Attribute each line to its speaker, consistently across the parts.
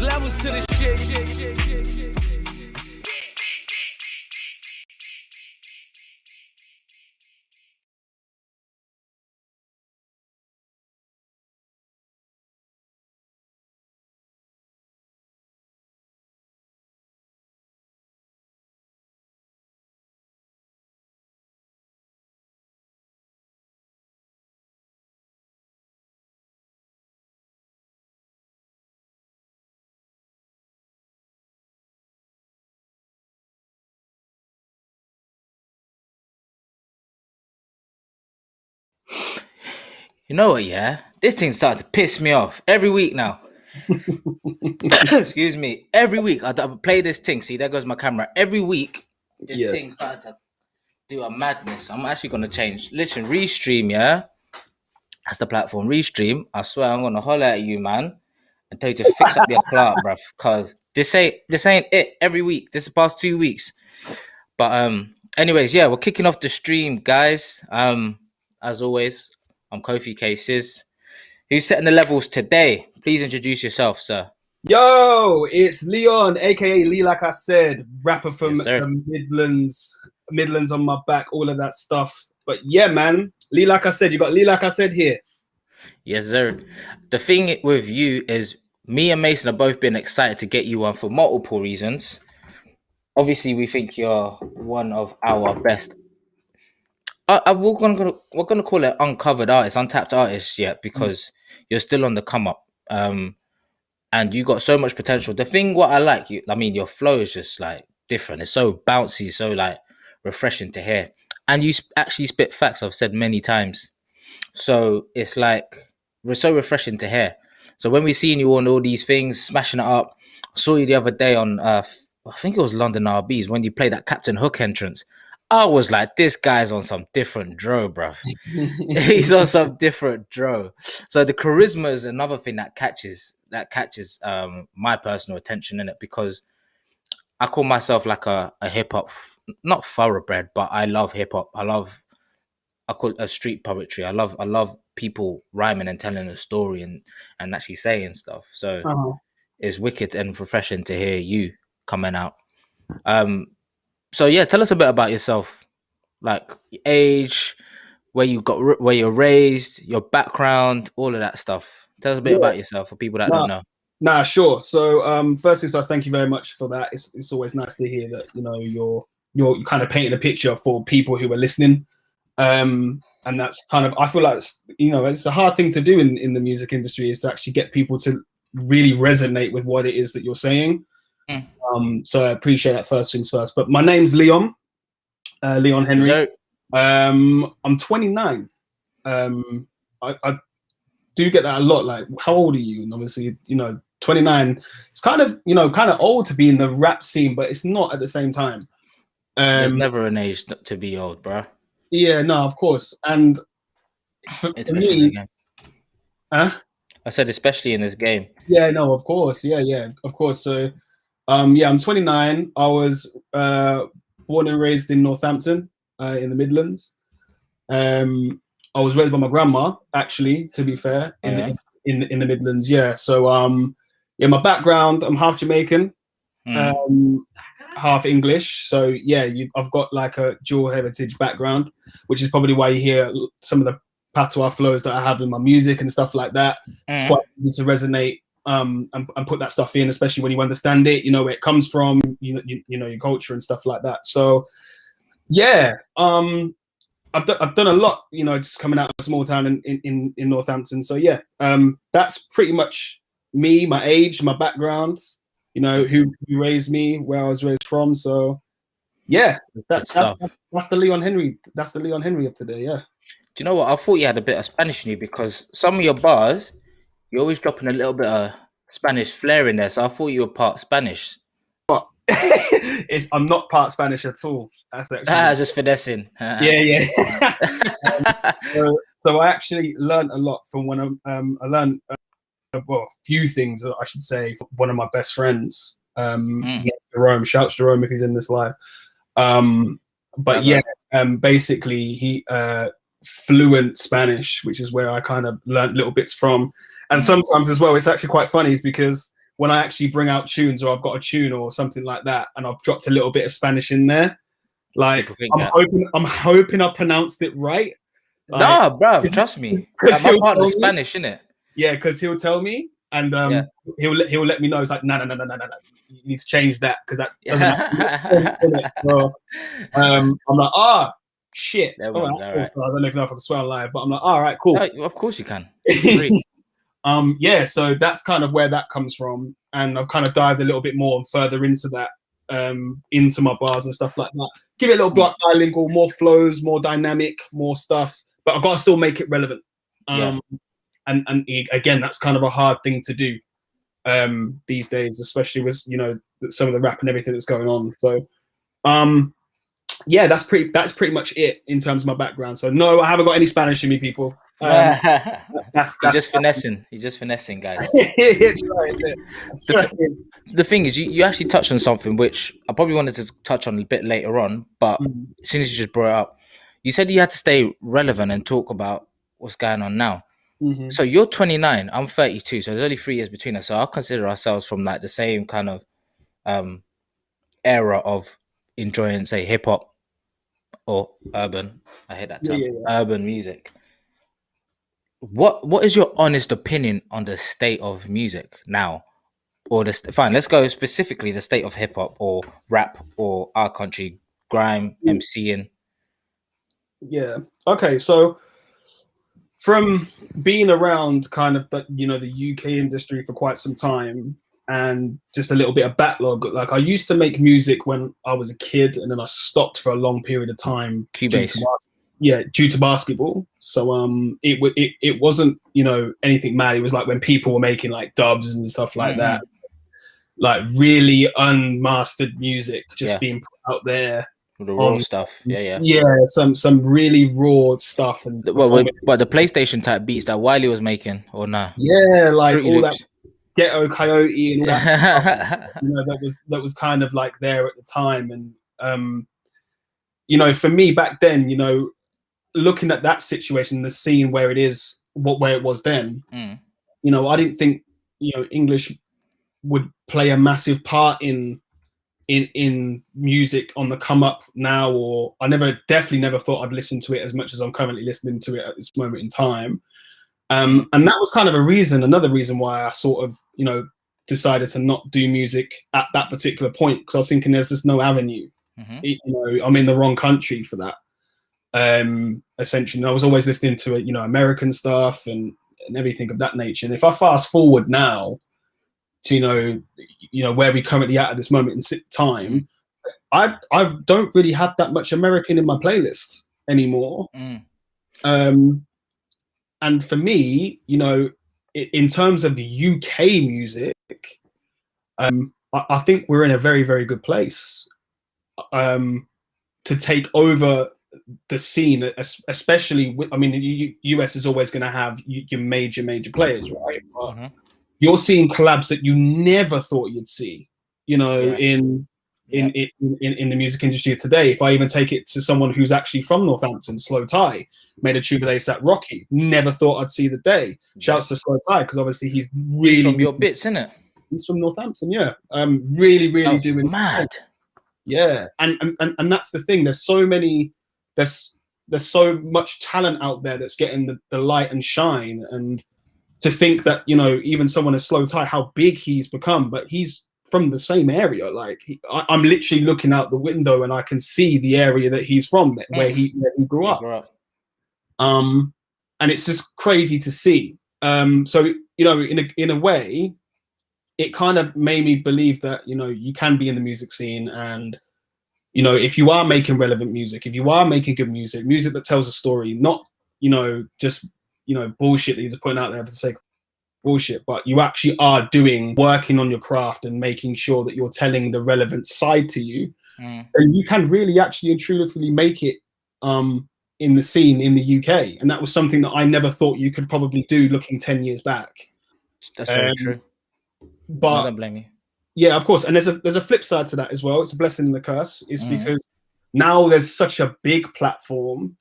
Speaker 1: There's levels to this shit.
Speaker 2: You know what, yeah? This thing's starting to piss me off every week now. Excuse me. Every week I play this thing. See, there goes my camera. Every week, this thing started to do a madness. I'm actually going to change. Listen, Restream, yeah? That's the platform. Restream. I swear I'm going to holler at you, man, and tell you to fix up your clout, bruv. Because this ain't it every week. This is the past 2 weeks. But anyways, yeah, we're kicking off the stream, guys. As always, I'm Kofi Cases. Who's setting the levels today? Please introduce yourself, sir.
Speaker 3: Yo, it's Leon, aka Li-likeisaid, rapper from the Midlands on my back, all of that stuff. But yeah, man, Li-likeisaid, you got Li-likeisaid here.
Speaker 2: Yes, sir. The thing with you is, me and Mason have both been excited to get you on for multiple reasons. Obviously, we think you're one of our best. We're gonna call it uncovered artists, untapped artists yet, because you're still on the come up. And you got so much potential. The thing, what I like, your flow is just like different. It's so bouncy, so like refreshing to hear. And you actually spit facts. I've said many times. So it's like so refreshing to hear. So when we seen you on all these things, smashing it up, I saw you the other day on I think it was London RBs when you played that Captain Hook entrance. I was like, this guy's on some different dro, bruv. He's on some different dro. So the charisma is another thing that catches my personal attention in it, because I call myself like a hip hop, not thoroughbred, but I love hip hop. I call it a street poetry. I love people rhyming and telling a story and actually saying stuff. So it's wicked and refreshing to hear you coming out. So yeah, tell us a bit about yourself, like your age, where you're raised, your background, all of that stuff. Tell us a bit about yourself for people that don't know.
Speaker 3: Nah, sure. So first things first, thank you very much for that. It's always nice to hear that, you know, you're kind of painting a picture for people who are listening. And that's kind of, I feel like it's a hard thing to do in the music industry, is to actually get people to really resonate with what it is that you're saying. So I appreciate that, first things first. But my name's Leon Henry. I'm 29. I do get that a lot. Like, how old are you? And obviously, 29. It's kind of old to be in the rap scene, but it's not at the same time.
Speaker 2: There's never an age to be old, bro.
Speaker 3: Yeah, no, of course. And
Speaker 2: especially in the game. I said, especially in this game.
Speaker 3: Yeah, no, of course. Yeah, of course. So, I'm 29. I was born and raised in Northampton, in the Midlands. I was raised by my grandma, actually, to be fair, in the Midlands. Yeah. So, my background, I'm half Jamaican, half English. So yeah, I've got like a dual heritage background, which is probably why you hear some of the patois flows that I have in my music and stuff like that. It's quite easy to resonate and put that stuff in, especially when you understand it, you know where it comes from, you know your culture and stuff like that. So yeah, I've done a lot, just coming out of a small town in Northampton. So yeah, that's pretty much me, my age, my background, who raised me, where I was raised from. So yeah, that's the Leon Henry. That's the Leon Henry of today. Yeah.
Speaker 2: Do you know what? I thought you had a bit of Spanish in you, because some of your bars, you're always dropping a little bit of Spanish flair in there. So I thought you were part Spanish.
Speaker 3: But I'm not part Spanish at all. That's actually
Speaker 2: just finessing.
Speaker 3: Yeah. So I actually learned a lot from when I learned a few things, I should say, from one of my best friends, Jerome. Shouts Jerome if he's in this live. But yeah, basically he fluent Spanish, which is where I kind of learned little bits from. And sometimes as well, it's actually quite funny, is because when I actually bring out tunes, or I've got a tune or something like that, and I've dropped a little bit of Spanish in there, like
Speaker 2: People think that.
Speaker 3: I'm hoping I pronounced it right. Like,
Speaker 2: Nah, bruv, trust me. Like, my partner's Spanish, innit?
Speaker 3: Yeah, because he'll tell me, and he'll let me know. It's like, no, you need to change that because that doesn't actually make sense in it. So I'm like, shit.
Speaker 2: That
Speaker 3: All
Speaker 2: one's
Speaker 3: right,
Speaker 2: all right.
Speaker 3: cool. So I don't know if I can swear live, but I'm like, all right, cool.
Speaker 2: No, of course you can. Agree.
Speaker 3: Yeah, so that's kind of where that comes from, and I've kind of dived a little bit more and further into that, into my bars and stuff like that. Give it a little bilingual, more flows, more dynamic, more stuff, but I've got to still make it relevant. And again, that's kind of a hard thing to do these days, especially with some of the rap and everything that's going on. So yeah, that's pretty much it in terms of my background. So no, I haven't got any Spanish in me, people.
Speaker 2: He's just finessing. He's just finessing, guys. The thing is, you actually touched on something which I probably wanted to touch on a bit later on, but as soon as you just brought it up, you said you had to stay relevant and talk about what's going on now. So you're 29, I'm 32, so there's only 3 years between us. So I'll consider ourselves from like the same kind of era of enjoying, say, hip hop or urban. I hate that term. Urban music. What is your honest opinion on the state of music now? Or fine, let's go specifically the state of hip hop or rap or our country, grime, MCing.
Speaker 3: Yeah. Okay. So from being around kind of the UK industry for quite some time and just a little bit of backlog, like I used to make music when I was a kid, and then I stopped for a long period of time due to basketball. So it wasn't anything mad. It was like when people were making like dubs and stuff like that, like really unmastered music just being put out there.
Speaker 2: The raw stuff,
Speaker 3: some really raw stuff, and
Speaker 2: but the PlayStation type beats that Wiley was making, or nah?
Speaker 3: Yeah, like
Speaker 2: Fruity
Speaker 3: all
Speaker 2: Loops.
Speaker 3: that Ghetto Coyote and all that stuff, that was kind of like there at the time, and for me back then, looking at that situation, the scene where it is, where it was then, I didn't think English would play a massive part in music on the come up now, or I definitely never thought I'd listen to it as much as I'm currently listening to it at this moment in time. And that was kind of another reason why I sort of, decided to not do music at that particular point, because I was thinking there's just no avenue. I'm in the wrong country for that. Essentially, and I was always listening to American stuff and everything of that nature. And if I fast forward now to where we currently at this moment in time, I don't really have that much American in my playlist anymore. And for me, in terms of the UK music, I think we're in a very, very good place to take over the scene, especially with, the US is always going to have your major players, right? But you're seeing collabs that you never thought you'd see, in the music industry today. If I even take it to someone who's actually from Northampton, Slow Tie made a tune with ASAP Rocky. Never thought I'd see the day. Shouts to Slow Tie, because obviously he's really
Speaker 2: from your bits, isn't it?
Speaker 3: He's from Northampton, yeah. Really doing
Speaker 2: mad.
Speaker 3: Yeah, and that's the thing. There's so many. There's so much talent out there that's getting the light and shine, and to think that even someone as Slow Tie, how big he's become, but he's from the same area. Like I'm literally looking out the window and I can see the area that he's from, where he grew up. And it's just crazy to see. So in a way, it kind of made me believe that you can be in the music scene, and if you are making relevant music, if you are making good music that tells a story, not just bullshit that you're just putting out there for the sake of bullshit, but you actually are working on your craft and making sure that you're telling the relevant side to you, and you can really actually and truthfully make it in the scene in the UK. And that was something that I never thought you could probably do looking 10 years back.
Speaker 2: That's very true.
Speaker 3: But
Speaker 2: I don't blame you.
Speaker 3: Yeah, of course. And there's a flip side to that as well. It's a blessing and a curse. It's because now there's such a big platform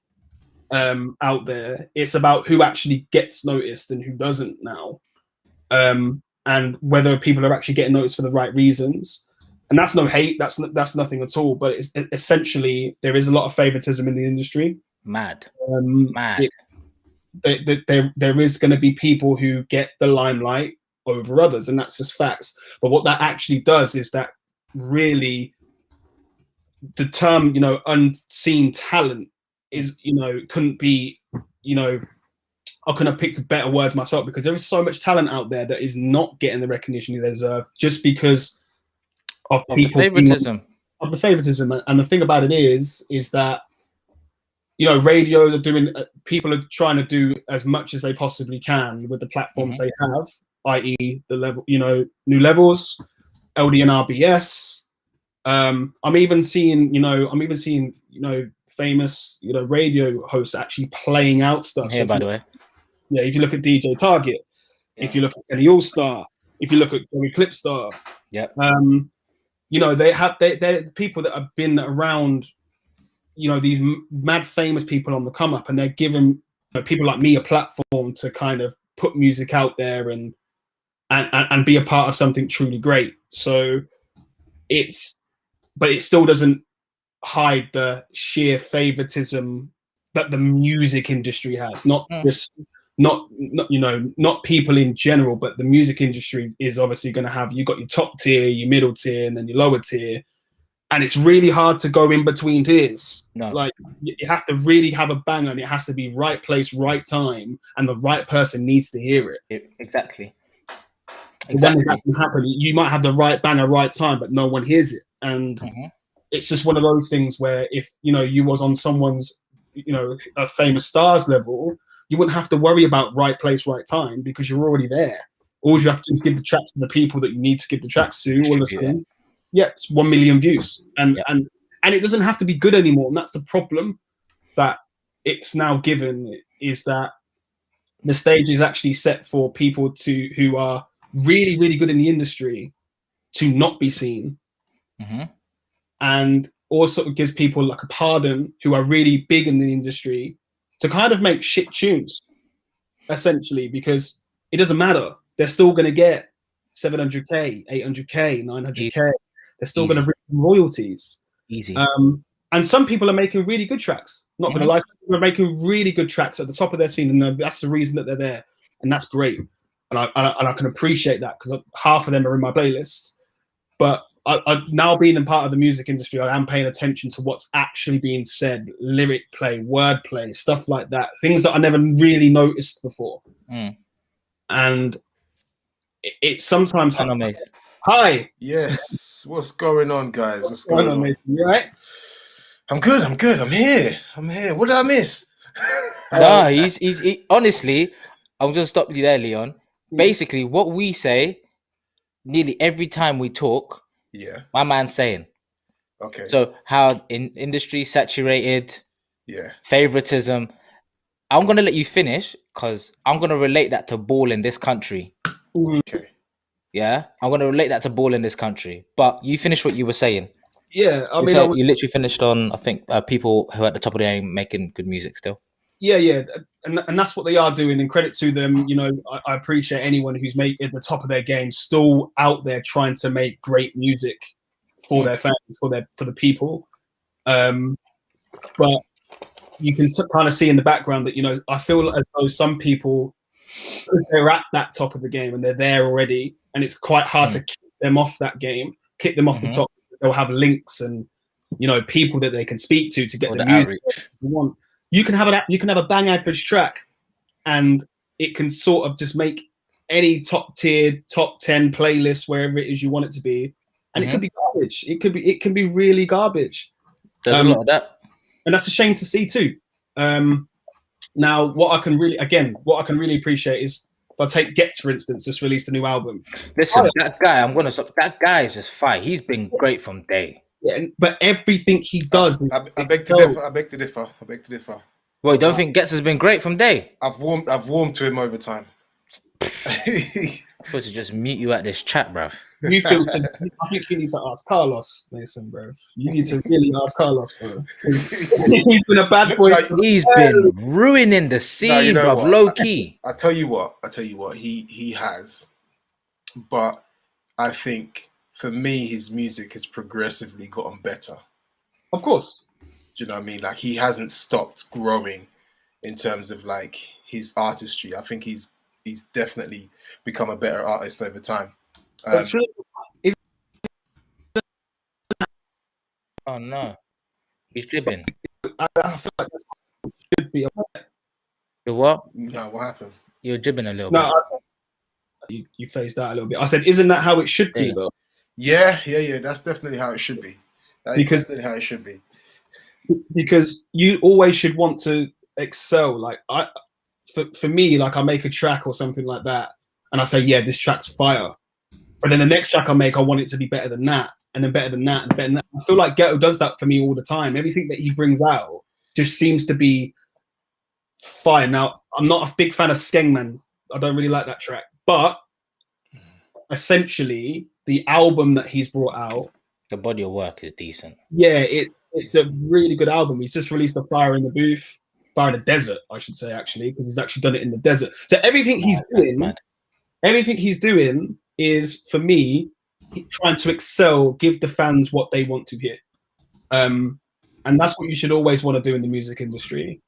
Speaker 3: out there. It's about who actually gets noticed and who doesn't now. and whether people are actually getting noticed for the right reasons. And that's no hate. That's nothing at all. But it's essentially there is a lot of favoritism in the industry.
Speaker 2: Mad.
Speaker 3: There is going to be people who get the limelight over others, and that's just facts. But what that actually does is that really the term, unseen talent is, couldn't be, I couldn't have picked better words myself, because there is so much talent out there that is not getting the recognition they deserve just because of people
Speaker 2: the favoritism.
Speaker 3: Of the favoritism. And the thing about it is that, radios are doing, people are trying to do as much as they possibly can with the platforms they have, i.e. the level, New Levels, LD and RBS. I'm even seeing famous, radio hosts actually playing out stuff.
Speaker 2: Here, by the way.
Speaker 3: Yeah, if you look at DJ Target, if you look at Kenny All-Star, if you look at Joey Clipstar, they're people that have been around, these mad famous people on the come up, and they're giving people like me a platform to kind of put music out there and be a part of something truly great. So but it still doesn't hide the sheer favoritism that the music industry has. Not people in general, but the music industry is obviously going to have, you got your top tier, your middle tier, and then your lower tier. And it's really hard to go in between tiers.
Speaker 2: No.
Speaker 3: Like, you have to really have a banger, and it has to be right place, right time, and the right person needs to hear it.
Speaker 2: Exactly.
Speaker 3: When that can happen, you might have the right banger, right time, but no one hears it. And it's just one of those things where if, you was on someone's, a famous star's level, you wouldn't have to worry about right place, right time, because you're already there. All you have to do is give the tracks to the people that you need to give the tracks to. All of a sudden, it's 1 million views, and it doesn't have to be good anymore. And that's the problem that it's now given, is that the stage is actually set for people who are really, really good in the industry to not be seen, and also it gives people like a pardon who are really big in the industry to kind of make shit tunes, essentially, because it doesn't matter. They're still going to get 700k, 800k, 900k. They're still going to reap royalties.
Speaker 2: Easy.
Speaker 3: And some people are making really good tracks. Not going to lie, some people are making really good tracks at the top of their scene, and that's the reason that they're there, and that's great. And I can appreciate that, because half of them are in my playlists. But I now being a part of the music industry, I am paying attention to what's actually being said, lyric play, word play, stuff like that, things that I never really noticed before. And it sometimes happens. Hi.
Speaker 1: Yes. What's going on, guys?
Speaker 3: What's going on, Mason? You all right?
Speaker 1: I'm good. I'm here. What did I miss?
Speaker 2: No, he's honestly, I'm just stop you there, Leon. Basically, what we say nearly every time we talk, my man's saying.
Speaker 1: Okay.
Speaker 2: So how in industry saturated, favoritism. I'm gonna let you finish, because I'm gonna relate that to ball in this country.
Speaker 1: Okay.
Speaker 2: Yeah, I'm gonna relate that to ball in this country. But you finish what you were saying.
Speaker 3: Yeah, I mean,
Speaker 2: you literally finished on, I think, people who are at the top of the game making good music still.
Speaker 3: Yeah, and that's what they are doing, and credit to them. I appreciate anyone who's at the top of their game, still out there trying to make great music for their fans, for the people. But you can kind of see in the background that I feel as though some people, because they're at that top of the game and they're there already, and it's quite hard to kick them off that game, kick them off the top. They'll have links and people that they can speak to get the music they want. You can have a bang average track, and it can sort of just make any top tier, top 10 playlist, wherever it is you want it to be, and it could be garbage. It can be really garbage.
Speaker 2: There's a lot of that,
Speaker 3: and that's a shame to see too. Now, what I can really appreciate is, if I take Gets, for instance, just released a new album.
Speaker 2: Listen, that guy is just fire. He's been great from day.
Speaker 3: Yeah, but everything he does,
Speaker 1: I beg to differ.
Speaker 2: Well, you don't think Gets has been great from day?
Speaker 1: I've warmed to him over time.
Speaker 2: I'm supposed to just mute you at this chat, bruv.
Speaker 3: I think you need to ask Carlos, Mason, bro. You need to really ask Carlos, bro. He's been a bad boy.
Speaker 2: He's been ruining the scene, bruv, low key.
Speaker 1: I tell you what, he has. but I think for me, his music has progressively gotten better.
Speaker 3: Of course.
Speaker 1: Do you know what I mean? Like he hasn't stopped growing in terms of like his artistry. I think he's definitely become a better artist over time.
Speaker 3: But is
Speaker 2: Oh no, he's jibbing.
Speaker 3: I feel like that should be.
Speaker 2: You what?
Speaker 1: No, what happened?
Speaker 2: You're jibbing a little
Speaker 3: No,
Speaker 2: bit.
Speaker 3: I said you phased out a little bit. I said, isn't that how it should be
Speaker 2: Yeah.
Speaker 3: though?
Speaker 1: Yeah. That's definitely how it should be. That is
Speaker 3: Because-
Speaker 1: definitely how it should be.
Speaker 3: Because you always should want to excel. Like for me, like I make a track or something like that, and I say, yeah, this track's fire. But then the next track I make, I want it to be better than that, and then better than that, and better than that. I feel like Ghetto does that for me all the time. Everything that he brings out just seems to be fire. Now, I'm not a big fan of Skengman. I don't really like that track. But essentially, the album that he's brought out,
Speaker 2: The body of work is decent.
Speaker 3: yeah, it's a really good album. He's just released a Fire in the Booth, Fire in the Desert, I should say, actually, because he's actually done it in the desert. So everything he's doing is, for me, trying to excel, give the fans what they want to hear. And that's what you should always want to do in the music industry.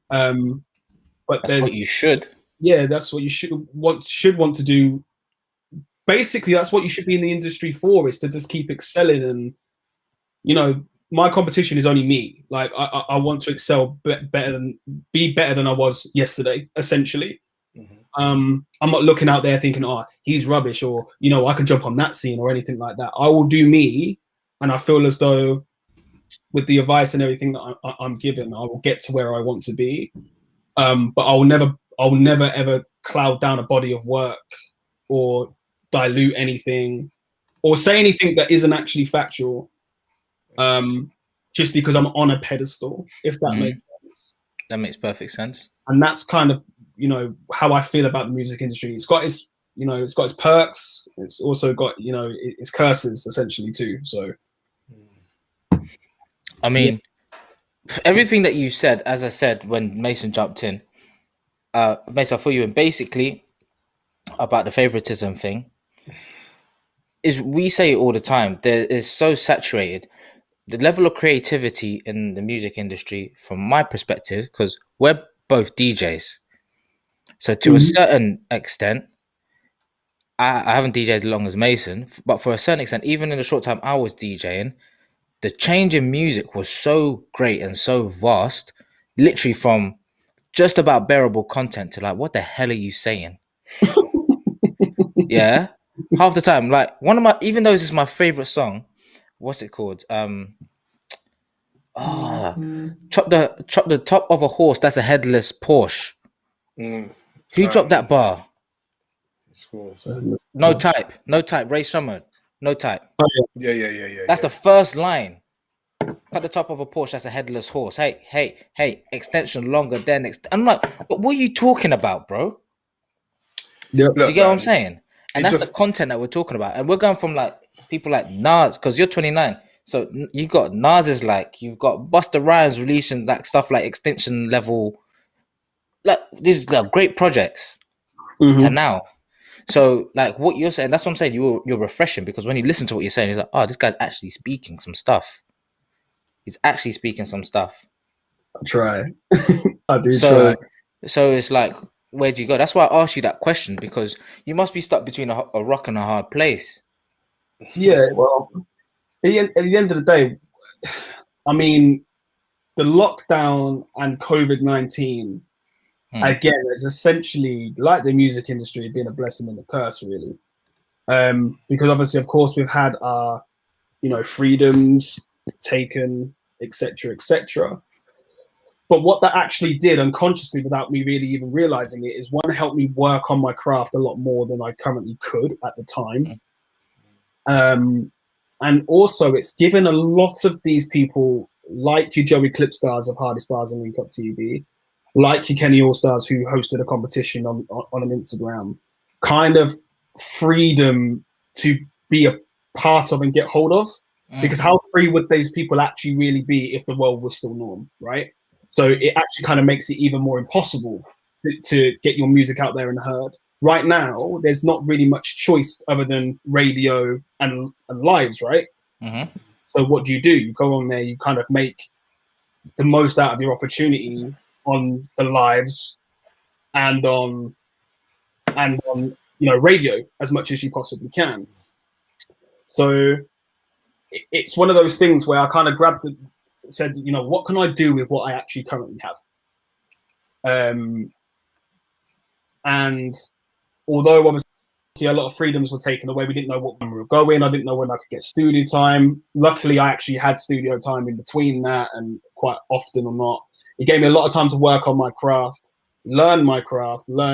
Speaker 3: But
Speaker 2: That's what you should.
Speaker 3: Yeah, that's what you should want to do. Basically, that's what you should be in the industry for, is to just keep excelling. And my competition is only me. Like I want to excel be better than I was yesterday, essentially. I'm not looking out there thinking, oh, he's rubbish, or I can jump on that scene or anything like that. I will do me, and I feel as though with the advice and everything that I'm given, I will get to where I want to be. But I'll never ever cloud down a body of work or dilute anything or say anything that isn't actually factual, just because I'm on a pedestal, if that makes sense.
Speaker 2: That makes perfect sense.
Speaker 3: And that's kind of how I feel about the music industry. It's got its perks. It's also got its curses essentially too. So
Speaker 2: I mean, everything that you said, as I said when Mason jumped in, Mason, I feel you in basically about the favoritism thing. Is we say it all the time. There is so saturated. The level of creativity in the music industry, from my perspective, because we're both DJs. So to a certain extent, I haven't DJed as long as Mason, but for a certain extent, even in the short time I was DJing, the change in music was so great and so vast, literally from just about bearable content to like, what the hell are you saying? Yeah. Half the time, like even though this is my favorite song, what's it called? Chop the top of a horse, that's a headless Porsche. Who dropped that bar? No type, Ray Summer, no type.
Speaker 1: Yeah.
Speaker 2: That's the first line. Cut the top of a Porsche, that's a headless horse. Hey, extension longer than I'm like, what are you talking about, bro?
Speaker 3: Yeah.
Speaker 2: Do you get what I'm saying? And that's the content that we're talking about. And we're going from like people like Nas, because you're 29. So you got Nas is like, you've got Busta Rhymes releasing like stuff like extension level. Like these are great projects to now. So like what you're saying, that's what I'm saying. You're refreshing, because when you listen to what you're saying, it's like, oh, this guy's actually speaking some stuff. He's actually speaking some stuff.
Speaker 3: I try. I do try.
Speaker 2: So it's like, where do you go? That's why I asked you that question, because you must be stuck between a rock and a hard place.
Speaker 3: Yeah, well, at the end of the day, I mean, the lockdown and COVID-19, again, is essentially like the music industry being a blessing and a curse, really. Because obviously, of course, we've had our, freedoms taken, etc., etc. But what that actually did unconsciously, without me really even realizing it, is one, helped me work on my craft a lot more than I currently could at the time. And also, it's given a lot of these people, like you Joey Clipstars of Hardest Bars and Link Up TV, like you Kenny Allstars, who hosted a competition on an Instagram, kind of freedom to be a part of and get hold of. Because how free would those people actually really be if the world was still norm, right? So it actually kind of makes it even more impossible to get your music out there and heard. right now there's not really much choice other than radio and lives, right?
Speaker 2: Mm-hmm.
Speaker 3: So what do? You go on there, you kind of make the most out of your opportunity on the lives and on radio as much as you possibly can. So it's one of those things where I kind of said, what can I do with what I actually currently have? And although obviously a lot of freedoms were taken away, we didn't know what when we were going. I didn't know when I could get studio time. Luckily, I actually had studio time in between that, and quite often or not, it gave me a lot of time to work on my craft, learn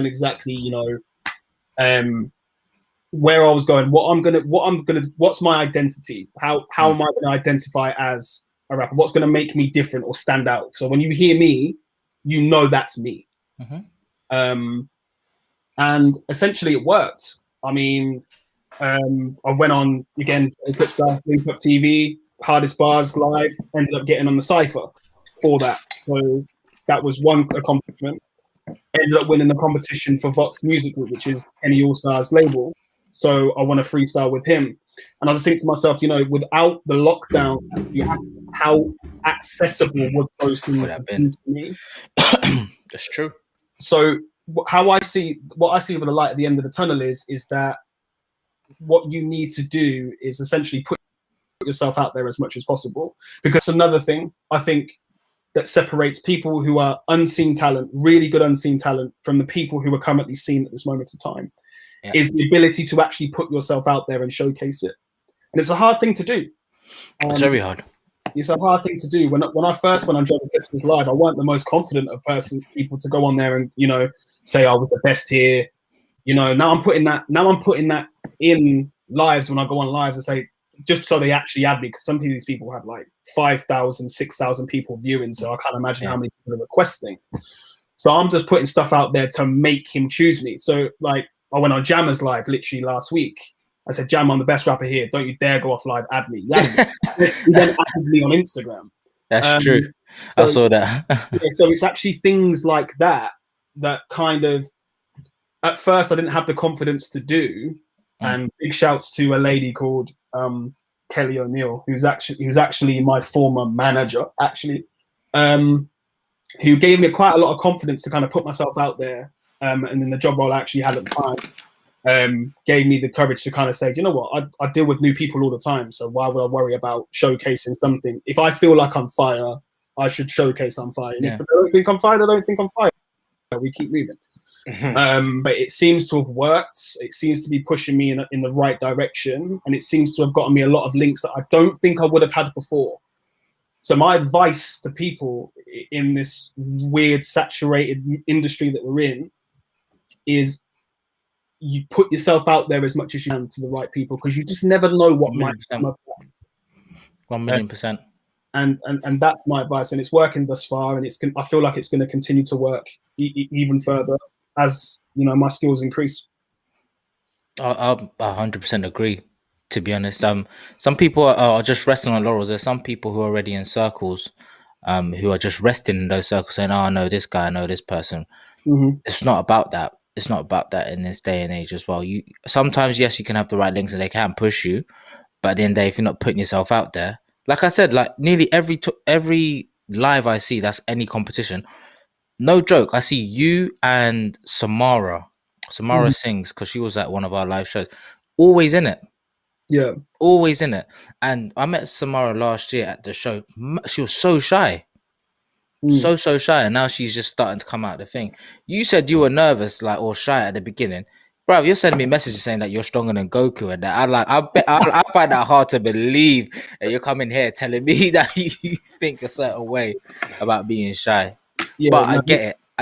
Speaker 3: exactly, where I was going, what's my identity? How am I gonna identify as a rapper? What's gonna make me different or stand out? So when you hear me, that's me.
Speaker 2: Mm-hmm.
Speaker 3: And essentially it worked. I mean, I went on again, Link Up TV, Hardest Bars Live, ended up getting on the Cypher for that. So that was one accomplishment. Ended up winning the competition for Vox Music Group, which is Kenny All Stars label. So I want to freestyle with him. And I was thinking to myself, without the lockdown, how accessible would those things have been to me?
Speaker 2: That's true.
Speaker 3: So what I see with the light at the end of the tunnel is that what you need to do is essentially put yourself out there as much as possible, because another thing I think that separates people who are unseen talent, really good unseen talent, from the people who are currently seen at this moment in time, is the ability to actually put yourself out there and showcase it. And it's a hard thing to do.
Speaker 2: It's very hard.
Speaker 3: It's a hard thing to do. When I first went on Jordan Gibson's live, I weren't the most confident of people to go on there and say I was the best here. Now I'm putting that in lives when I go on lives and say, just so they actually add me, because some of these people have like 5,000, 6,000 people viewing, so I can't imagine how many people are requesting. So I'm just putting stuff out there to make him choose me. So like I went on Jammer's live literally last week. I said, Jam, I'm the best rapper here. Don't you dare go off live, add me. He then added me on Instagram.
Speaker 2: That's true. I saw that.
Speaker 3: So it's actually things like that kind of, at first I didn't have the confidence to do. And big shouts to a lady called Kelly O'Neill, who's actually my former manager, who gave me quite a lot of confidence to kind of put myself out there. And then the job role I actually had at the time gave me the courage to kind of say, you know what, I deal with new people all the time, so why would I worry about showcasing something? If I feel like I'm fire, I should showcase I'm fire. And if I don't think I'm fire, I don't think I'm fire. We keep moving. But it seems to have worked. It seems to be pushing me in the right direction, and it seems to have gotten me a lot of links that I don't think I would have had before. So my advice to people in this weird saturated industry that we're in is you put yourself out there as much as you can to the right people, because you just never know what might come up.
Speaker 2: 1,000,000%.
Speaker 3: And that's my advice, and it's working thus far, and I feel like it's going to continue to work even further as my skills increase.
Speaker 2: I 100% agree, to be honest. Some people are just resting on laurels. There's some people who are already in circles, who are just resting in those circles, saying, "Oh, I know this guy, I know this person." It's not about that. It's not about that in this day and age as well. Sometimes, yes, you can have the right links and they can push you, but at the end of the day, if you're not putting yourself out there, like I said, like nearly every live I see, that's any competition. No joke, I see you and Samara. Samara sings, because she was at one of our live shows. Always in it.
Speaker 3: Yeah.
Speaker 2: Always in it. And I met Samara last year at the show. She was so shy. So shy. And now she's just starting to come out the thing. You said you were nervous, like, or shy at the beginning. Bro, you're sending me messages saying that you're stronger than Goku and that. I find that hard to believe that you're coming here telling me that you think a certain way about being shy. Yeah, but I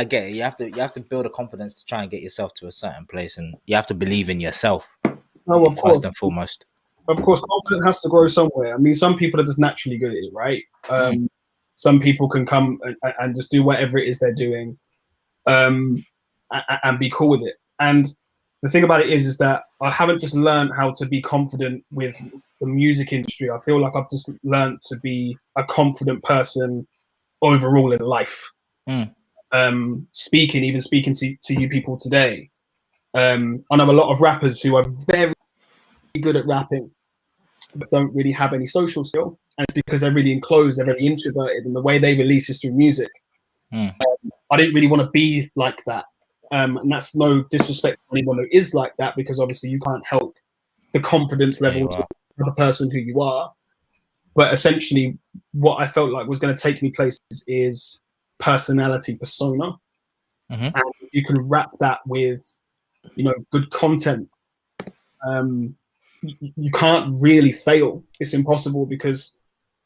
Speaker 2: get it. You have to build a confidence to try and get yourself to a certain place, and you have to believe in yourself.
Speaker 3: No, of course,
Speaker 2: first and foremost.
Speaker 3: Of course, confidence has to grow somewhere. I mean, some people are just naturally good at it, right? Some people can come and just do whatever it is they're doing, and be cool with it. And the thing about it is that I haven't just learned how to be confident with the music industry. I feel like I've just learned to be a confident person overall in life. Speaking to you people today, I know a lot of rappers who are very good at rapping, but don't really have any social skill, and it's because they're really enclosed, they're very introverted, and the way they release is through music. I didn't really want to be like that, and that's no disrespect to anyone who is like that, because obviously you can't help the confidence level to the person who you are. But essentially, what I felt like was going to take me places is personality, persona, and you can wrap that with, you know, good content. You can't really fail. It's impossible, because,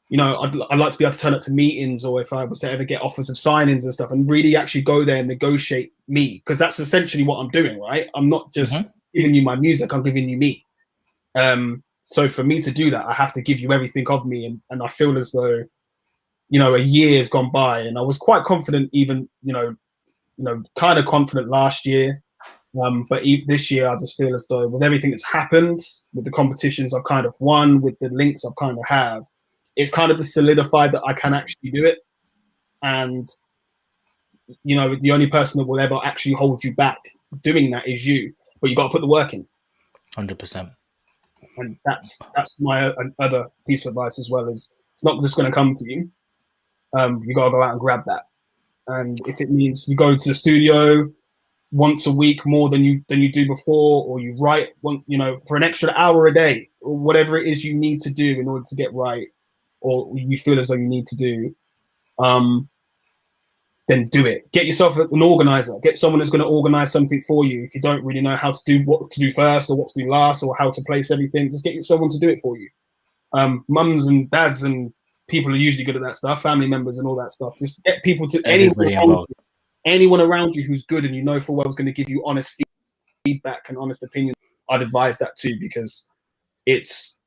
Speaker 3: you know, I'd like to be able to turn up to meetings, or if I was to ever get offers of sign-ins and stuff, and really actually go there and negotiate me, because that's essentially what I'm doing, right? I'm not just giving you my music, I'm giving you me. So for me to do that, I have to give you everything of me, and I feel as though, you know, a year has gone by, and I was quite confident, even, you know, kind of confident last year. But this year, I just feel as though with everything that's happened, with the competitions I've kind of won, with the links I've kind of have, it's kind of just solidified that I can actually do it. And, you know, the only person that will ever actually hold you back doing that is you. But you got to put the work in.
Speaker 2: 100%.
Speaker 3: And that's my other piece of advice as well, is it's not just going to come to you. You got to go out and grab that. And if it means you go to the studio once a week more than you do before, or you write one, you know, for an extra hour a day, or whatever it is you need to do in order to get right, or you feel as though you need to do, then do it. Get yourself an organizer. Get someone that's going to organize something for you. If you don't really know how to do what to do first or what to do last, or how to place everything, just get someone to do it for you. Mums and dads and people are usually good at that stuff, family members and all that stuff. Just get people to anyone around you who's good, and you know for well is going to give you honest feedback and honest opinion. I'd advise that too, because it's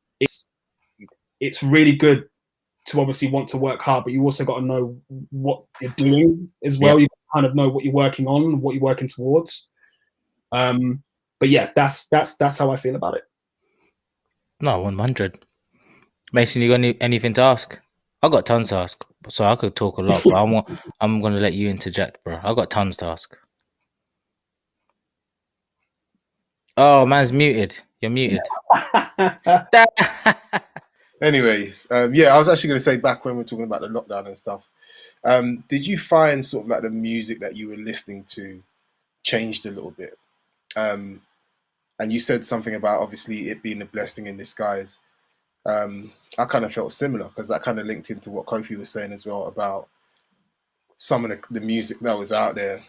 Speaker 3: really good to obviously want to work hard, but you also got to know what you're doing as well. You kind of know what you're working on, what you're working towards. But yeah, that's how I feel about it.
Speaker 2: No, 100. Mason, you got anything to ask? I got tons to ask, so I could talk a lot, but I'm gonna let you interject, bro. I got tons to ask. Oh, man's muted. You're muted.
Speaker 1: Anyways, yeah, I was actually going to say, back when we were talking about the lockdown and stuff, did you find sort of like the music that you were listening to changed a little bit? And you said something about obviously it being a blessing in disguise. I kind of felt similar, because that kind of linked into what Kofi was saying as well about some of the music that was out there.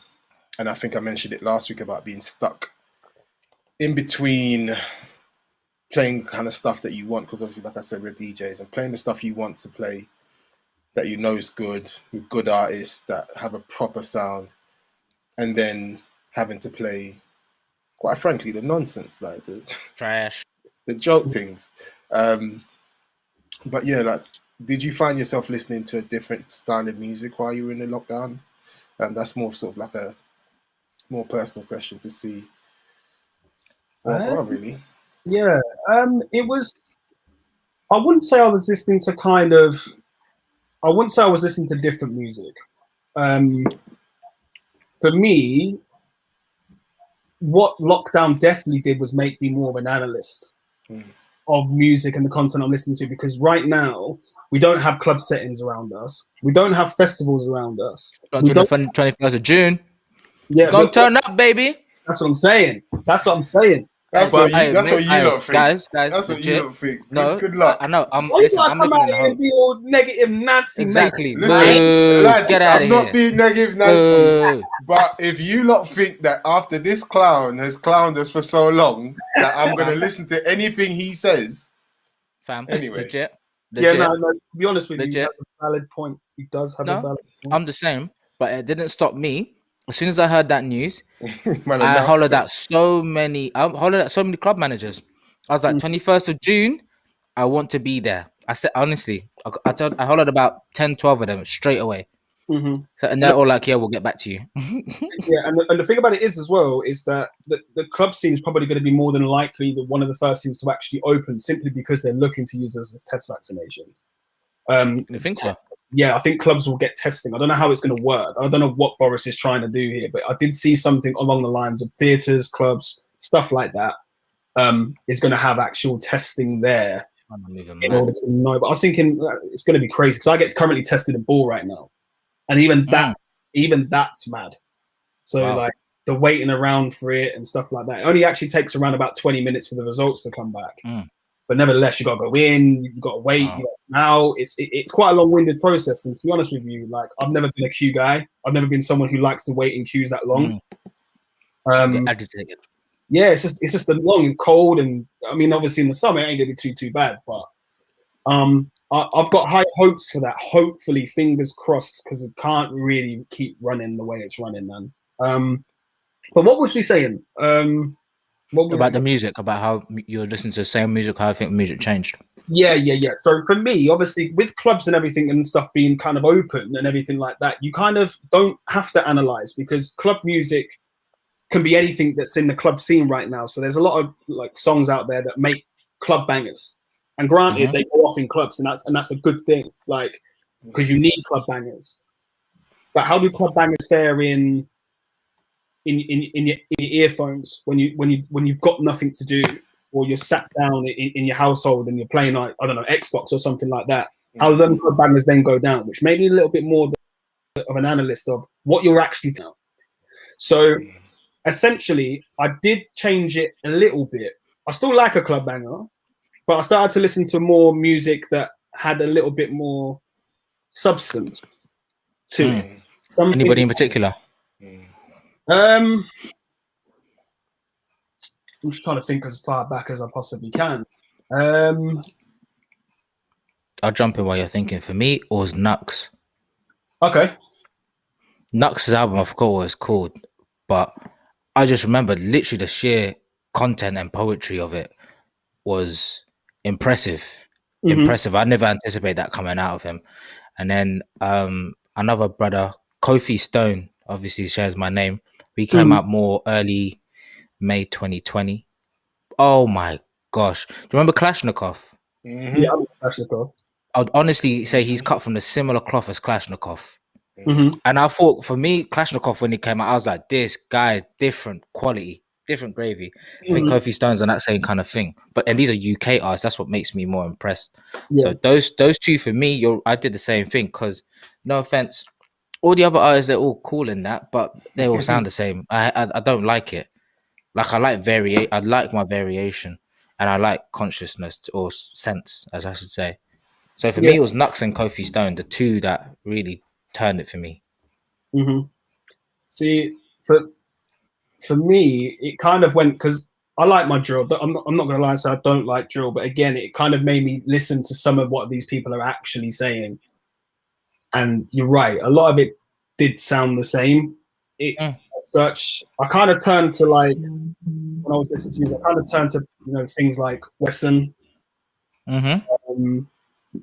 Speaker 1: And I think I mentioned it last week about being stuck in between playing kind of stuff that you want, because obviously, like I said, we're DJs, and playing the stuff you want to play that you know is good, with good artists that have a proper sound, and then having to play, quite frankly, the nonsense, like the
Speaker 2: trash,
Speaker 1: the joke things. But yeah, like, did you find yourself listening to a different style of music while you were in the lockdown? That's more sort of like a more personal question to see. Well, really.
Speaker 3: Yeah, it was. I wouldn't say I was listening to I wouldn't say I was listening to different music. For me, what lockdown definitely did was make me more of an analyst of music and the content I'm listening to, because right now we don't have club settings around us. We don't have festivals around us.
Speaker 2: Until the 21st of June.
Speaker 3: Yeah,
Speaker 2: gonna turn up, baby.
Speaker 3: That's what I'm saying. That's what you
Speaker 1: lot think.
Speaker 2: Guys,
Speaker 1: that's
Speaker 2: legit.
Speaker 1: what you lot think. Good
Speaker 2: No,
Speaker 1: luck.
Speaker 2: I know.
Speaker 3: I'm living in the hope. Be all negative Nancy.
Speaker 2: Exactly.
Speaker 1: Lads,
Speaker 2: get out of here.
Speaker 1: I'm not being negative Nancy. But if you lot think that after this clown has clowned us for so long that I'm going to listen to anything he says.
Speaker 2: Fam.
Speaker 1: Anyway.
Speaker 2: Legit.
Speaker 3: Yeah, no, to be honest with you,
Speaker 2: legit.
Speaker 3: he has a valid point. He does have a valid point.
Speaker 2: I'm the same, but it didn't stop me. As soon as I heard that news, I hollered at so many club managers. I was like, 21st of June, I want to be there. I said, honestly, I hollered about 10, 12 of them straight away.
Speaker 3: Mm-hmm.
Speaker 2: And they're all like, yeah, we'll get back to you.
Speaker 3: Yeah, and the thing about it is as well, is that the club scene is probably going to be more than likely one of the first things to actually open, simply because they're looking to use those as test vaccinations.
Speaker 2: You think so?
Speaker 3: yeah, I think clubs will get testing. I don't know how it's going to work. I don't know what Boris is trying to do here, but I did see something along the lines of theatres, clubs, stuff like that. Is going to have actual testing there in order to know. But I was thinking it's going to be crazy because I get currently tested in ball right now, and even that's mad. So like the waiting around for it and stuff like that. It only actually takes around about 20 minutes for the results to come back. But nevertheless, you got to go in, you got to wait. Now it's quite a long-winded process. And to be honest with you, like I've never been a queue guy. I've never been someone who likes to wait in queues that long.
Speaker 2: Agitated.
Speaker 3: Yeah, it's just a long and cold, and I mean, obviously in the summer it ain't gonna be too bad. But I've got high hopes for that. Hopefully, fingers crossed, because it can't really keep running the way it's running, man. But what was she saying?
Speaker 2: About the music, about how you're listening to the same music, how I think music changed.
Speaker 3: Yeah. So for me, obviously, with clubs and everything and stuff being kind of open and everything like that, you kind of don't have to analyze, because club music can be anything that's in the club scene right now. So there's a lot of like songs out there that make club bangers, and granted, they go off in clubs, and that's a good thing, like, because you need club bangers. But how do club bangers fare in your earphones when you've got nothing to do, or you're sat down in your household and you're playing, like, I don't know, Xbox or something like that? How do them club bangers then go down? Which made me a little bit more of an analyst of what you're actually doing. So essentially, I did change it a little bit. I still like a club banger, but I started to listen to more music that had a little bit more substance to it.
Speaker 2: Anybody in particular?
Speaker 3: I'm just trying to think as far back as I possibly can.
Speaker 2: I'll jump in while you're thinking. For me, it was Nux.
Speaker 3: Okay.
Speaker 2: Nux's album, I forgot what it's called, but I just remember literally the sheer content and poetry of it was impressive. Impressive. I never anticipated that coming out of him. And then another brother, Kofi Stone, obviously shares my name. He came out more early May 2020. Oh my gosh. Do you remember Kalashnikov?
Speaker 3: Yeah, I'm Kalashnikov.
Speaker 2: I'd honestly say he's cut from the similar cloth as Kalashnikov. And I thought, for me, Kalashnikov, when he came out, I was like, this guy, different quality, different gravy. I think Kofi Stone's on that same kind of thing. And these are UK artists. That's what makes me more impressed. So those two, for me, I did the same thing, because, no offense, all the other artists, they're all cool in that, but they all sound the same. I don't like it. Like, I like my variation, and I like consciousness, or sense, as I should say. So for me, it was Nux and Kofi Stone, the two that really turned it for me.
Speaker 3: See, for me, it kind of went, because I like my drill. I'm not going to lie and say I don't like drill, but again, it kind of made me listen to some of what these people are actually saying. And you're right, a lot of it did sound the same. Such, I kind of turned to, like, when I was listening to music, I kind of turned to, things like Wesson,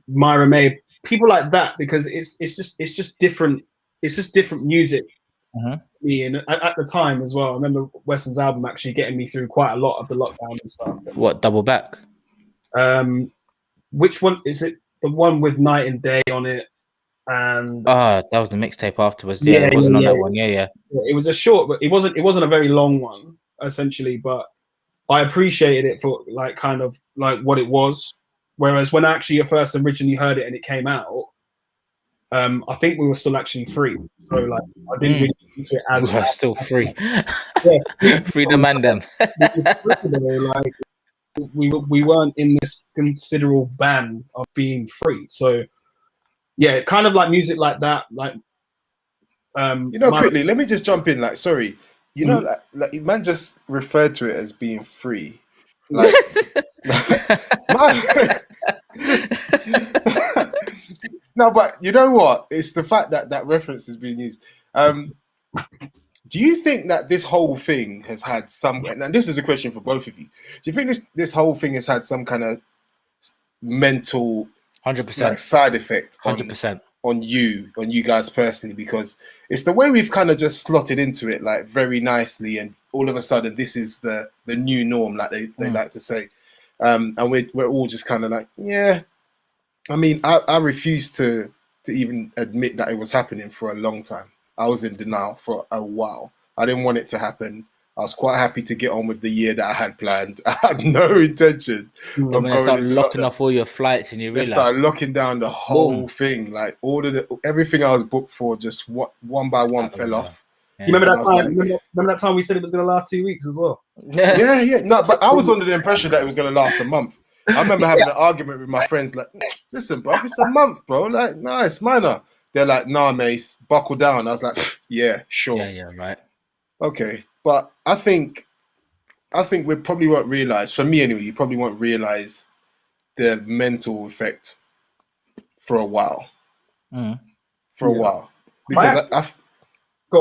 Speaker 3: Myra May, people like that, because it's just different. It's just different music. And at the time as well, I remember Wesson's album actually getting me through quite a lot of the lockdown and stuff.
Speaker 2: What, Double Back?
Speaker 3: Which one is it? The one with Night and Day on it, and
Speaker 2: that was the mixtape afterwards. It wasn't on that one. Yeah.
Speaker 3: It was a short, but it wasn't a very long one, essentially. But I appreciated it for, like, kind of like what it was. Whereas when I actually first originally heard it and it came out, I think we were still actually free. So, like, I didn't really listen to it as
Speaker 2: we were still free.
Speaker 3: Yeah,
Speaker 2: Freedom and them.
Speaker 3: Like, we weren't in this considerable ban of being free. So yeah, kind of like music like that, like
Speaker 1: quickly, let me just jump in. Like, sorry, like man just referred to it as being free. Like, no, but you know what? It's the fact that that reference is being used. Do you think that this whole thing has had some? And this is a question for both of you. Do you think this whole thing has had some kind of mental
Speaker 2: 100%
Speaker 1: like side effect
Speaker 2: 100%
Speaker 1: on you guys personally? Because it's the way we've kind of just slotted into it, like, very nicely, and all of a sudden this is the new norm, like they like to say, and we're all just kind of like, yeah. I mean, I refuse to to even admit that it was happening for a long time. I was in denial for a while. I didn't want it to happen. I was quite happy to get on with the year that I had planned. I had no intention
Speaker 3: Mm.
Speaker 1: of
Speaker 2: When they
Speaker 1: going
Speaker 2: start
Speaker 1: into
Speaker 2: locking
Speaker 1: lockdown.
Speaker 2: off all your flights and you
Speaker 1: They
Speaker 2: realize,
Speaker 1: started locking down the whole
Speaker 2: boom.
Speaker 1: thing. Like everything I was booked for, just one by one
Speaker 2: Out the
Speaker 1: fell
Speaker 2: window.
Speaker 1: off.
Speaker 3: You remember
Speaker 1: And
Speaker 3: that
Speaker 1: I was
Speaker 3: time?
Speaker 1: like,
Speaker 3: Remember that time we said it was going to last 2 weeks as well?
Speaker 1: yeah. No, but I was under the impression that it was going to last a month. I remember having an argument with my friends, like, listen, bro, it's a month, bro. Like, nah, it's minor. They're like, nah, Mace, buckle down. I was like, yeah, sure.
Speaker 2: Yeah, right.
Speaker 1: Okay. But I think we probably won't realize, for me anyway, you probably won't realize the mental effect for a while.
Speaker 2: Mm.
Speaker 1: For a while. Because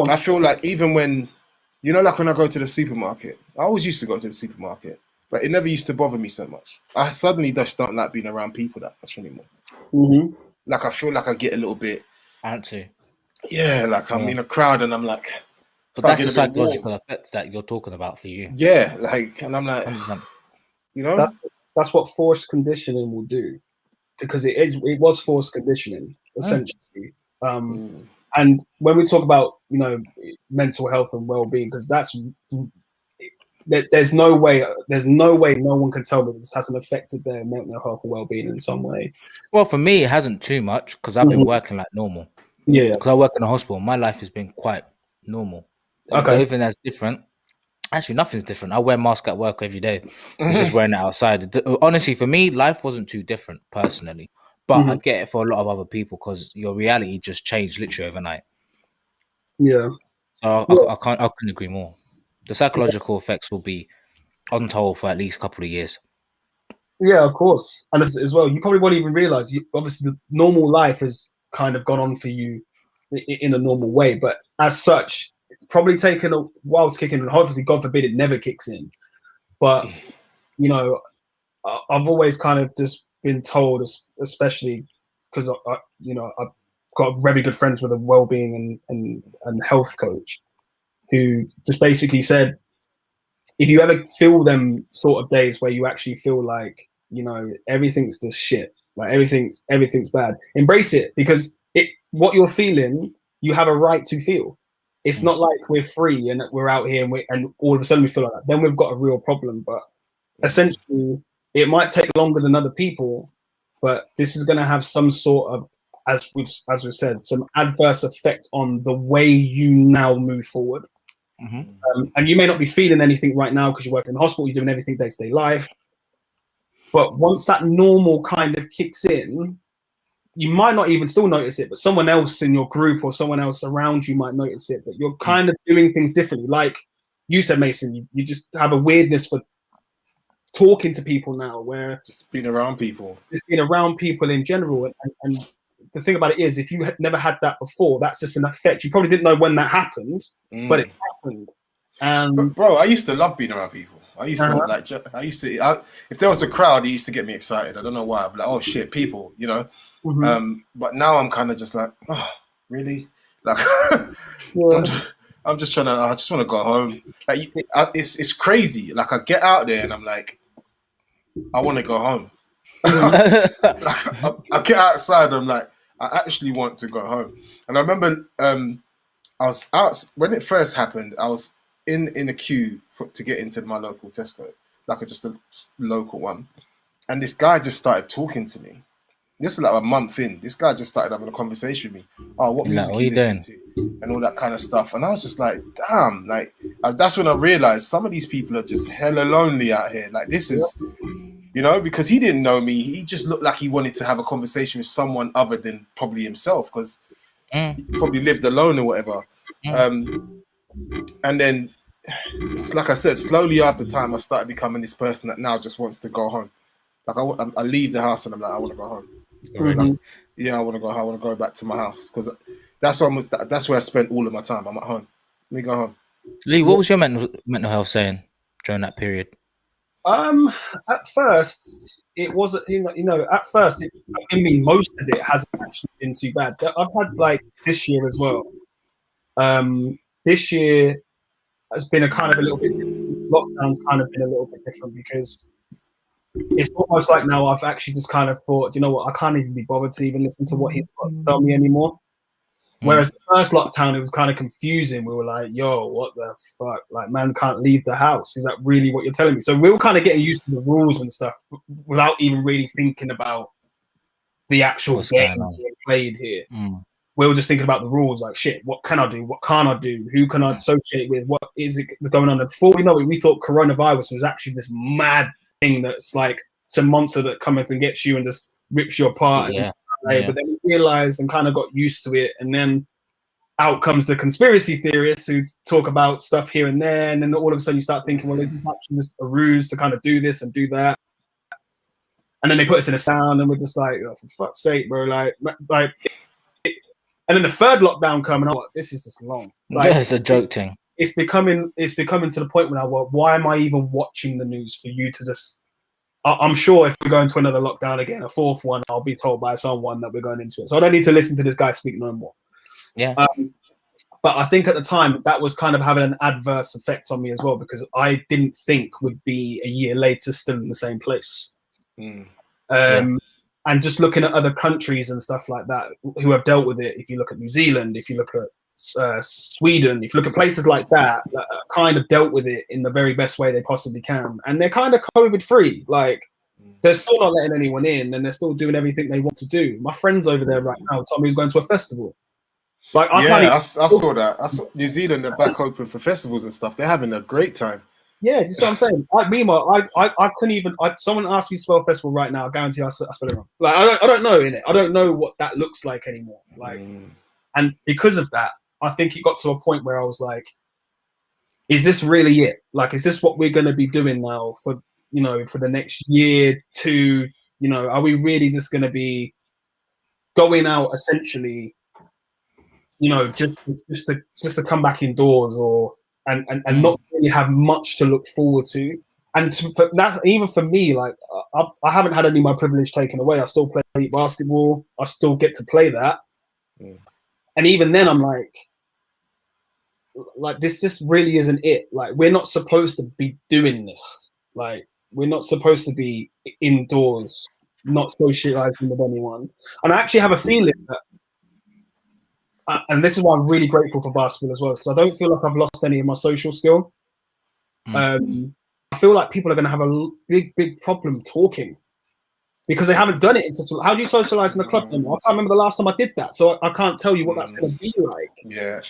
Speaker 1: I feel like even when, like when I go to the supermarket, I always used to go to the supermarket, but it never used to bother me so much. I suddenly just don't like being around people that much anymore.
Speaker 3: Mm-hmm.
Speaker 1: Like I feel like I get a little bit,
Speaker 2: Antsy.
Speaker 1: yeah, like I'm in a crowd and I'm like,
Speaker 2: But that's the
Speaker 1: getting a bit warm.
Speaker 2: psychological effect that you're talking about for you.
Speaker 1: Yeah, like, and I'm like,
Speaker 2: 100%.
Speaker 3: That's what forced conditioning will do, because it was forced conditioning essentially. And when we talk about mental health and well-being, because there's no way no one can tell me this hasn't affected their mental health or well-being in some way.
Speaker 2: Well, for me, it hasn't too much because I've been working like normal.
Speaker 3: Yeah,
Speaker 2: because I work in a hospital. My life has been quite normal. The only thing that's different, actually, nothing's different. I wear a mask at work every day. It's just wearing it outside. Honestly, for me, life wasn't too different personally, but I get it for a lot of other people because your reality just changed literally overnight.
Speaker 3: Yeah.
Speaker 2: So I couldn't agree more. The psychological effects will be untold for at least a couple of years.
Speaker 3: Yeah, of course. And as well, you probably won't even realize. Obviously, the normal life has kind of gone on for you in a normal way, but as such, it's probably taken a while to kick in. And hopefully, God forbid, it never kicks in. But I've always kind of just been told, especially because I've got very good friends with a well-being and health coach, who just basically said, if you ever feel them sort of days where you actually feel like everything's just shit, like everything's bad, embrace it, because what you're feeling, you have a right to feel. It's not like we're free and we're out here and all of a sudden we feel like that. Then we've got a real problem. But essentially, it might take longer than other people, but this is going to have some sort of, as we've said, some adverse effect on the way you now move forward. And you may not be feeling anything right now because you're working in the hospital, you're doing everything day-to-day life. But once that normal kind of kicks in, you might not even still notice it, but someone else in your group or someone else around you might notice it. But you're kind of doing things differently. Like you said, Mason, you just have a weirdness for talking to people now, where
Speaker 1: just being around people
Speaker 3: in general. And the thing about it is, if you had never had that before, that's just an effect. You probably didn't know when that happened, but it happened.
Speaker 1: But bro, I used to love being around people. I used to if there was a crowd, it used to get me excited. I don't know why. I'm like, oh shit, people, But now I'm kind of just like, oh, really? Like, I'm just trying to. I just want to go home. Like, it's crazy. Like, I get out there and I'm like, I want to go home. I get outside. And I'm like, I actually want to go home. And I remember, I was out when it first happened. I was in a queue to get into my local Tesco, like just a local one, and this guy just started talking to me. This is like a month in. This guy just started having a conversation with me. Oh, what music are you listening to? And all that kind of stuff. And I was just like, damn, like that's when I realized some of these people are just hella lonely out here. Like this is, because he didn't know me. He just looked like he wanted to have a conversation with someone other than probably himself, because he probably lived alone or whatever. And then, like I said, slowly after time, I started becoming this person that now just wants to go home. Like I leave the house and I'm like, I want to go home. Like, I want to go home. I want to go back to my house, because that's where I spent all of my time. I'm at home. Let me go home.
Speaker 2: Lee, what was your mental health saying during that period?
Speaker 3: At first, it wasn't. At first, most of it hasn't actually been too bad. I've had like this year as well. This year has been a little bit different. Lockdown's kind of been a little bit different, because it's almost like now I've actually just kind of thought, you know what, I can't even be bothered to even listen to what he's got to tell me anymore. Whereas the first lockdown, it was kind of confusing. We were like, yo, what the fuck? Like, man can't leave the house. Is that really what you're telling me? So we were kind of getting used to the rules and stuff without even really thinking about the actual game being played here. We were just thinking about the rules, like, shit, what can I do? What can't I do? Who can I associate with? What is it going on? And before we know it, we thought coronavirus was actually this mad thing that's like some monster that comes and gets you and just rips you apart.
Speaker 2: Yeah.
Speaker 3: But then we realized and kind of got used to it. And then out comes the conspiracy theorists who talk about stuff here and there. And then all of a sudden you start thinking, well, is this actually just a ruse to kind of do this and do that? And then they put us in a sound and we're just like, oh, for fuck's sake, bro. And then the third lockdown coming up, this is just long.
Speaker 2: Like, it's a joke thing.
Speaker 3: It's becoming to the point where now, well, why am I even watching the news for you to just... I'm sure if we go into another lockdown again, a fourth one, I'll be told by someone that we're going into it. So I don't need to listen to this guy speak no more.
Speaker 2: Yeah.
Speaker 3: But I think at the time that was kind of having an adverse effect on me as well, because I didn't think we'd be a year later still in the same place. And just looking at other countries and stuff like that who have dealt with it. If you look at New Zealand, if you look at Sweden, if you look at places like that kind of dealt with it in the very best way they possibly can, and they're kind of COVID free. Like, they're still not letting anyone in, and they're still doing everything they want to do. My friends over there right now told me he's going to a festival. Like, I
Speaker 1: saw that. I saw New Zealand, they're back open for festivals and stuff. They're having a great time.
Speaker 3: Yeah, just what I'm saying. Like, meanwhile, I couldn't even. Someone asked me to spell festival right now. I guarantee I spell it wrong. Like, I don't know in it. I don't know what that looks like anymore. Like, and because of that, I think it got to a point where I was like, is this really it? Like, is this what we're going to be doing now for the next year, two? Are we really just going to be going out essentially, just to come back indoors and not really have much to look forward to? And even for me, like, I haven't had any of my privilege taken away. I still play basketball. I still get to play that. And even then, I'm like this really isn't it. Like, we're not supposed to be doing this. Like, we're not supposed to be indoors, not socializing with anyone. And I actually have a feeling that, and this is why I'm really grateful for basketball as well, because I don't feel like I've lost any of my social skill. I feel like people are going to have a big problem talking, because they haven't done it in such a... How do you socialize in a club anymore? I can't remember the last time I did that, so I can't tell you what that's going to be like.
Speaker 1: Yeah.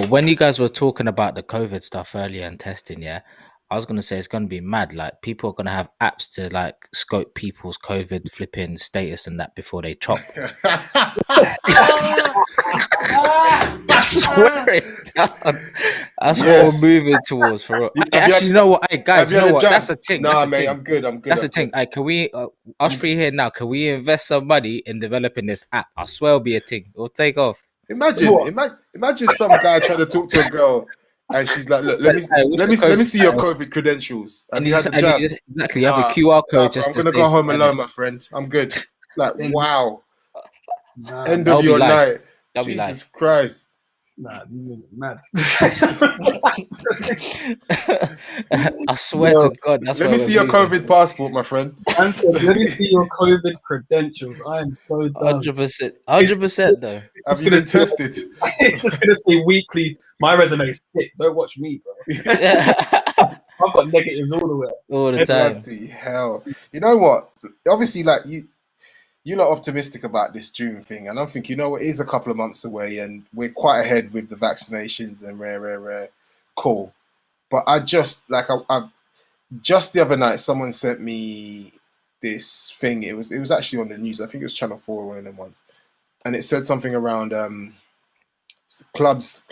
Speaker 2: When you guys were talking about the COVID stuff earlier and testing, I was going to say it's going to be mad. Like, people are going to have apps to, like, scope people's COVID flipping status and that before they chop. I swear it down. That's what we're moving towards. Actually, you know what? Hey, guys, you know what? That's a thing.
Speaker 1: Nah, mate, I'm good.
Speaker 2: That's a thing. Hey, can we, us three here now, can we invest some money in developing this app? I swear it'll be a thing. It'll take off.
Speaker 1: Imagine some guy trying to talk to a girl, and she's like, "Look, let me see your COVID credentials."
Speaker 2: And you have a QR code.
Speaker 1: I'm gonna go home alone, my friend. I'm good. Like, wow. End of your night. Jesus Christ.
Speaker 3: Nah, you're mad.
Speaker 2: I swear to God.
Speaker 1: Let me see your COVID passport, my friend.
Speaker 3: Let me see your COVID credentials. I am so done.
Speaker 2: 100% though.
Speaker 1: Have you been tested?
Speaker 3: It's just gonna say weekly. My resume is sick. Don't watch me, bro. I've got negatives all the way.
Speaker 2: All the time.
Speaker 1: Bloody hell. You know what? Obviously, like, you're not optimistic about this June thing, and I think, it is a couple of months away, and we're quite ahead with the vaccinations and rare. Cool. But I just the other night, someone sent me this thing. It was actually on the news. I think it was Channel 4 or one of them ones, and it said something around clubs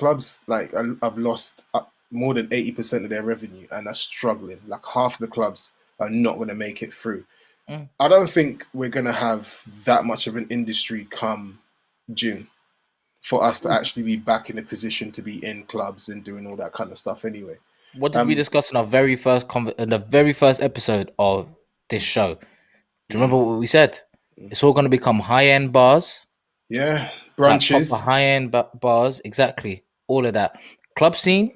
Speaker 1: like I've lost more than 80% of their revenue and are struggling. Like, half of the clubs are not going to make it through. I don't think we're going to have that much of an industry come June for us to actually be back in a position to be in clubs and doing all that kind of stuff anyway.
Speaker 2: What did we discuss in our very first episode of this show? Do you remember what we said? It's all going to become high-end bars.
Speaker 1: Yeah, brunches.
Speaker 2: Like high-end bars, exactly. All of that. Club scene,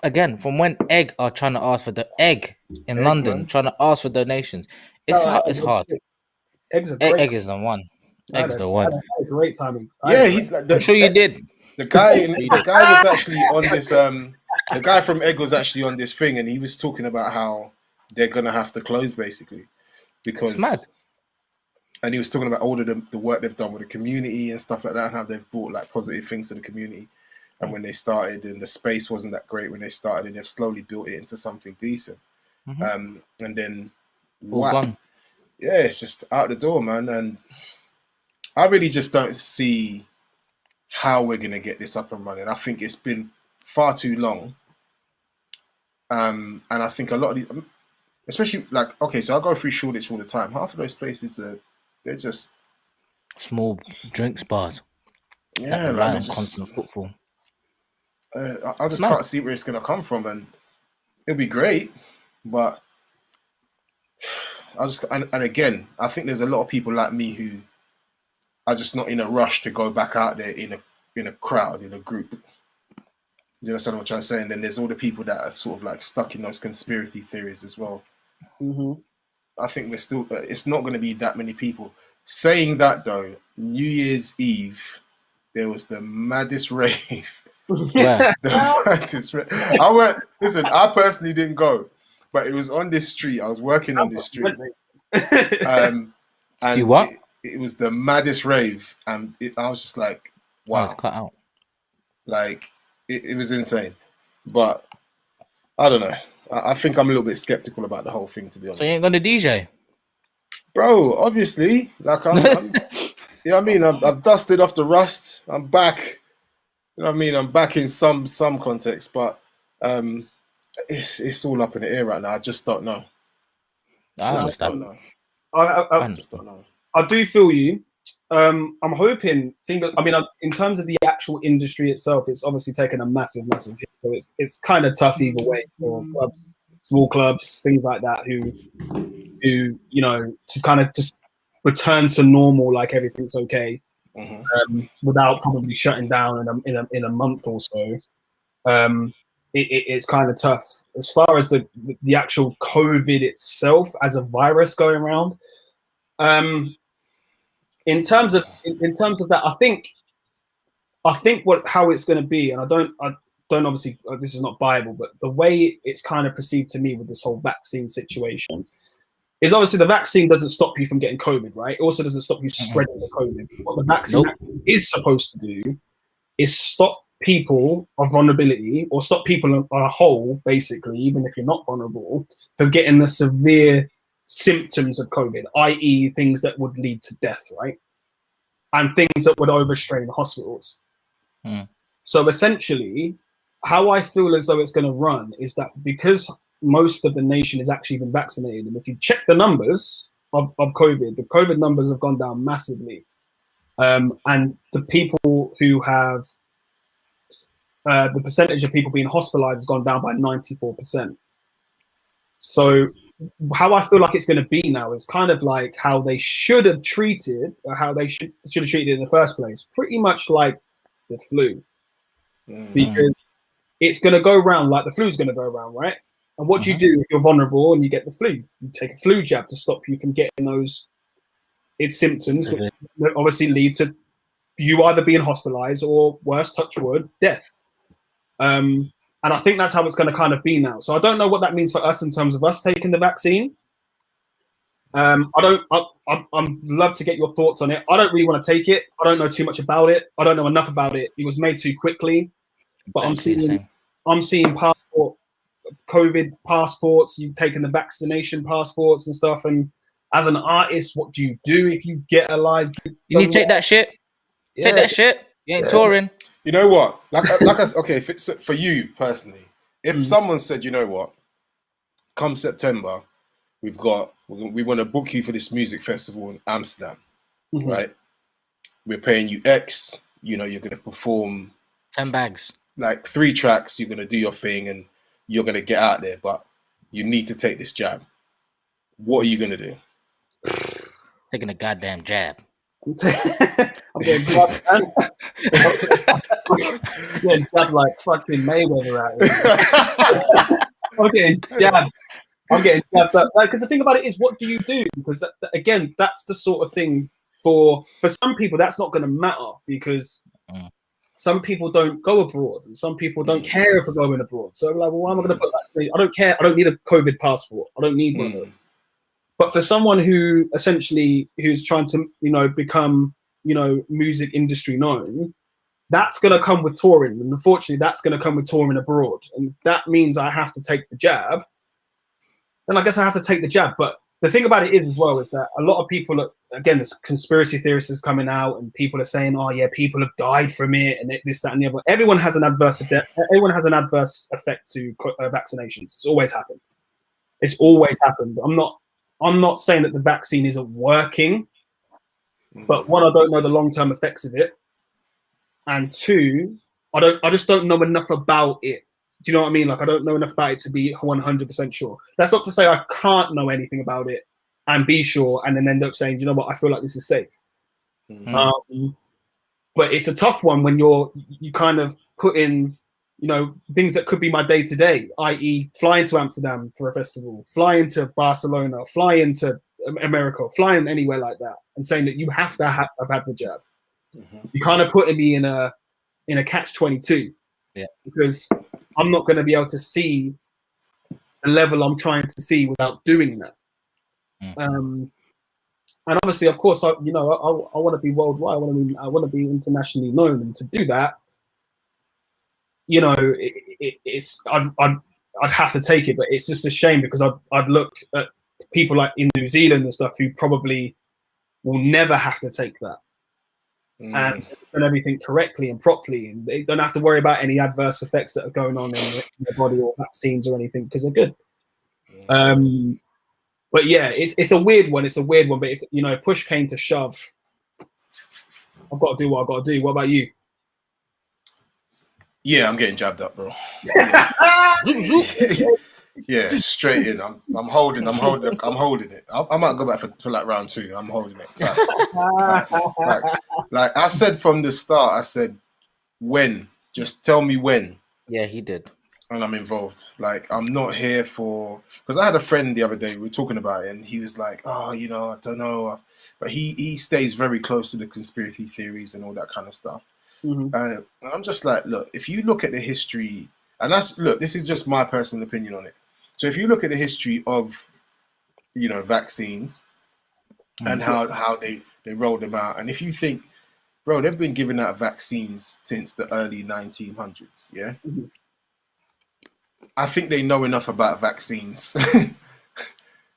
Speaker 2: again, from when Egg are trying to ask for the Egg in London, trying to ask for donations. It's hard.
Speaker 3: Eggs are great.
Speaker 2: Egg is the one. Egg's the
Speaker 3: I
Speaker 2: one.
Speaker 3: had a great timing.
Speaker 1: Yeah,
Speaker 2: I'm sure you did.
Speaker 1: the guy was actually on this. The guy from Egg was actually on this thing, and he was talking about how they're gonna have to close basically because.
Speaker 2: It's mad.
Speaker 1: And he was talking about all of the work they've done with the community and stuff like that, and how they've brought like positive things to the community. And when they started, and the space wasn't that great when they started, and they've slowly built it into something decent. And then,
Speaker 2: All
Speaker 1: wow,
Speaker 2: gone.
Speaker 1: yeah, it's just out the door, man. And I really just don't see how we're gonna get this up and running. I think it's been far too long. And I think a lot of these, especially like, okay, so I go through Shoreditch all the time. Half of those places they're just
Speaker 2: Small drinks bars.
Speaker 1: yeah,
Speaker 2: That
Speaker 1: like
Speaker 2: rely
Speaker 1: they're
Speaker 2: on
Speaker 1: just,
Speaker 2: constant footfall.
Speaker 1: I just can't see where it's gonna come from, and it'll be great, but I just and again, I think there's a lot of people like me who are just not in a rush to go back out there in a crowd, in a group. You understand what I'm trying to say? And then there's all the people that are sort of like stuck in those conspiracy theories as well. I think we're still. It's not going to be that many people. Saying that though, New Year's Eve, there was the maddest rave.
Speaker 2: Yeah.
Speaker 1: The maddest rave. I went. Listen, I personally didn't go, but it was on this street. I was working on this street, and
Speaker 2: You what?
Speaker 1: It was the maddest rave, and I was just like,
Speaker 2: Oh,
Speaker 1: wow,
Speaker 2: it's cut out.
Speaker 1: like it was insane. But I don't know. I think I'm a little bit skeptical about the whole thing, to be honest.
Speaker 2: So you ain't gonna DJ?
Speaker 1: Bro, obviously, like I'm you know what I mean? I've dusted off the rust. I'm back. You know what I mean? I'm back in some context, but it's all up in the air right now. I just don't know.
Speaker 2: I
Speaker 1: just don't
Speaker 2: understand.
Speaker 1: know.
Speaker 3: I
Speaker 1: Just don't know.
Speaker 3: I do feel you. I'm hoping. In terms of the actual industry itself, it's obviously taken a massive hit. So it's kind of tough either way for clubs, small clubs, things like that, who to kind of just return to normal, like everything's okay, without probably shutting down in a month or so. It's kind of tough as far as the actual COVID itself as a virus going around. In terms of that, I think how it's going to be, and I don't obviously, this is not Bible, but the way it's kind of perceived to me with this whole vaccine situation is obviously the vaccine doesn't stop you from getting COVID, right? It also doesn't stop you spreading the COVID. What the vaccine is supposed to do is stop people of vulnerability, or stop people on a whole, basically, even if you're not vulnerable, from getting the severe symptoms of COVID, i.e. things that would lead to death, right? And things that would overstrain hospitals. So essentially, how I feel as though it's going to run is that because most of the nation has actually been vaccinated, and if you check the numbers of COVID, the COVID numbers have gone down massively. And the people who have, the percentage of people being hospitalized has gone down by 94%. So how I feel like it's going to be now is kind of like how they should have treated, or how they should have treated it in the first place, pretty much like the flu, because it's going to go around like the flu's going to go around, right? And what do you do if you're vulnerable and you get the flu? You take a flu jab to stop you from getting its symptoms, which obviously lead to you either being hospitalized or, worse, touch wood, death. And I think that's how it's going to kind of be now. So I don't know what that means for us in terms of us taking the vaccine. I'd love to get your thoughts on it. I don't really want to take it. I don't know too much about it. I don't know enough about it. It was made too quickly. But I'm seeing COVID passports. You've taken the vaccination passports and stuff. And as an artist, what do you do if you get a live?
Speaker 2: You need to take that shit.
Speaker 3: Yeah.
Speaker 2: Take that shit. You ain't touring.
Speaker 1: You know what? Like I said, okay, for you personally, if someone said, you know what, come September, we want to book you for this music festival in Amsterdam, right? We're paying you X. You know, you're going to perform
Speaker 2: 10 bags,
Speaker 1: like 3 tracks. You're going to do your thing, and you're going to get out there. But you need to take this jab. What are you going to do?
Speaker 2: taking a goddamn jab.
Speaker 3: I'm getting jabbed, man. I'm getting jabbed like fucking Mayweather out here. I'm getting jabbed. I'm getting jabbed up. Because the thing about it is, what do you do? Because again, that's the sort of thing for some people that's not going to matter, because some people don't go abroad and some people don't care if they're going abroad. So like, well, why am I going to put that? I don't care. I don't need a COVID passport. I don't need one of those. But for someone who essentially who's trying to, become, music industry known, that's going to come with touring. And unfortunately, that's going to come with touring abroad. And that means I have to take the jab. Then I guess I have to take the jab. But the thing about it is as well is that a lot of people, again, there's conspiracy theorists coming out and people are saying, oh yeah, people have died from it and this, that, and the other. Everyone has an adverse effect to vaccinations. It's always happened. It's always happened. I'm not saying that the vaccine isn't working, but one, I don't know the long-term effects of it, and two, I just don't know enough about it. Do you know what I mean? Like, I don't know enough about it to be 100% sure. That's not to say I can't know anything about it and be sure, and then end up saying, do you know what, I feel like this is safe. But it's a tough one when you kind of put in, things that could be my day to day, i.e., flying to Amsterdam for a festival, flying to Barcelona, flying to America, flying anywhere like that, and saying that you have to have had the jab. You kind of putting me in a catch-22, because I'm not going to be able to see the level I'm trying to see without doing that. And obviously, of course, I want to be worldwide. I want to be internationally known, and to do that, I'd have to take it. But it's just a shame, because I'd look at people like in New Zealand and stuff who probably will never have to take that, and everything correctly and properly, and they don't have to worry about any adverse effects that are going on in their body or vaccines or anything, because they're good. But yeah, it's a weird one. It's a weird one. But if push came to shove, I've got to do what I've got to do. What about you?
Speaker 1: Yeah, I'm getting jabbed up, bro. Yeah, straight in. I'm holding it. I might go back for like round 2. I'm holding it. Facts. Like I said from the start, I said, when? Just tell me when.
Speaker 2: Yeah, he did.
Speaker 1: And I'm involved. Like, I'm not here for... Because I had a friend the other day, we were talking about it, and he was like, oh, I don't know. But he stays very close to the conspiracy theories and all that kind of stuff. And I'm just like, look, if you look at the history... And this is just my personal opinion on it. So if you look at the history of, vaccines and how they rolled them out, and if you think, bro, they've been giving out vaccines since the early 1900s, yeah? I think they know enough about vaccines. Do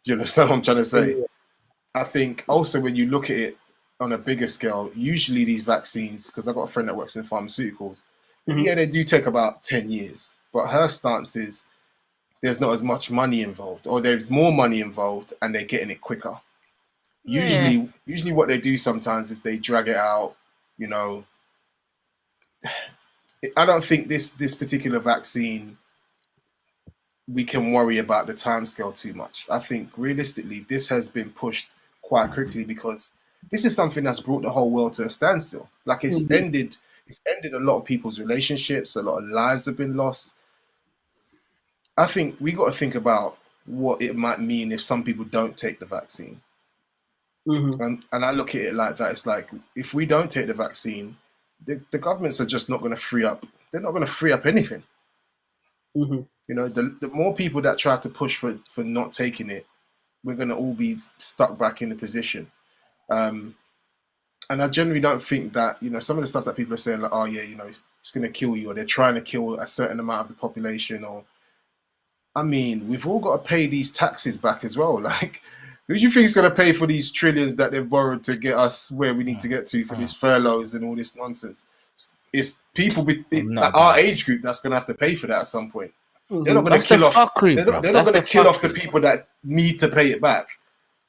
Speaker 1: you understand what I'm trying to say? I think also when you look at it on a bigger scale, usually these vaccines, because I've got a friend that works in pharmaceuticals, yeah, they do take about 10 years. But her stance is there's not as much money involved, or there's more money involved and they're getting it quicker. Usually what they do sometimes is they drag it out, I don't think this particular vaccine, we can worry about the timescale too much. I think realistically, this has been pushed quite quickly, because this is something that's brought the whole world to a standstill. Like it's ended a lot of people's relationships, a lot of lives have been lost. I think we got to think about what it might mean if some people don't take the vaccine. And I look at it like that. It's like, if we don't take the vaccine, the governments are just not going to free up. They're not going to free up anything. The more people that try to push for not taking it, we're going to all be stuck back in the position. And I generally don't think that, some of the stuff that people are saying, like, oh yeah, it's going to kill you, or they're trying to kill a certain amount of the population, or, I mean, we've all got to pay these taxes back as well. Like, who do you think is going to pay for these trillions that they've borrowed to get us where we need to get to, for these furloughs and all this nonsense? It's people like our age group that's going to have to pay for that at some point. They're not going to kill off. They're not going to kill off the people that need to pay it back.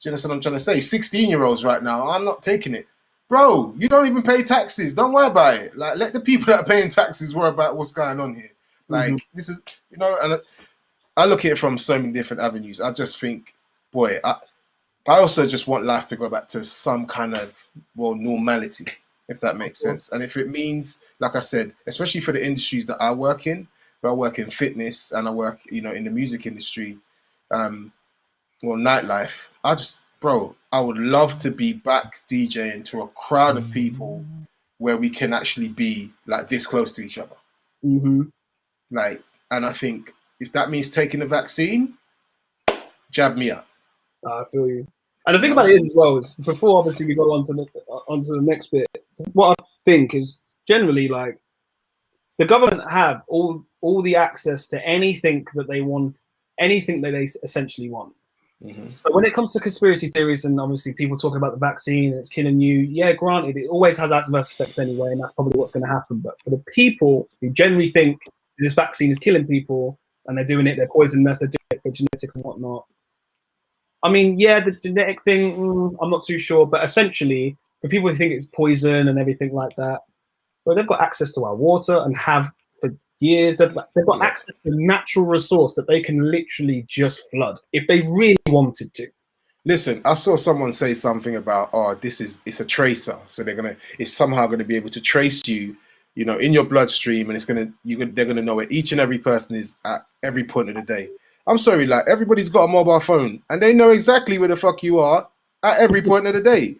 Speaker 1: Do you understand what I'm trying to say? 16-year-olds right now, I'm not taking it. Bro, you don't even pay taxes. Don't worry about it. Like, let the people that are paying taxes worry about what's going on here. Like, this is, and I look at it from so many different avenues. I just think, boy, I also just want life to go back to some kind of, normality, if that makes sense. And if it means, like I said, especially for the industries that I work in, where I work in fitness and I work, in the music industry, Well, nightlife. I would love to be back DJing to a crowd of people where we can actually be like this close to each other.
Speaker 3: Mm-hmm.
Speaker 1: Like, and I think if that means taking the vaccine, jab me up.
Speaker 3: I feel you. And the thing about it is as well is before obviously we go on to the next bit. What I think is generally like the government have all the access to anything that they want, anything that they essentially want.
Speaker 1: Mm-hmm.
Speaker 3: But when it comes to conspiracy theories and obviously people talking about the vaccine and it's killing you, yeah, granted, it always has adverse effects anyway, and that's probably what's going to happen. But for the people who generally think this vaccine is killing people and they're doing it, they're poisoning us, they're doing it for genetic and whatnot. I mean, yeah, the genetic thing, I'm not too sure. But essentially, for people who think it's poison and everything like that, well, they've got access to our water and have for years. They've got access to a natural resource that they can literally just flood if they really wanted to.
Speaker 1: Listen, I saw someone say something about, it's a tracer, so it's somehow gonna be able to trace you, in your bloodstream, and they're gonna know where each and every person is at every point of the day. I'm sorry, like everybody's got a mobile phone and they know exactly where the fuck you are at every point of the day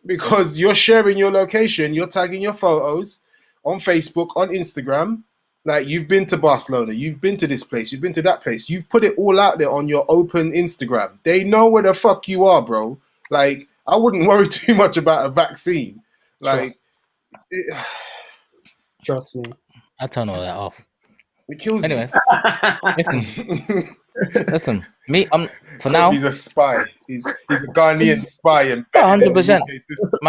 Speaker 1: because you're sharing your location, you're tagging your photos on Facebook, on Instagram. Like you've been to Barcelona, you've been to this place, you've been to that place. You've put it all out there on your open Instagram. They know where the fuck you are, bro. Like I wouldn't worry too much about a vaccine. Like
Speaker 3: Trust me.
Speaker 2: I turn all that off.
Speaker 1: It kills
Speaker 2: anyway.
Speaker 1: me.
Speaker 2: Listen, me, for now.
Speaker 1: He's a spy. He's a Ghanaian spy, and
Speaker 2: 100%.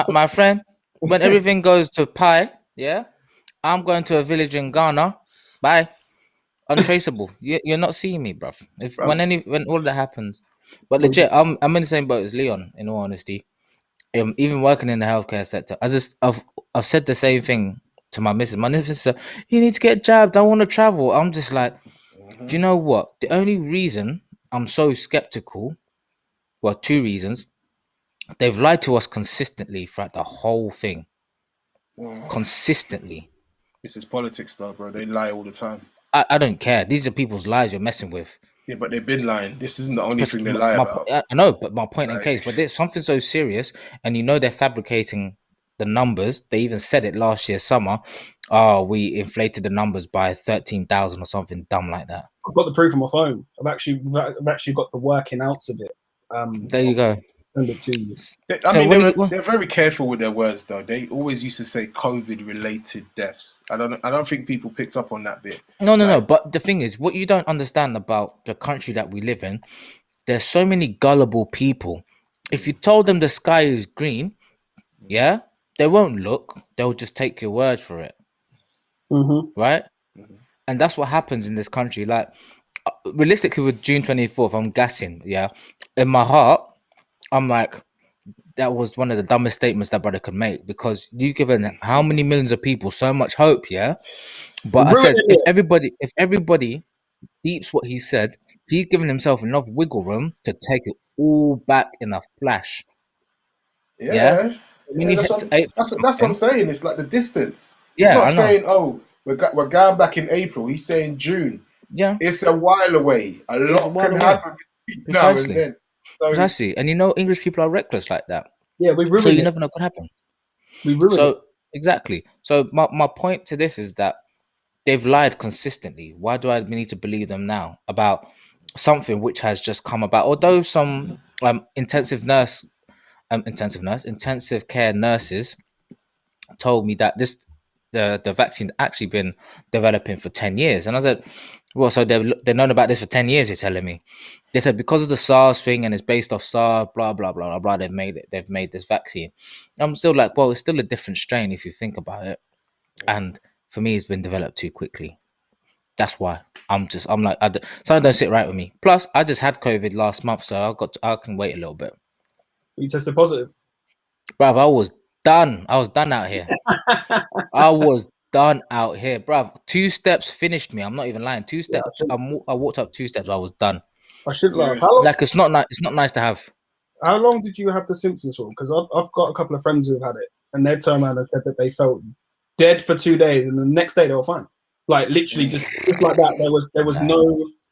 Speaker 2: My friend, when everything goes to pie, yeah, I'm going to a village in Ghana. Bye, untraceable. You're not seeing me, bruv. When all that happens, but legit, I'm in the same boat as Leon. In all honesty, even working in the healthcare sector, I've said the same thing to my missus. My missus said, "You need to get jabbed. I want to travel." I'm just like, do you know what? The only reason I'm so skeptical, well, two reasons. They've lied to us consistently throughout the whole thing. Consistently.
Speaker 1: This is politics, though, bro. They lie all the time.
Speaker 2: I don't care. These are people's lies you're messing with.
Speaker 1: Yeah, but they've been lying. This isn't the only thing they lie about.
Speaker 2: I know, but my point in case, but there's something so serious, and they're fabricating the numbers. They even said it last year summer. Oh, we inflated the numbers by 13,000 or something dumb like that.
Speaker 3: I've got the proof on my phone. I've actually got the working out of it.
Speaker 2: There you go.
Speaker 3: Send it to you.
Speaker 1: They're very careful with their words, though. They always used to say COVID-related deaths. I don't think people picked up on that bit.
Speaker 2: No. But the thing is, what you don't understand about the country that we live in, there's so many gullible people. If you told them the sky is green, yeah, they won't look. They'll just take your word for it, right? And that's what happens in this country. Like, realistically, with June 24th, I'm gassing. Yeah, in my heart, I'm like, that was one of the dumbest statements that brother could make, because you've given how many millions of people so much hope, yeah. But I said, if everybody deeps what he said, he's given himself enough wiggle room to take it all back in a flash.
Speaker 1: Yeah. That's what I'm saying. It's like the distance. He's not saying, "Oh, we're going back in April." He's saying June.
Speaker 2: Yeah,
Speaker 1: it's a while away. A lot can happen now and then. So,
Speaker 2: precisely, and English people are reckless like that.
Speaker 3: Yeah, we ruin
Speaker 2: so you
Speaker 3: it.
Speaker 2: never know what happen.
Speaker 3: We ruin it.
Speaker 2: Exactly. So my point to this is that they've lied consistently. Why do I need to believe them now about something which has just come about? Although some intensive care nurses told me that the vaccine actually been developing for 10 years, and I said, well, so they've known about this for 10 years, you're telling me? They said because of the SARS thing, and it's based off SARS, blah blah blah blah blah, they've made this vaccine. I'm still like, well, it's still a different strain if you think about it, and for me, it's been developed too quickly. That's why I'm like, something don't sit right with me. Plus, I just had COVID last month, so I can wait a little bit.
Speaker 3: You tested positive,
Speaker 2: bruv. I was done out here. I was done out here, bruv. 2 steps finished me. I'm not even lying. 2 steps. Yeah, I walked up 2 steps. I was done.
Speaker 3: I should laugh.
Speaker 2: Like, it's not nice to have.
Speaker 3: How long did you have the symptoms for? Because I've got a couple of friends who've had it, and they turned around and said that they felt dead for 2 days, and the next day they were fine. Like literally just like that.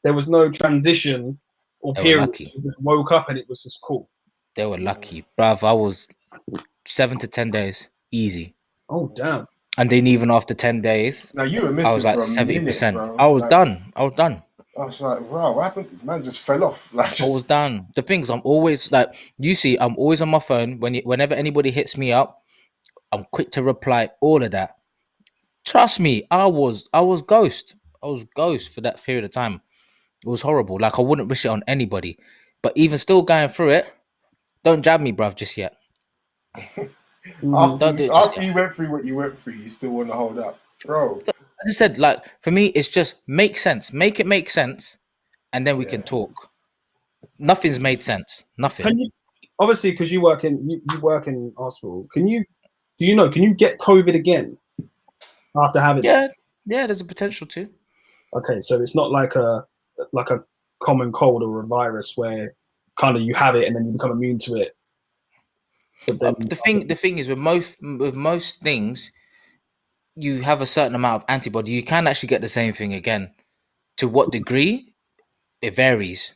Speaker 3: There was no transition or
Speaker 2: They were
Speaker 3: period.
Speaker 2: lucky.
Speaker 3: You just woke up and it was just cool.
Speaker 2: They were lucky, bruv. I was 7 to 10 days, easy.
Speaker 3: Oh damn!
Speaker 2: And then even after 10 days,
Speaker 1: Now you were
Speaker 2: I
Speaker 1: missing
Speaker 2: was like
Speaker 1: for a minute,
Speaker 2: 70%.
Speaker 1: bro.
Speaker 2: I was
Speaker 1: Like,
Speaker 2: done. I was done.
Speaker 1: I was like, wow, what happened? Man just fell off. Like,
Speaker 2: I
Speaker 1: just
Speaker 2: was done. The things I'm always like, you see, I'm always on my phone. Whenever anybody hits me up, I'm quick to reply. All of that. Trust me, I was ghost. I was ghost for that period of time. It was horrible. Like I wouldn't wish it on anybody. But even still going through it, don't jab me, bruv, just yet.
Speaker 3: Mhm.
Speaker 2: Don't do it just
Speaker 1: after
Speaker 2: yet.
Speaker 1: you went through what you went through, you still want to hold up, bro.
Speaker 2: As I said, like for me, it's just make sense. Make it make sense, and then we can
Speaker 1: Yeah.
Speaker 2: talk. Nothing's made sense. Nothing.
Speaker 3: Can you obviously because you work in hospital? Can you get COVID again after having it?
Speaker 2: Yeah, there's a potential to.
Speaker 3: Okay, so it's not like a common cold or a virus where kind of you have it and then you become immune to it. But then
Speaker 2: The thing is with most things, you have a certain amount of antibody. You can actually get the same thing again. To what degree? It varies.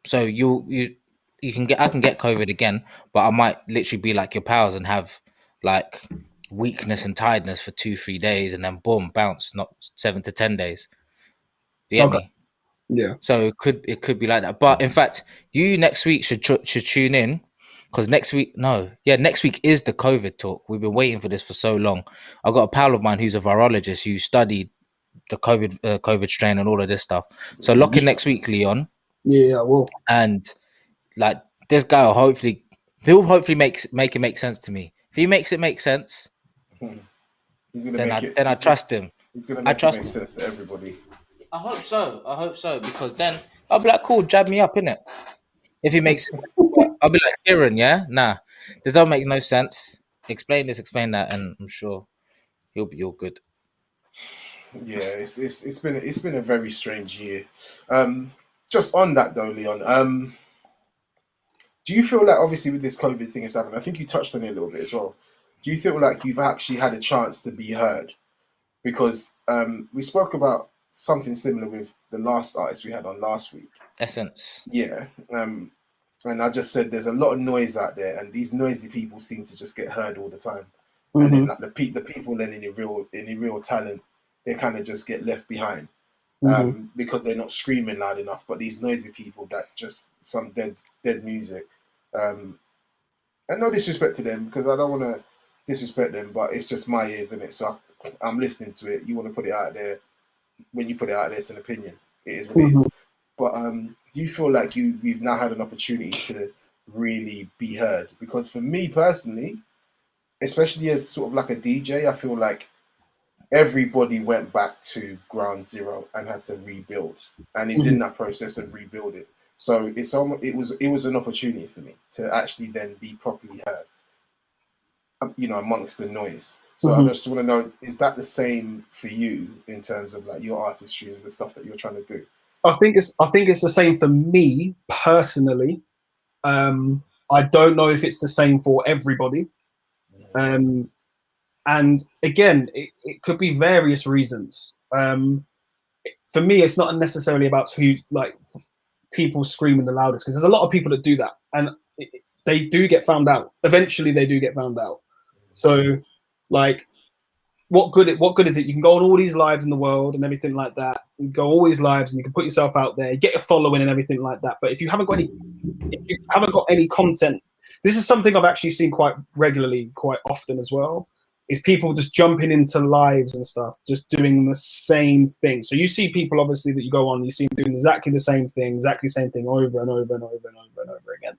Speaker 2: So you can get I can get COVID again, but I might literally be like your pals and have like weakness and tiredness for 2-3 days, and then boom, bounce. Not 7 to 10 days. Do you get
Speaker 3: Okay.
Speaker 2: me?
Speaker 3: Yeah.
Speaker 2: So it could be like that. But in fact, you next week should tune in because next week is the COVID talk. We've been waiting for this for so long. I've got a pal of mine who's a virologist who studied the COVID strain and all of this stuff. So lock in next week, Leon.
Speaker 3: Yeah, I will.
Speaker 2: And like this guy he'll hopefully make it make sense to me. If he makes it make sense,
Speaker 1: He's gonna
Speaker 2: then
Speaker 1: make it.
Speaker 2: I trust him.
Speaker 1: He's gonna
Speaker 2: I
Speaker 1: make it
Speaker 2: trust
Speaker 1: make
Speaker 2: him.
Speaker 1: sense to everybody.
Speaker 2: I hope so because then I'll be like, cool, jab me up, innit? If he makes it, I'll be like, Kieran, yeah, nah, this don't make no sense. Explain this, explain that, and I'm sure he'll be all good.
Speaker 1: Yeah, it's been a very strange year. Just on that though, Leon. Do you feel like obviously with this COVID thing has happened? I think you touched on it a little bit as well. Do you feel like you've actually had a chance to be heard? Because we spoke about something similar with the last artist we had on last week.
Speaker 2: Essence.
Speaker 1: Yeah. And I just said there's a lot of noise out there, and these noisy people seem to just get heard all the time.
Speaker 3: Mm-hmm.
Speaker 1: And then like the people then in the real talent, they kind of just get left behind because they're not screaming loud enough. But these noisy people that just some dead music. And no disrespect to them because I don't want to disrespect them, but it's just my ears, isn't it? So I'm listening to it. You want to put it out there. When you put it out there, it's an opinion. It is what it is. But do you feel like you've now had an opportunity to really be heard? Because for me personally, especially as sort of like a DJ, I feel like everybody went back to ground zero and had to rebuild, and is in that process of rebuilding. So it was an opportunity for me to actually then be properly heard, amongst the noise. So I just want to know, is that the same for you in terms of like your artistry and the stuff that you're trying to do?
Speaker 3: I think it's the same for me personally. I don't know if it's the same for everybody. And again, it could be various reasons. For me, it's not necessarily about who, like, people screaming the loudest, because there's a lot of people that do that, and they do get found out. Eventually, they do get found out. So, like, what good is it? You can go on all these lives in the world and everything like that. You go all these lives and you can put yourself out there, get a following and everything like that. But if you haven't got any content, this is something I've actually seen quite regularly, quite often as well, is people just jumping into lives and stuff, just doing the same thing. So you see people obviously that you go on, you see them doing exactly the same thing over and over and over and over and over again.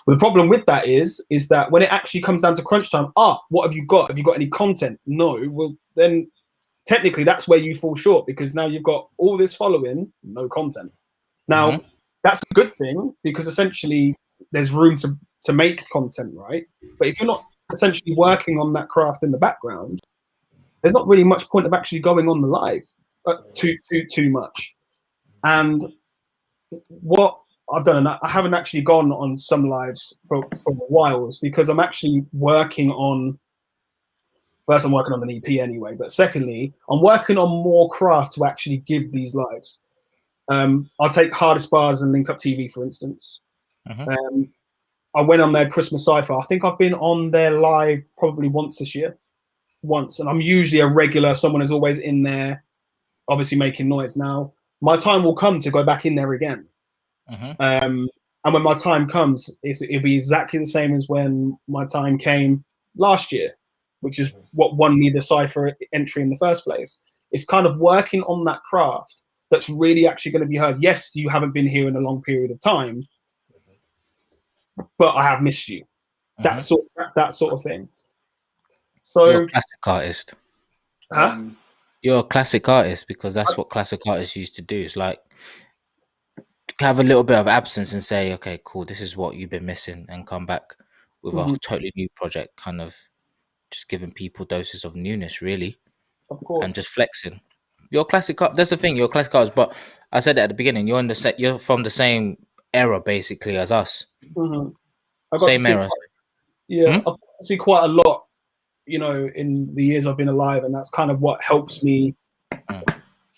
Speaker 3: But the problem with that is that when it actually comes down to crunch time, what have you got? Have you got any content? No. Well, then technically that's where you fall short, because now you've got all this following, no content. Now, that's a good thing, because essentially there's room to make content, right? But if you're not essentially working on that craft in the background, there's not really much point of actually going on the live too much. And what I've done, and I haven't actually gone on some lives for a while, is because I'm actually working on, first I'm working on an EP anyway, but secondly, I'm working on more craft to actually give these lives. I'll take Hardest Bars and Link Up TV, for instance.
Speaker 2: Mhm.
Speaker 3: I went on their Christmas Cypher. I think I've been on their live probably once this year. Once. And I'm usually a regular. Someone is always in there, obviously making noise. Now, my time will come to go back in there again. And when my time comes, it'll be exactly the same as when my time came last year, which is what won me the Cypher entry in the first place. It's kind of working on that craft that's really actually going to be heard. Yes, you haven't been here in a long period of time, but I have missed you. That sort of thing. So
Speaker 2: you're a classic artist.
Speaker 3: Huh?
Speaker 2: You're a classic artist because that's what classic artists used to do. It's like have a little bit of absence and say, okay, cool, this is what you've been missing, and come back with a totally new project, kind of just giving people doses of newness, really,
Speaker 3: Of course.
Speaker 2: and just flexing. You're a classic art. That's the thing. You're a classic artist, but I said it at the beginning. You're in the set. You're from the same era, basically, as us.
Speaker 3: I got
Speaker 2: Same era.
Speaker 3: I've got to see quite a lot, in the years I've been alive, and that's kind of what helps me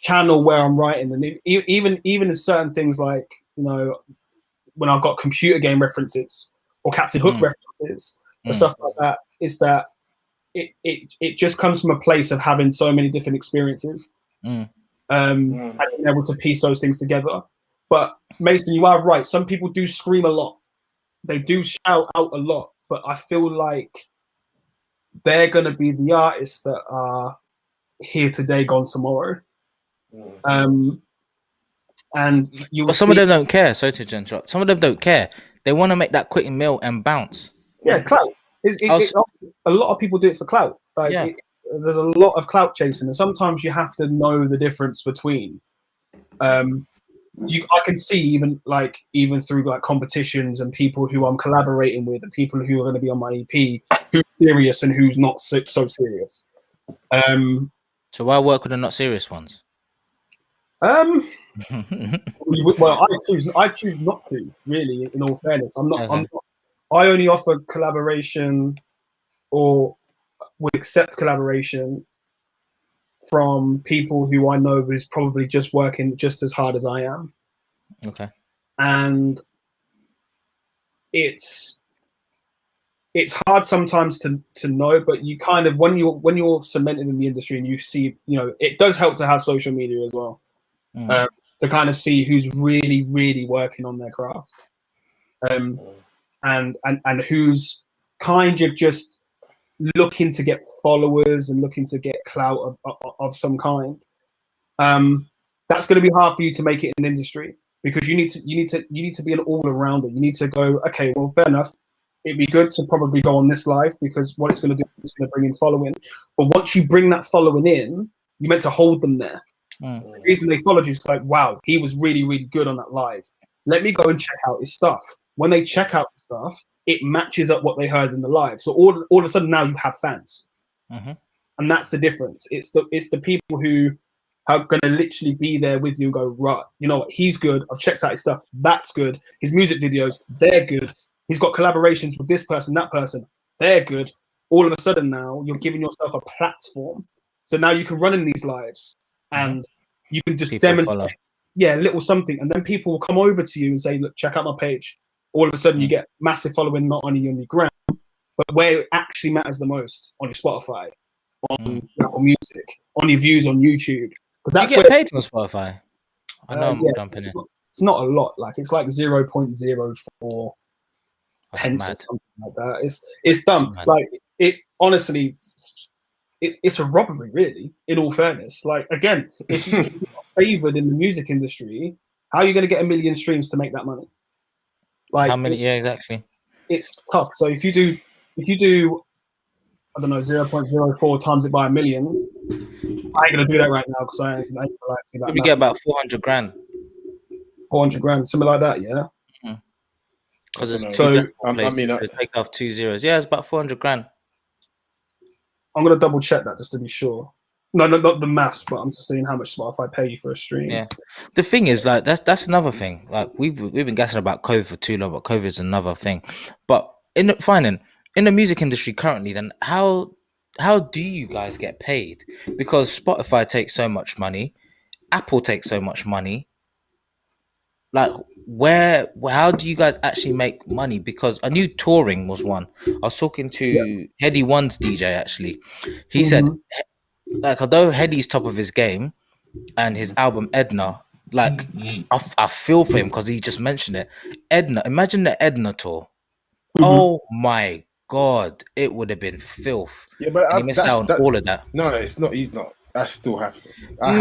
Speaker 3: channel where I'm writing. And even in certain things like, when I've got computer game references or Captain Hook references and stuff like that, is that it just comes from a place of having so many different experiences and being able to piece those things together. But Mason, you are right. Some people do scream a lot. They do shout out a lot, but I feel like they're going to be the artists that are here today, gone tomorrow. And
Speaker 2: but some of them don't care. Sorry to interrupt. Some of them don't care. They want to make that quick meal and bounce.
Speaker 3: Yeah, clout. A lot of people do it for clout. Like there's a lot of clout chasing, and sometimes you have to know the difference between. I can see even through like competitions and people who I'm collaborating with and people who are going to be on my EP, who's serious and who's not so serious.
Speaker 2: So why work with the not serious ones?
Speaker 3: Well, I choose not to, really, in all fairness. I only offer collaboration or would accept collaboration from people who I know is probably just working just as hard as I am.
Speaker 2: Okay.
Speaker 3: And it's hard sometimes to know, but you kind of when you're cemented in the industry and you see, it does help to have social media as well. To kind of see who's really, really working on their craft, and who's kind of just looking to get followers and looking to get clout of some kind. That's going to be hard for you to make it in the industry because you need to be an all-arounder. You need to go, okay, well, fair enough. It'd be good to probably go on this live because what it's going to do is going to bring in following. But once you bring that following in, you're meant to hold them there. The reason they followed you is like, wow, he was really, really good on that live. Let me go and check out his stuff. When they check out the stuff, it matches up what they heard in the live. So all of a sudden now you have fans. And that's the difference. It's the people who are going to literally be there with you and go, right, you know what, he's good. I've checked out his stuff. That's good. His music videos, they're good. He's got collaborations with this person, that person. They're good. All of a sudden now you're giving yourself a platform. So now you can run in these lives and you can just demonstrate, a little something. And then people will come over to you and say, look, check out my page. All of a sudden you get massive following, not only on your gram, but where it actually matters the most, on your Spotify, on Apple Music, on your views on YouTube.
Speaker 2: Because you get paid from Spotify. I know I'm jumping in.
Speaker 3: It's not a lot. Like it's like 0.04 pence or something like that. It's dumb. Like it honestly, it's a robbery, really. In all fairness, like again, if you're not favored in the music industry, how are you going to get 1 million streams to make that money? Like
Speaker 2: how many? Yeah, exactly.
Speaker 3: It's tough. So if you do, I don't know, 0.04 times it by 1 million. I ain't gonna do that right now because I ain't gonna lie to you. That
Speaker 2: we get about 400 grand.
Speaker 3: 400 grand, something like that, yeah.
Speaker 2: Because it's to take off 2 zeros. Yeah, it's about 400 grand.
Speaker 3: I'm gonna double check that just to be sure. No, not the maths, but I'm just seeing how much Spotify pay you for a stream.
Speaker 2: Yeah, the thing is, like that's another thing. Like we've been guessing about COVID for too long, but COVID is another thing. But in the music industry currently, then how do you guys get paid? Because Spotify takes so much money, Apple takes so much money. like how do you guys actually make money? Because I knew touring was one. I was talking to Heady One's DJ actually. He said like although Heady's top of his game and his album Edna, like I feel for him because he just mentioned it. Edna, imagine the Edna tour. Oh my god, it would have been filth.
Speaker 1: Yeah, but
Speaker 2: And he missed out on all of that.
Speaker 1: No, it's not. He's not. That's still happening. I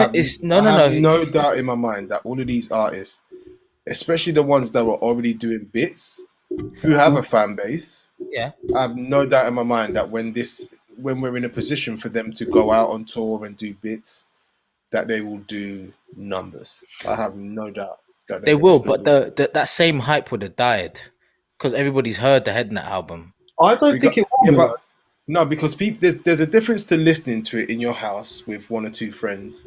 Speaker 2: No,
Speaker 1: have
Speaker 2: no.
Speaker 1: no doubt in my mind that all of these artists, especially the ones that were already doing bits, who have a fan base,
Speaker 2: Yeah.
Speaker 1: I have no doubt in my mind that when we're in a position for them to go out on tour and do bits, that they will do numbers. I have no doubt that
Speaker 2: They will, but that same hype would have died because everybody's heard the Headnet album.
Speaker 3: I don't think it will.
Speaker 1: Yeah, but no, because there's a difference to listening to it in your house with one or two friends.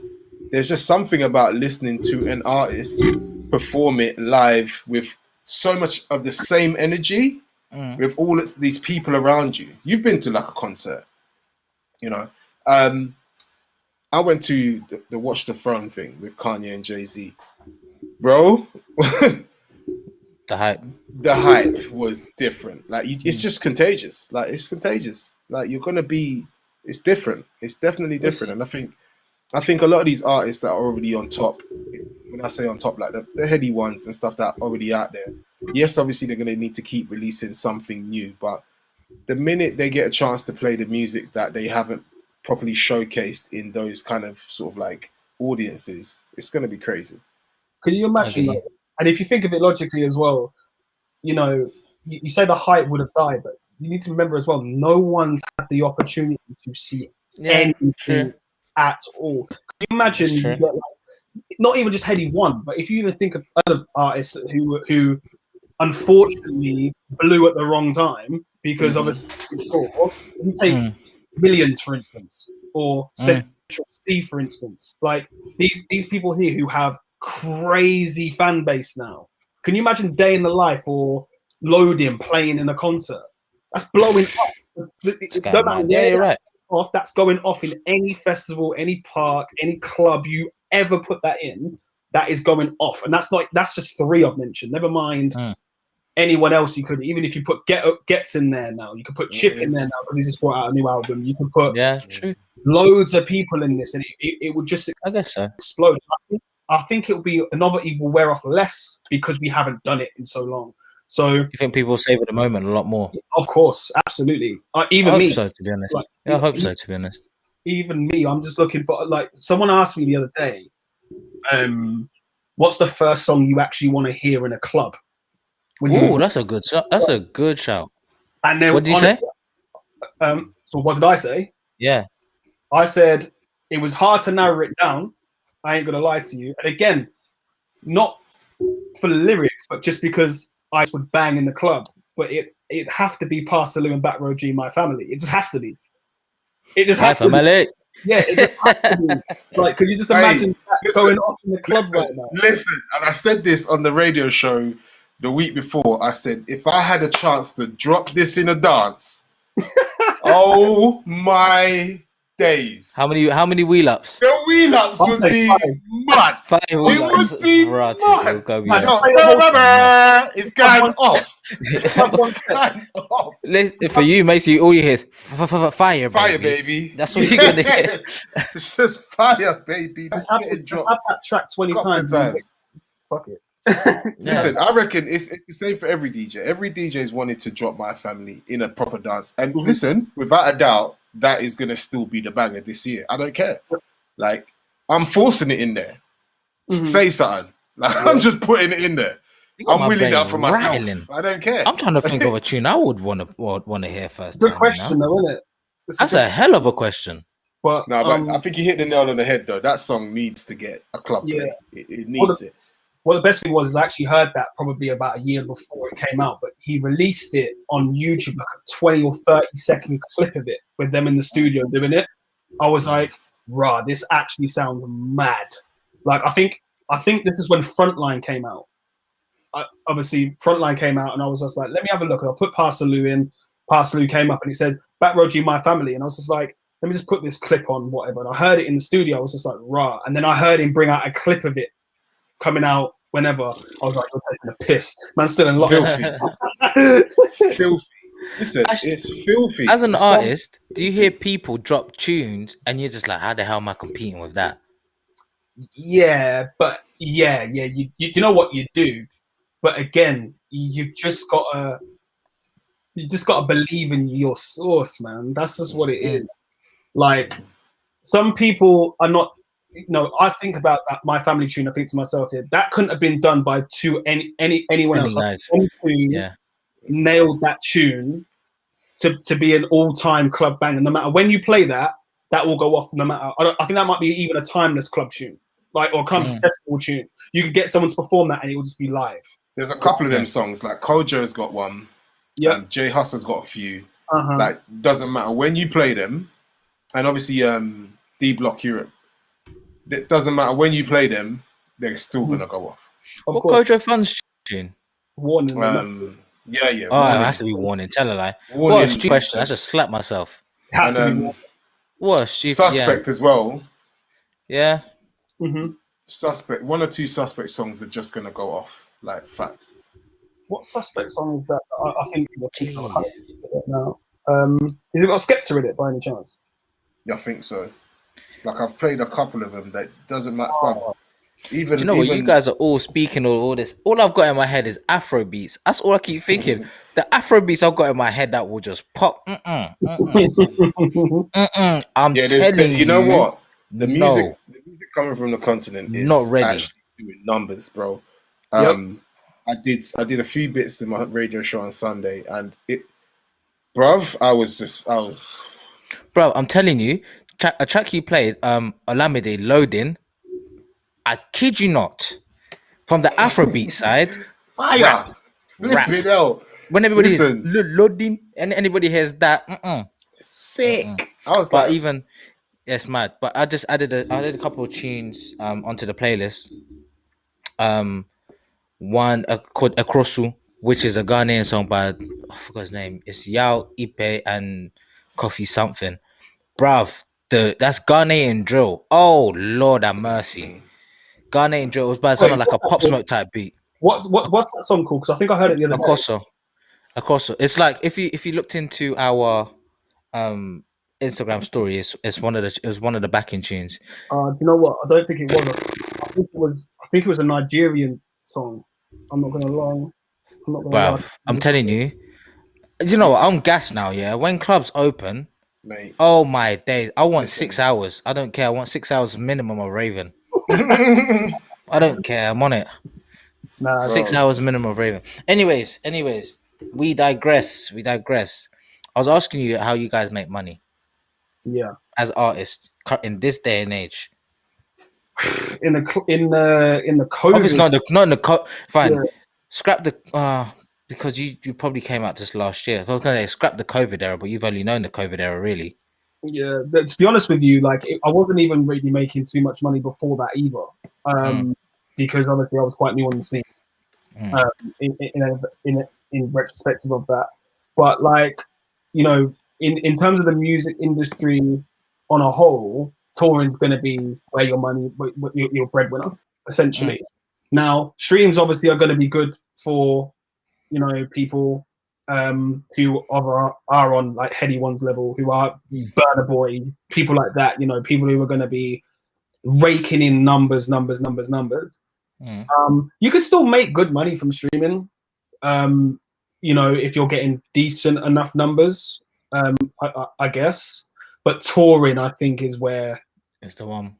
Speaker 1: There's just something about listening to an artist perform it live with so much of the same energy with all these people around you. You've been to like a concert, you know. I went to the Watch the Throne thing with Kanye and Jay-Z. Bro,
Speaker 2: The
Speaker 1: hype was different. Like it's just contagious. Like it's contagious. Like it's different. It's definitely different. And I think a lot of these artists that are already on top, when I say on top, like the heady ones and stuff that are already out there, yes, obviously they're going to need to keep releasing something new, but the minute they get a chance to play the music that they haven't properly showcased in those kind of sort of like audiences, it's going to be crazy.
Speaker 3: Can you imagine that? And if you think of it logically as well, you know, you say the hype would have died, but you need to remember as well, no one's had the opportunity to see anything at all. Can you imagine you get like, not even just Heady One, but if you even think of other artists who unfortunately blew at the wrong time because obviously you take Millions, for instance, or Central C, for instance, like these people here who have crazy fan base now. Can you imagine Day in the Life or Loading playing in a concert? That's blowing up.
Speaker 2: You're right.
Speaker 3: Off, that's going off in any festival, any park, any club you ever put that in. That is going off, and that's just 3 I've mentioned. Never mind anyone else. You could, even if you put Gets in there now, you could put Chip in there now because he's just brought out a new album. You could put loads of people in this, and it would just explode. I think it'll be the novelty will wear off less because we haven't done it in so long. So
Speaker 2: you think people savor the moment a lot more?
Speaker 3: Of course, absolutely. Even me,
Speaker 2: so, to be honest. Like, I hope so, to be honest.
Speaker 3: Even me, I'm just looking for, like, someone asked me the other day, what's the first song you actually want to hear in a club?
Speaker 2: Oh, that's a good shout.
Speaker 3: And then,
Speaker 2: what did you say?
Speaker 3: So what did I say?
Speaker 2: Yeah,
Speaker 3: I said it was hard to narrow it down. I ain't gonna lie to you. And again, not for the lyrics, but just because I would bang in the club. But it have to be Parsaloo and Back Row G, My Family. It just has to be. It just has to be. Yeah, it just has to be. Like, could you just imagine that going off in the club right now?
Speaker 1: Listen, and I said this on the radio show the week before. I said, if I had a chance to drop this in a dance, oh my days.
Speaker 2: How many wheel ups?
Speaker 1: The wheel ups would be mad. It would be mad. It's going off.
Speaker 2: For you, Macy, all you hear is fire, baby.
Speaker 1: Fire, baby.
Speaker 2: That's what you're gonna hear.
Speaker 1: It's just fire, baby.
Speaker 3: Just have that track 20 times. Fuck it.
Speaker 1: Listen, I reckon it's the same for every DJ. Every DJ's wanted to drop My Family in a proper dance. And listen, without a doubt, that is going to still be the banger this year. I don't care. Like, I'm forcing it in there. Say something. Like, I'm just putting it in there. I'm willing it up for myself. I don't care.
Speaker 2: I'm trying to think of a tune I would want to hear first.
Speaker 3: Good question, though, isn't it?
Speaker 2: That's a hell of a question.
Speaker 3: But
Speaker 1: I think you hit the nail on the head, though. That song needs to get a club play. It needs it.
Speaker 3: Well, the best thing was I actually heard that probably about a year before it came out, but he released it on YouTube, like a 20 or 30-second clip of it with them in the studio doing it. I was like, rah, this actually sounds mad. Like, I think this is when Frontline came out. Obviously, Frontline came out, and I was just like, let me have a look. I'll put Parsaloo in. Parsaloo came up, and it says, Back Row G, My Family. And I was just like, let me just put this clip on, whatever. And I heard it in the studio. I was just like, rah. And then I heard him bring out a clip of it coming out whenever. I was like, you're taking a piss. Man's still in
Speaker 1: Filthy.
Speaker 3: lockdown.
Speaker 1: Filthy. Listen, it's filthy.
Speaker 2: As an
Speaker 1: Some-
Speaker 2: artist, do you hear people drop tunes and you're just like, how the hell am I competing with that?
Speaker 3: Yeah, but you know what you do, but again, you've just gotta believe in your source, man. That's just what it is. Like, some people are not. I think about that my family tune. I think to myself, yeah, that couldn't have been done by anyone else.
Speaker 2: Guys.
Speaker 3: Yeah, nailed that tune to be an all-time club banger. No matter when you play that, that will go off. No matter. I think that might be even a timeless club tune, or club festival tune. You could get someone to perform that, and it will just be live.
Speaker 1: There's a couple of them songs. Like Kojo's got one.
Speaker 3: Yeah.
Speaker 1: Jay Husser's got a few.
Speaker 3: Uh-huh.
Speaker 1: Like, doesn't matter when you play them, and obviously D Block Europe. It doesn't matter when you play them, they're still gonna go off.
Speaker 3: Of
Speaker 2: What
Speaker 3: course.
Speaker 2: Kojo Fun's tune?
Speaker 3: Warning.
Speaker 1: Yeah.
Speaker 2: Oh, it has to be Warning. Tell a lie.
Speaker 1: Warning.
Speaker 2: What a stupid question. I just slapped myself.
Speaker 3: It has to be Warning.
Speaker 2: What a stupid.
Speaker 1: Suspect as well.
Speaker 2: Yeah.
Speaker 3: Mm-hmm.
Speaker 1: Suspect. 1 or 2 Suspect songs are just gonna go off. Like, facts.
Speaker 3: What Suspect song is that? I think
Speaker 2: Jeez.
Speaker 3: now. Has it got Skepta in it by any chance?
Speaker 1: Yeah, I think so. Like, I've played a couple of them. That doesn't matter. Bruv. Even
Speaker 2: Do you know what? You guys are all speaking all this. All I've got in my head is Afro beats. That's all I keep thinking. The Afro beats I've got in my head that will just pop. I'm telling you.
Speaker 1: You know what? The music coming from the continent is
Speaker 2: not ready.
Speaker 1: Actually doing numbers, bro.
Speaker 3: Yep.
Speaker 1: I did a few bits in my radio show on Sunday, and bruv, I was.
Speaker 2: Bro, I'm telling you, a track you played, Olamide Loading. I kid you not, from the Afrobeat side,
Speaker 1: Fire!
Speaker 2: Rap.
Speaker 1: Flip it out.
Speaker 2: When everybody
Speaker 1: Listen.
Speaker 2: hears loading and anybody hears that,
Speaker 1: Sick. I was
Speaker 2: but
Speaker 1: like,
Speaker 2: even it's mad. But I just added a couple of tunes onto the playlist. One called Ekrosu, which is a Ghanaian song by I forgot his name. It's Yao Ipe and Coffee something. Bruv, that's Ghanaian drill. Oh Lord have mercy. Ghanaian drill was by something like a Pop Smoke type beat.
Speaker 3: What's that song called? Because I think I heard it the other day.
Speaker 2: Akoso. It's like if you looked into our Instagram story, it was one of the backing tunes.
Speaker 3: Do you know what? I don't think it was. I think it was a Nigerian song. I'm not gonna lie.
Speaker 2: Bruv, I'm telling you. You know what? I'm gassed now. Yeah, when clubs open,
Speaker 1: mate.
Speaker 2: Oh my days! I want 6 hours. I don't care. I want 6 hours minimum of raving. I don't care. I'm on it.
Speaker 3: Nah,
Speaker 2: 6 hours minimum of raving. Anyways, we digress. I was asking you how you guys make money.
Speaker 3: Yeah.
Speaker 2: As artists in this day and age.
Speaker 3: In the COVID.
Speaker 2: Obviously not in the fine.
Speaker 3: Yeah.
Speaker 2: Scrap the because you probably came out just last year. I was gonna say scrap the COVID era, but you've only known the COVID era really.
Speaker 3: Yeah, to be honest with you, like I wasn't even really making too much money before that either, because obviously I was quite new on the scene. In retrospective of that, but like in terms of the music industry on a whole, touring's going to be where your money, your breadwinner, essentially. Now, streams obviously are going to be good for people who are on like Heady One's level, who are Burner Boy, people like that. People who are going to be raking in numbers. You could still make good money from streaming, if you're getting decent enough numbers, I guess. But touring, I think, is where
Speaker 2: it's the one.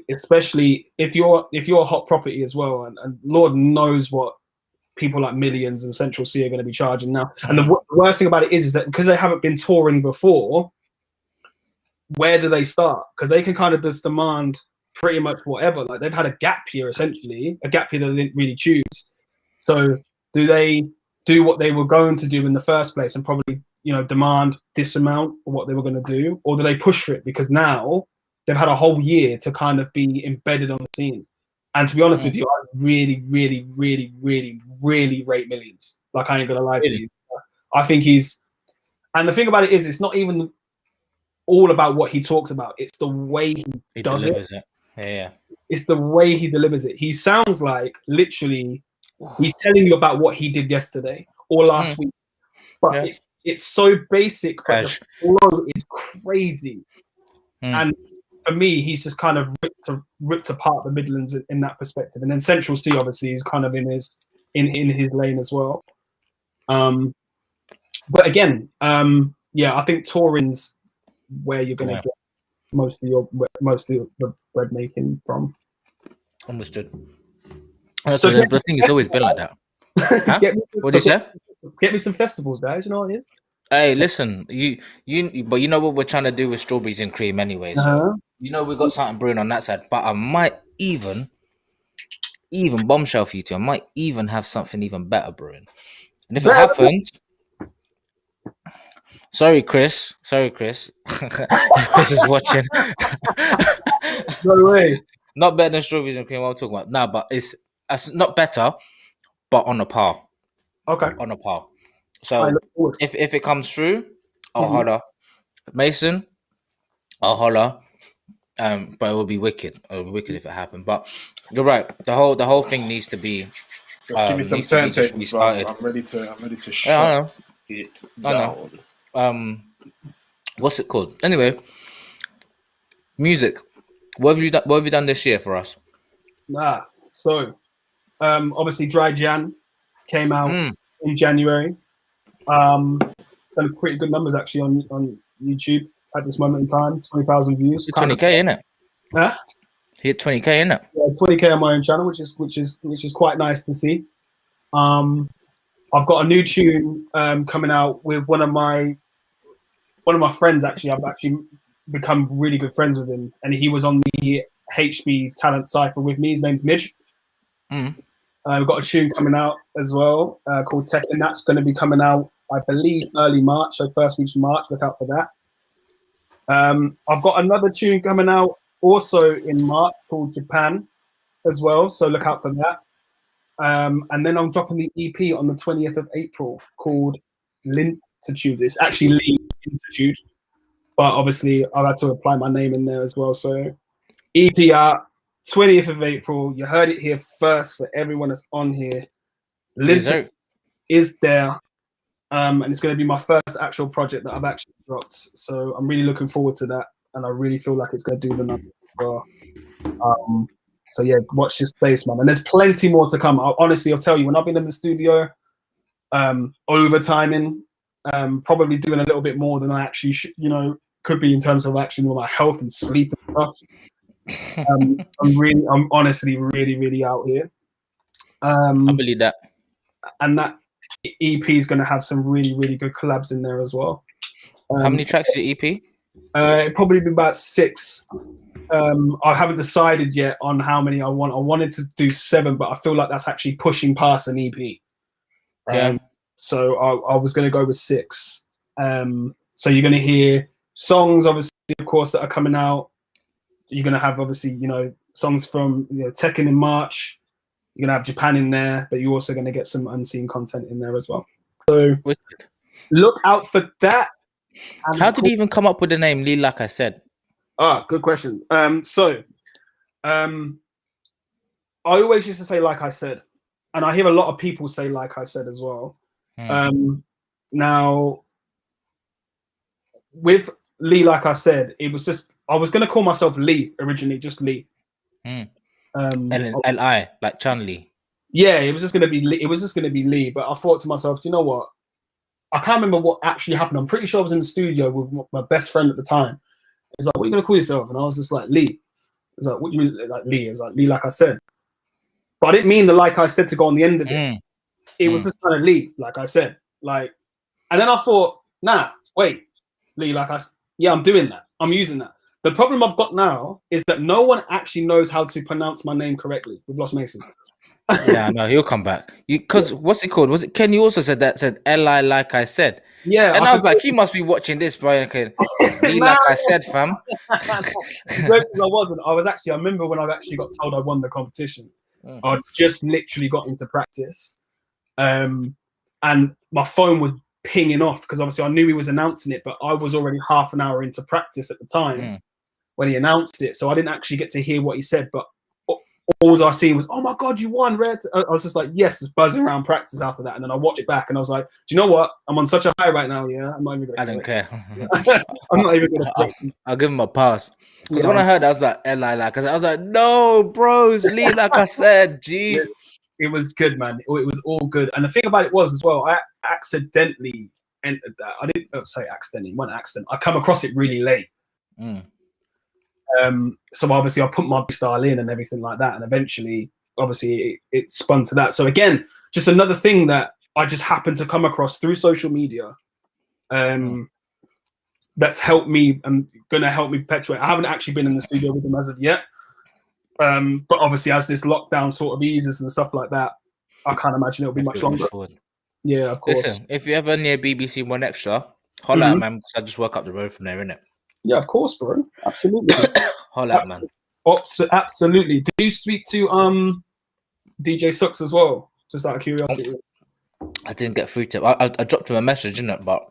Speaker 3: Especially if you're a hot property as well, and Lord knows what people like Millions and Central C are going to be charging now. And the worst thing about it is that because they haven't been touring before, where do they start? Because they can kind of just demand pretty much whatever. Like they've had a gap year, essentially, a gap year that they didn't really choose. So do they do what they were going to do in the first place and probably demand this amount of what they were going to do, or do they push for it because now they've had a whole year to kind of be embedded on the scene? And to be honest with you, I really, really, really, really, really rate Millions. Like, I ain't gonna lie to you. I think and the thing about it is, it's not even all about what he talks about. It's the way he does it.
Speaker 2: Yeah.
Speaker 3: it's the way he delivers it. He sounds like literally he's telling you about what he did yesterday or last week, but it's so basic, but the flow is crazy. And for me, he's just kind of ripped apart the Midlands in that perspective. And then Central C obviously is kind of in his lane as well. But again, yeah, I think touring's where you're gonna get most of the bread making from.
Speaker 2: Understood. So the thing has always been like that. Huh? What did you say?
Speaker 3: Get me some festivals, guys. You know what it is.
Speaker 2: Hey, listen, but you know what we're trying to do with strawberries and cream anyway. So you know we've got something brewing on that side. But I might even bombshell for you two. I might even have something even better brewing. And if it happens, sorry, Chris. Chris is watching.
Speaker 3: No way.
Speaker 2: Not better than strawberries and cream. What I'm talking about. No, but it's not better, but on a par.
Speaker 3: Okay.
Speaker 2: On a par. So if it comes through, I'll holler. Mason, I'll holler. But it will be wicked. It will be wicked if it happened. But you're right. The whole thing needs to be.
Speaker 1: Just give me some turntables, bro. I'm ready to shut it down.
Speaker 2: What's it called? Anyway, music. What have you done this year for us?
Speaker 3: So obviously Dry Jan came out in January. Done pretty good numbers actually on YouTube at this moment in time. 20,000 views.
Speaker 2: 20K, innit?
Speaker 3: Huh?
Speaker 2: Hit 20K, innit?
Speaker 3: Yeah, 20K on my own channel, which is quite nice to see. I've got a new tune coming out with one of my friends. Actually, I've actually become really good friends with him, and he was on the HB Talent Cypher with me. His name's Midge. We've got a tune coming out as well called Tech, and that's going to be coming out, I believe, early March, so first week of March. Look out for that. I've got another tune coming out also in March called Japan as well, so look out for that. And then I'm dropping the EP on the 20th of April called Lintitude. It's actually Li-likeisaid, but obviously I've had to apply my name in there as well. So EP out 20th of April. You heard it here first for everyone that's on here. Lintitude is there. And it's going to be my first actual project that I've actually dropped. So I'm really looking forward to that. And I really feel like it's going to do the numbers as well. So yeah, watch this space, man. And there's plenty more to come. I'll tell you, when I've been in the studio, overtiming, probably doing a little bit more than I actually could be in terms of actually my health and sleep and stuff. I'm honestly really, really out here.
Speaker 2: I believe that.
Speaker 3: And that EP is going to have some really, really good collabs in there as well.
Speaker 2: How many tracks is your EP?
Speaker 3: It'll probably be about 6. I haven't decided yet on how many I want. I wanted to do 7, but I feel like that's actually pushing past an EP. So I was going to go with 6. So you're going to hear songs, obviously, of course, that are coming out. You're going to have, obviously, songs from Tekken in March. You're going to have Japan in there, but you're also going to get some unseen content in there as well. So look out for that. And
Speaker 2: how did you even come up with the name Li-likeisaid?
Speaker 3: Good question. So I always used to say like I said, and I hear a lot of people say like I said as well. Now with Li-likeisaid, it was just I was going to call myself Lee originally, just Lee. L-I,
Speaker 2: like Chun Li.
Speaker 3: Yeah, it was just going to be Lee. It was just going to be Lee. But I thought to myself, do you know what? I can't remember what actually happened. I'm pretty sure I was in the studio with my best friend at the time. He's like, "What are you going to call yourself?" And I was just like, "Lee." He's like, "What do you mean, like Lee?" I was like, "Lee, like I said." But I didn't mean the like I said to go on the end of it. It was just kind of Lee, like I said. And then I thought, nah, wait, Lee, like I said. Yeah, I'm doing that. I'm using that. The problem I've got now is that no one actually knows how to pronounce my name correctly. We've lost Mason.
Speaker 2: Yeah, no, he'll come back. Because what's it called? Was it Ken? You also said Li, like I said.
Speaker 3: Yeah,
Speaker 2: and I was like, he must be watching this, bro. Okay, Li, like I said, fam.
Speaker 3: I wasn't. I remember when I actually got told I won the competition. I just literally got into practice, and my phone was pinging off because obviously I knew he was announcing it, but I was already half an hour into practice at the time when he announced it, so I didn't actually get to hear what he said. But all I seen was, oh my God, you won, Red. I was just like, yes, just buzzing around practice after that. And then I watched it back and I was like, do you know what? I'm on such a high right now. Yeah, I'm not even
Speaker 2: I
Speaker 3: going
Speaker 2: don't care.
Speaker 3: to I'm not even going to
Speaker 2: I'll give him a pass. Because
Speaker 3: Yeah.
Speaker 2: when I heard that, I was like, because I was like, no, bros, Lee, like I said, G.
Speaker 3: Yes, it was good, man. It was all good. And the thing about it was as well, I accidentally entered that. I didn't say accidentally, it wasn't an accident. I come across it really late. So obviously I put my style in and everything like that, and eventually obviously it spun to that. So again, just another thing that I just happened to come across through social media, that's helped me and gonna help me perpetuate. I haven't actually been in the studio with them as of yet, but obviously as this lockdown sort of eases and stuff like that, I can't imagine it'll be much longer. Yeah, of course.
Speaker 2: Listen, if you're ever near BBC One Extra, holla at man, because I just work up the road from there, innit?
Speaker 3: Yeah, of course, bro. Absolutely.
Speaker 2: Holla at man.
Speaker 3: Absolutely. Do you speak to DJ Sucks as well? Just out of curiosity.
Speaker 2: I didn't get through to him. I dropped him a message, innit? But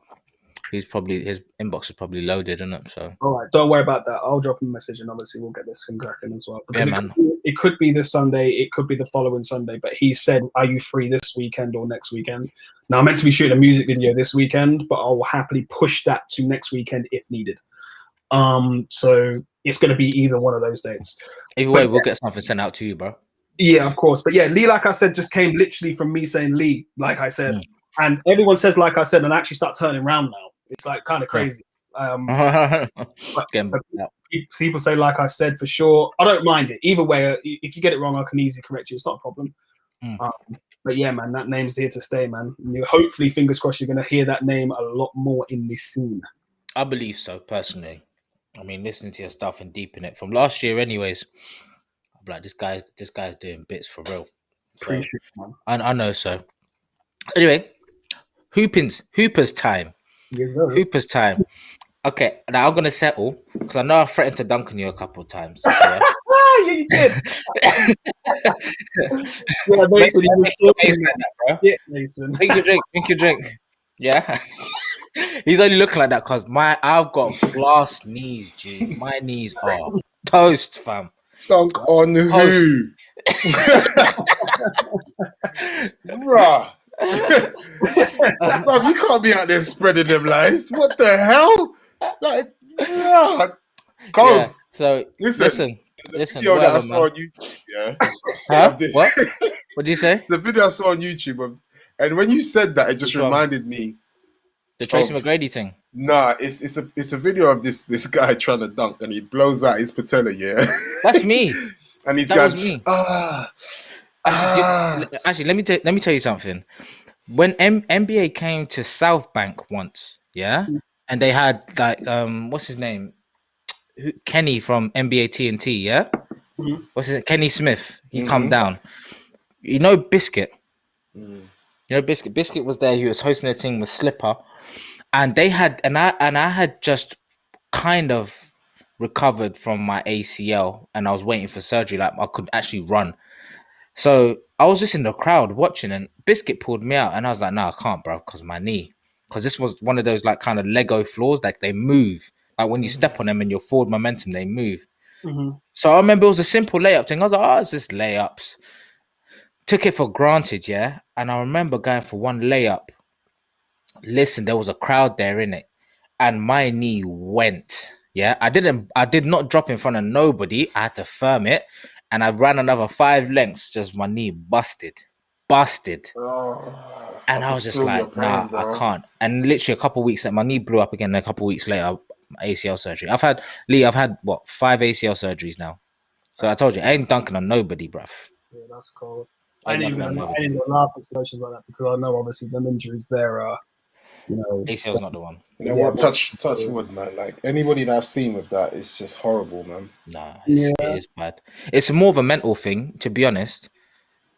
Speaker 2: his inbox is probably loaded, innit? So
Speaker 3: all right, don't worry about that. I'll drop him a message and obviously we'll get this thing cracking as well. Because
Speaker 2: yeah, man.
Speaker 3: It could be this Sunday, it could be the following Sunday, but he said, are you free this weekend or next weekend? Now I'm meant to be shooting a music video this weekend, but I'll happily push that to next weekend if needed. So it's going to be either one of those dates.
Speaker 2: Either way, we'll get something sent out to you, bro.
Speaker 3: Yeah, of course. But yeah, Lee, like I said, just came literally from me saying Lee, like I said. And everyone says like I said, and I actually start turning around now. It's like kind of crazy. But people say like I said for sure. I don't mind it. Either way, if you get it wrong, I can easily correct you. It's not a problem. But yeah, man, that name's here to stay, man. And hopefully, fingers crossed, you're going to hear that name a lot more in this scene.
Speaker 2: I believe so, personally. I mean, listening to your stuff and deep in it from last year, anyways. I'm like, this guy's doing bits for real. So, I know so. Anyway, Hooper's time.
Speaker 3: Yes, sir.
Speaker 2: Hooper's time. Okay, now I'm gonna settle because I know I threatened to dunk on you a couple of times. Yeah,
Speaker 3: yeah you did. Yeah, Mason,
Speaker 2: yeah, Mason. Drink your drink. Yeah. He's only looking like that because I've got glass knees, G. My knees are toast, fam.
Speaker 1: Dunk on who? Bruh. Bruh, you can't be out there spreading them lies. What the hell? Like, bruh. Come.
Speaker 2: Yeah, so listen.
Speaker 1: Video that I saw on YouTube, yeah.
Speaker 2: Huh? What? What'd you say?
Speaker 1: The video I saw on YouTube, and when you said that, it just reminded me.
Speaker 2: The Tracy McGrady thing.
Speaker 1: Nah, it's a video of this guy trying to dunk and he blows out his patella, yeah.
Speaker 2: That's me.
Speaker 1: And he's
Speaker 2: going, Actually, let me tell you something. When NBA came to South Bank once, yeah, and they had like what's his name? Kenny from NBA TNT, yeah. What's his name? Kenny Smith. He come down. You know Biscuit. You know Biscuit. Biscuit was there. He was hosting a thing with Slipper. And they had, and I had just kind of recovered from my ACL, and I was waiting for surgery. Like I could actually run, so I was just in the crowd watching. And Biscuit pulled me out, and I was like, "No, I can't, bro, because my knee." Because this was one of those like kind of Lego floors, like they move. Like when you step on them and your forward momentum, they move. So I remember it was a simple layup thing. I was like, "Oh, it's just layups." Took it for granted, yeah. And I remember going for one layup. Listen, there was a crowd there in it, and my knee went. Yeah, I did not drop in front of nobody. I had to firm it, and I ran another 5 lengths. Just my knee busted. And I was just like, nah, I can't. And literally a couple of weeks later, my knee blew up again. A couple of weeks later, ACL surgery. I've had what 5 ACL surgeries now. So I told you, I ain't dunking on nobody, bruv.
Speaker 3: Yeah, that's cool. I ain't even laugh at situations like that because I know obviously them injuries there are.
Speaker 2: ACL's not the one.
Speaker 1: You know what? Touch wood, man. Like anybody that I've seen with that, it's just horrible, man.
Speaker 2: Nah, it is bad. It's more of a mental thing, to be honest.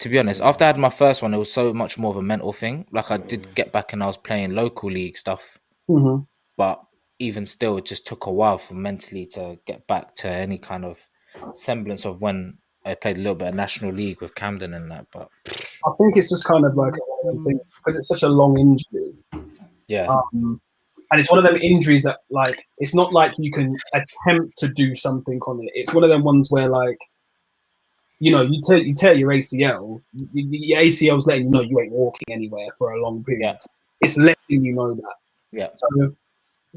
Speaker 2: After I had my first one, it was so much more of a mental thing. Like I did get back and I was playing local league stuff, but even still, it just took a while for mentally to get back to any kind of semblance of when I played a little bit of National League with Camden and that. But
Speaker 3: I think it's just kind of like a thing because it's such a long injury.
Speaker 2: Yeah.
Speaker 3: And it's one of them injuries that like it's not like you can attempt to do something on it. It's one of them ones where like you know, you tear your ACL, your ACL's letting you know you ain't walking anywhere for a long period.
Speaker 2: Yeah.
Speaker 3: It's letting you know that.
Speaker 2: Yeah.
Speaker 3: So,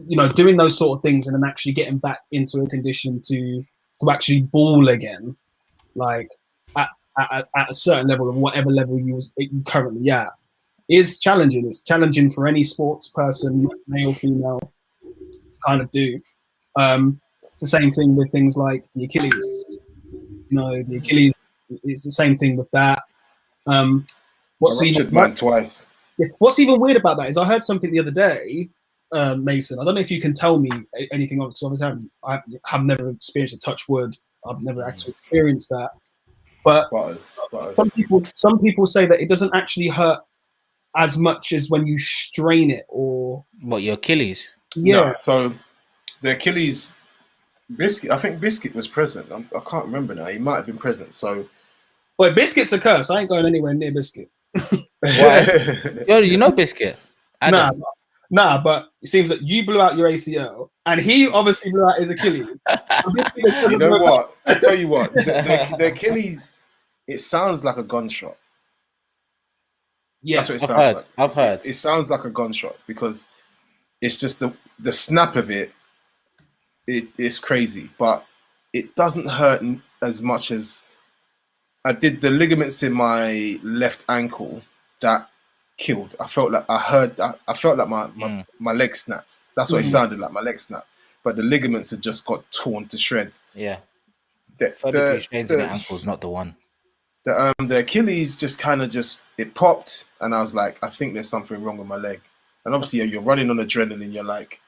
Speaker 3: you know, doing those sort of things and then actually getting back into a condition to actually ball again, like at a certain level of whatever level you currently at, is challenging. It's challenging for any sports person, male, female, to kind of do. It's the same thing with things like the Achilles. You know, the Achilles, it's the same thing with that.
Speaker 1: I ruptured mine twice.
Speaker 3: What's even weird about that is I heard something the other day, Mason. I don't know if you can tell me anything of it, because obviously I have never experienced a touch wood. I've never actually experienced that. But some people say that it doesn't actually hurt as much as when you strain it, or
Speaker 2: what, your Achilles?
Speaker 3: Yeah.
Speaker 1: No, so the Achilles, Biscuit. I think Biscuit was present. I can't remember now. He might have been present. So,
Speaker 3: but Biscuit's a curse. I ain't going anywhere near Biscuit.
Speaker 2: Why? Yo, you know Biscuit?
Speaker 3: Nah, but it seems that you blew out your ACL, and he obviously blew out his Achilles.
Speaker 1: You know what? I tell you what, the Achilles, it sounds like a gunshot.
Speaker 3: Yeah,
Speaker 1: that's what it sounds like.
Speaker 2: I've heard.
Speaker 1: It sounds like a gunshot because it's just the snap of it. It's crazy, but it doesn't hurt as much as I did the ligaments in my left ankle that killed. I felt like I felt like my leg snapped. That's what it sounded like. My leg snapped, but the ligaments had just got torn to shreds.
Speaker 2: Yeah,
Speaker 1: the
Speaker 2: strains in the ankle's not the one.
Speaker 1: The Achilles just kind of it popped, and I was like, I think there's something wrong with my leg. And obviously, you're running on adrenaline. You're like,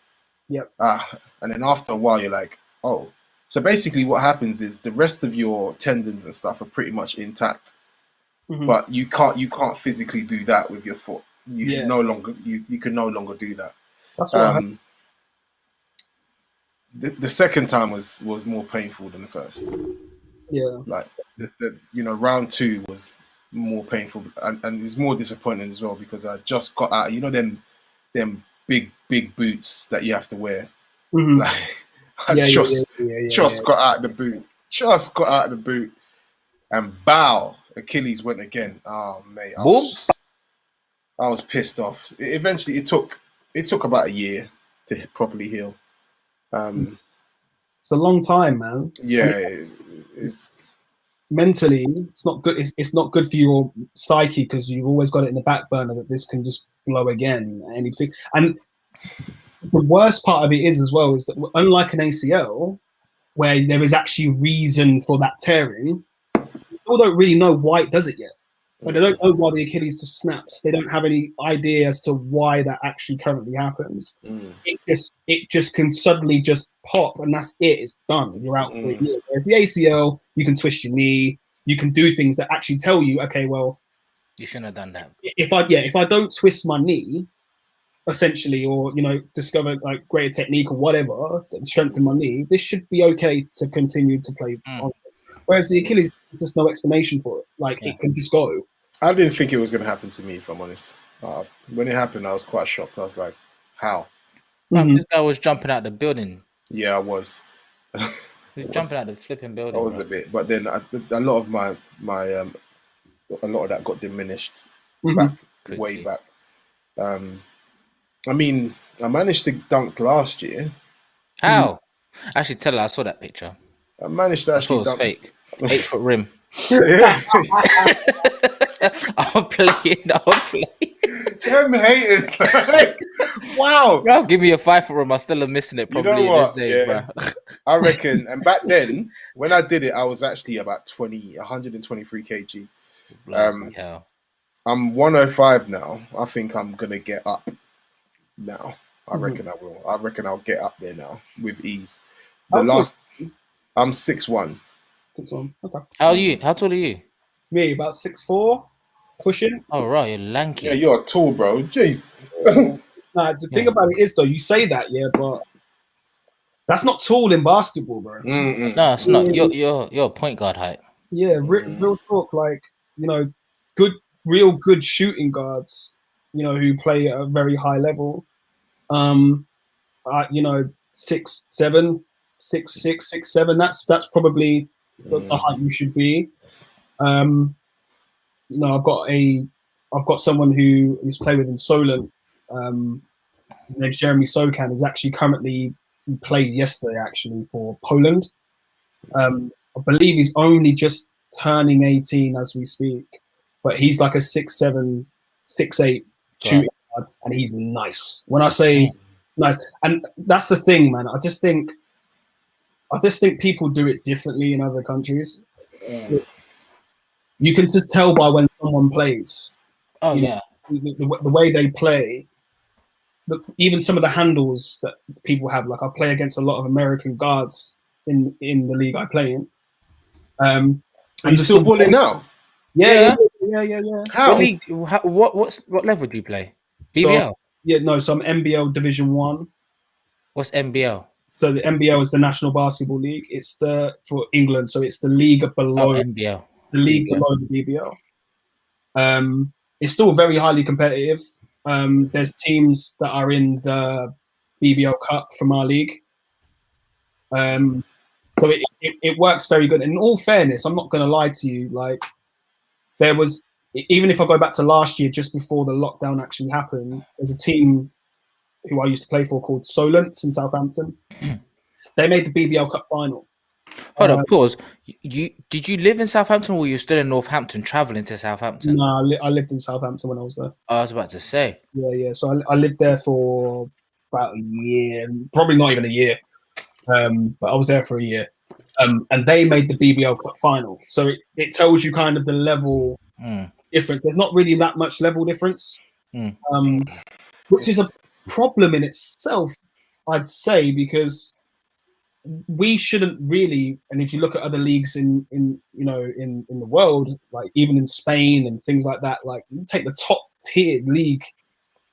Speaker 3: yep.
Speaker 1: And then after a while, you're like, oh. So basically, what happens is the rest of your tendons and stuff are pretty much intact, but you can't physically do that with your foot. You can no longer do that.
Speaker 3: That's what I heard.
Speaker 1: The second time was more painful than the first.
Speaker 3: Yeah,
Speaker 1: like round 2 was more painful, and it was more disappointing as well because I just got out. You know them big boots that you have to wear. Like I just got out of the boot. Just got out of the boot, and bow, Achilles went again. Oh mate, I was pissed off. Eventually, it took about a year to properly heal.
Speaker 3: It's a long time, man.
Speaker 1: Yeah, it's
Speaker 3: mentally, it's not good. It's not good for your psyche because you've always got it in the back burner that this can just blow again. And the worst part of it is as well is that unlike an ACL, where there is actually reason for that tearing, people don't really know why it does it yet. But they don't know why the Achilles just snaps. They don't have any idea as to why that actually currently happens. It just can suddenly just pop, and that's it. It's done. You're out for a year. Whereas the ACL, you can twist your knee. You can do things that actually tell you, okay, well,
Speaker 2: you shouldn't have done that.
Speaker 3: If I don't twist my knee, essentially, or discover like greater technique or whatever, strengthen my knee, this should be okay to continue to play on. Whereas the Achilles, there's just no explanation for it. Like it can just go.
Speaker 1: I didn't think it was going to happen to me, if I'm honest. When it happened, I was quite shocked. I was like, how?
Speaker 2: This guy was jumping out the building.
Speaker 1: Yeah, I was.
Speaker 2: He was jumping out the flipping building.
Speaker 1: I was a bit, but then a lot of my a lot of that got diminished way back. I mean, I managed to dunk last year.
Speaker 2: How? Actually, tell her I saw that picture.
Speaker 1: I managed to actually
Speaker 2: dunk. It was fake. 8-foot rim. I'm playing.
Speaker 1: Them haters. Wow.
Speaker 2: Bro, give me a 5-foot rim. I still am missing it probably in this day, bro.
Speaker 1: I reckon. And back then, when I did it, I was actually about 123 kg.
Speaker 2: Hell.
Speaker 1: I'm 105 now. I think I'm gonna get up now. I reckon I will. I reckon I'll get up there now with ease. I'm 6'1".
Speaker 3: 6'1". Okay.
Speaker 2: How tall are you?
Speaker 3: Me, about 6'4", pushing.
Speaker 2: Oh right, you're lanky.
Speaker 1: Yeah, you're tall, bro. Jeez.
Speaker 3: Nah, the thing about it is though, you say that, but that's not tall in basketball, bro.
Speaker 2: No, it's not. You're point guard height.
Speaker 3: Yeah, real talk. Like real good shooting guards, who play at a very high level. 6'7", 6'6", 6'7". That's probably the height you should be. I've got someone who is playing with in Solent. His name's Jeremy Sokan. He's actually currently played yesterday actually for Poland. I believe he's only just turning 18 as we speak, but he's like a 6'7", 6'8" shooting guard, and he's nice. When I say nice, and that's the thing, man. I just think people do it differently in other countries. You can just tell by when someone plays.
Speaker 2: Oh
Speaker 3: you
Speaker 2: yeah.
Speaker 3: know, the way they play. Even some of the handles that people have, like I play against a lot of American guards in the league I play in.
Speaker 1: Are you still balling now?
Speaker 3: Yeah.
Speaker 1: How?
Speaker 2: What level do you play? BBL?
Speaker 3: So I'm NBL Division 1.
Speaker 2: What's NBL?
Speaker 3: So the NBL is the National Basketball League. It's for England, so it's the league below
Speaker 2: NBL.
Speaker 3: The league below the BBL. It's still very highly competitive. There's teams that are in the BBL Cup from our league. So it works very good. And in all fairness, I'm not going to lie to you. Like there was, even if I go back to last year, just before the lockdown actually happened, there's a team who I used to play for called Solent in Southampton. They made the BBL Cup final.
Speaker 2: Hold on, pause. Did you live in Southampton, or were you still in Northampton, traveling to Southampton?
Speaker 3: No, I lived in Southampton when I was there.
Speaker 2: I was about to say.
Speaker 3: Yeah. So I lived there for about a year, probably not even a year. But I was there for a year. And they made the BBL Cup final. So it tells you kind of the level difference. There's not really that much level difference, which is a problem in itself, I'd say, because we shouldn't really. And if you look at other leagues in the world, like even in Spain and things like that, like you take the top tier league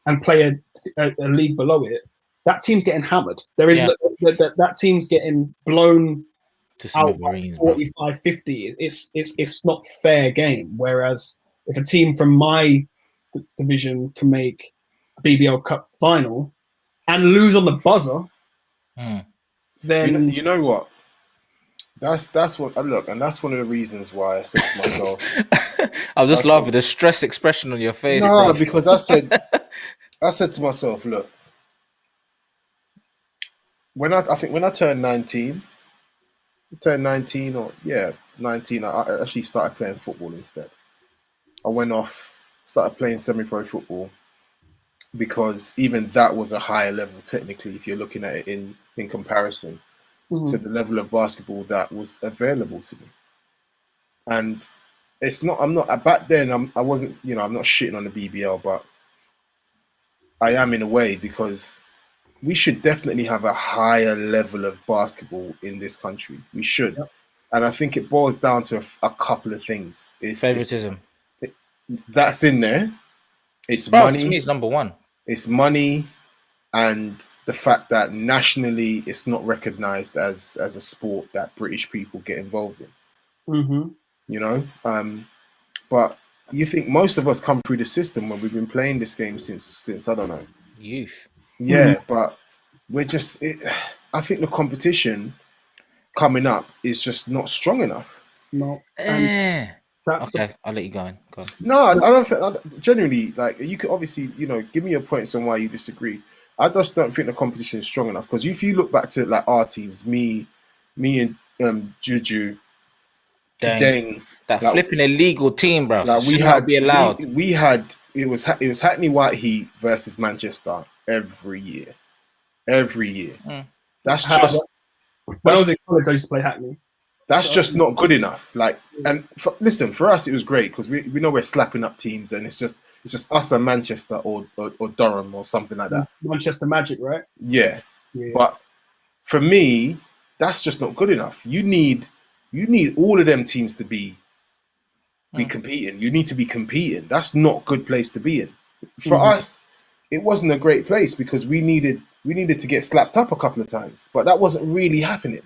Speaker 3: and play a league below it, that team's getting hammered. There is that team's getting blown
Speaker 2: to
Speaker 3: out by 45, 50. It's not fair game. Whereas if a team from my division can make a BBL Cup final and lose on the buzzer, then
Speaker 1: you know what? That's what look, and that's one of the reasons why I said to myself.
Speaker 2: I was just laughing, the stress expression on your face.
Speaker 1: No,
Speaker 2: bro.
Speaker 1: because I said to myself, look, when I turned 19, I actually started playing football instead. I went off, started playing semi-pro football, because even that was a higher level technically if you're looking at it in comparison to the level of basketball that was available to me. And I'm not back then, I wasn't, I'm not shitting on the BBL, but I am in a way, because we should definitely have a higher level of basketball in this country. We should. Yep. And I think it boils down to a couple of things.
Speaker 2: Favoritism.
Speaker 1: That's in there. It's
Speaker 2: Bro,
Speaker 1: money.
Speaker 2: To me, it's number one.
Speaker 1: It's money, and the fact that nationally it's not recognized as a sport that British people get involved in. But you think most of us come through the system when we've been playing this game since I don't know,
Speaker 2: youth.
Speaker 1: Yeah, but we're just. I think the competition coming up is just not strong enough.
Speaker 3: No.
Speaker 2: That's okay. I'll let you go on. Go on.
Speaker 1: No, I don't think. Genuinely, like, you could obviously, give me your points on why you disagree. I just don't think the competition is strong enough, because if you look back to like our teams, me and Juju, Deng,
Speaker 2: that like, flipping illegal team, bro.
Speaker 1: Like
Speaker 2: we had be allowed.
Speaker 1: We had it was Hackney White Heat versus Manchester every year. That's just.
Speaker 3: When I was in college, I used to play Hackney.
Speaker 1: That's just not good enough. Like, and listen, for us it was great because we know we're slapping up teams, and it's just us and Manchester or Durham or something like that.
Speaker 3: Manchester Magic, right?
Speaker 1: Yeah. But for me, that's just not good enough. You need all of them teams to be competing. You need to be competing. That's not a good place to be in. For us, it wasn't a great place because we needed to get slapped up a couple of times, but that wasn't really happening.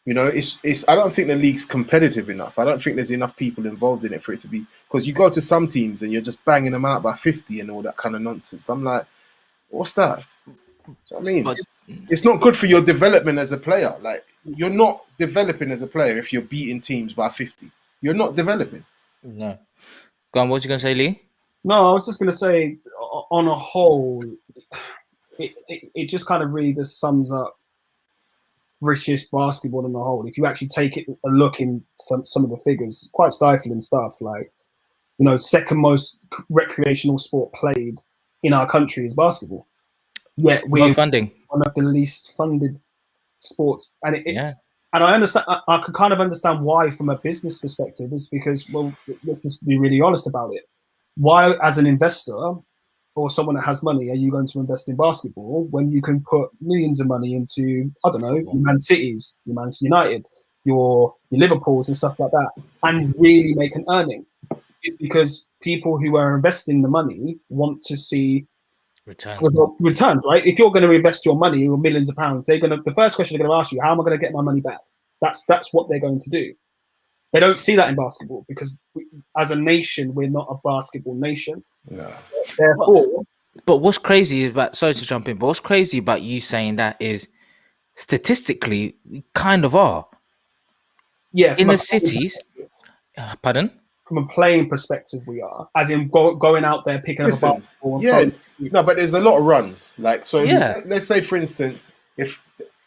Speaker 1: It's. I don't think the league's competitive enough. I don't think there's enough people involved in it for it to be. Because you go to some teams and you're just banging them out by 50 and all that kind of nonsense. I'm like, what's that? I mean, it's not good for your development as a player. Like, you're not developing as a player if you're beating teams by 50. you're not developing.
Speaker 2: No. Go on, what you gonna say, Lee?
Speaker 3: No, I was just going to say, on a whole, it just kind of really just sums up British basketball on a whole. If you actually take a look in some of the figures, quite stifling stuff. Like, you know, second most recreational sport played in our country is basketball. Yet we're
Speaker 2: funding.
Speaker 3: one of the least funded sports, and
Speaker 2: Yeah.
Speaker 3: and I understand. I can kind of understand why, from a business perspective, is because, well, let's just be really honest about it. Why, as an investor or someone that has money, are you going to invest in basketball when you can put millions of money into, I don't know, your Man Cities, your Manchester United, your Liverpools and stuff like that, and really make an earning? It's because people who are investing the money want to see returns, right? If you're going to invest your money, your millions of pounds, the first question they're going to ask you, how am I going to get my money back? That's what they're going to do. They don't see that in basketball because as a nation, we're not a basketball nation.
Speaker 1: No.
Speaker 3: Therefore,
Speaker 2: but what's crazy about, sorry to jump in, but what's crazy about you saying that is statistically we kind of are.
Speaker 3: Yeah.
Speaker 2: In the cities, pardon?
Speaker 3: From a playing perspective, we are, as in going out there picking up a basketball.
Speaker 1: No, but there's a lot of runs. Like, so let's say, for instance, if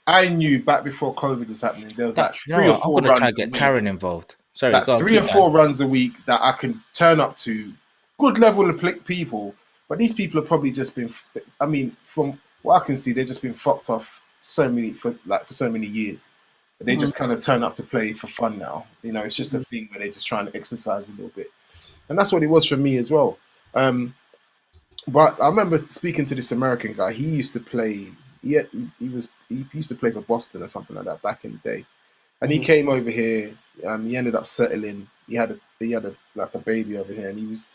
Speaker 1: I knew back before COVID was happening, there was like 3 or 4 runs.
Speaker 2: I'm going to try to get Taryn involved. Sorry,
Speaker 1: like 3 or 4 runs a week that I can turn up to, good level of people. But these people have probably just been, I mean, from what I can see, they've just been fucked off for so many years. They just kind of turn up to play for fun now. You know, it's just a thing where they're just trying to exercise a little bit. And that's what it was for me as well. But I remember speaking to this American guy. He used to play, he used to play for Boston or something like that back in the day. And he came over here. He ended up settling. He had a baby over here, and he was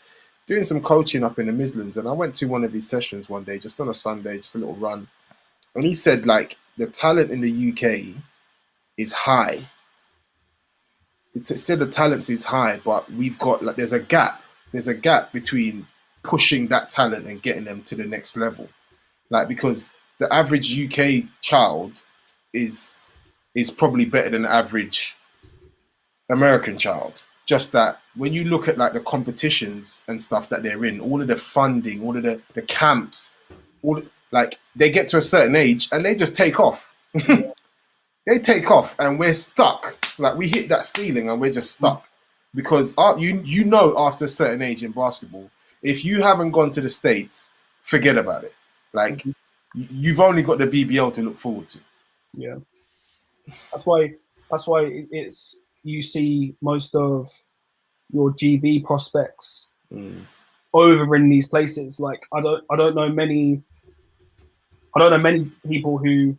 Speaker 1: doing some coaching up in the Midlands. And I went to one of his sessions one day, just on a Sunday, just a little run. And he said, like, the talent in the UK is high. It said the talent is high, but we've got, like, there's a gap between pushing that talent and getting them to the next level. Like, because the average UK child is probably better than the average American child. Just that when you look at, like, the competitions and stuff that they're in, all of the funding, all of the camps, like, they get to a certain age and they just take off. They take off and we're stuck. Like, we hit that ceiling and we're just stuck. Because you know, after a certain age in basketball, if you haven't gone to the States, forget about it. Like, you've only got the BBL to look forward to.
Speaker 3: Yeah. That's why it's, you see most of your GB prospects over in these places. Like, I don't know many people who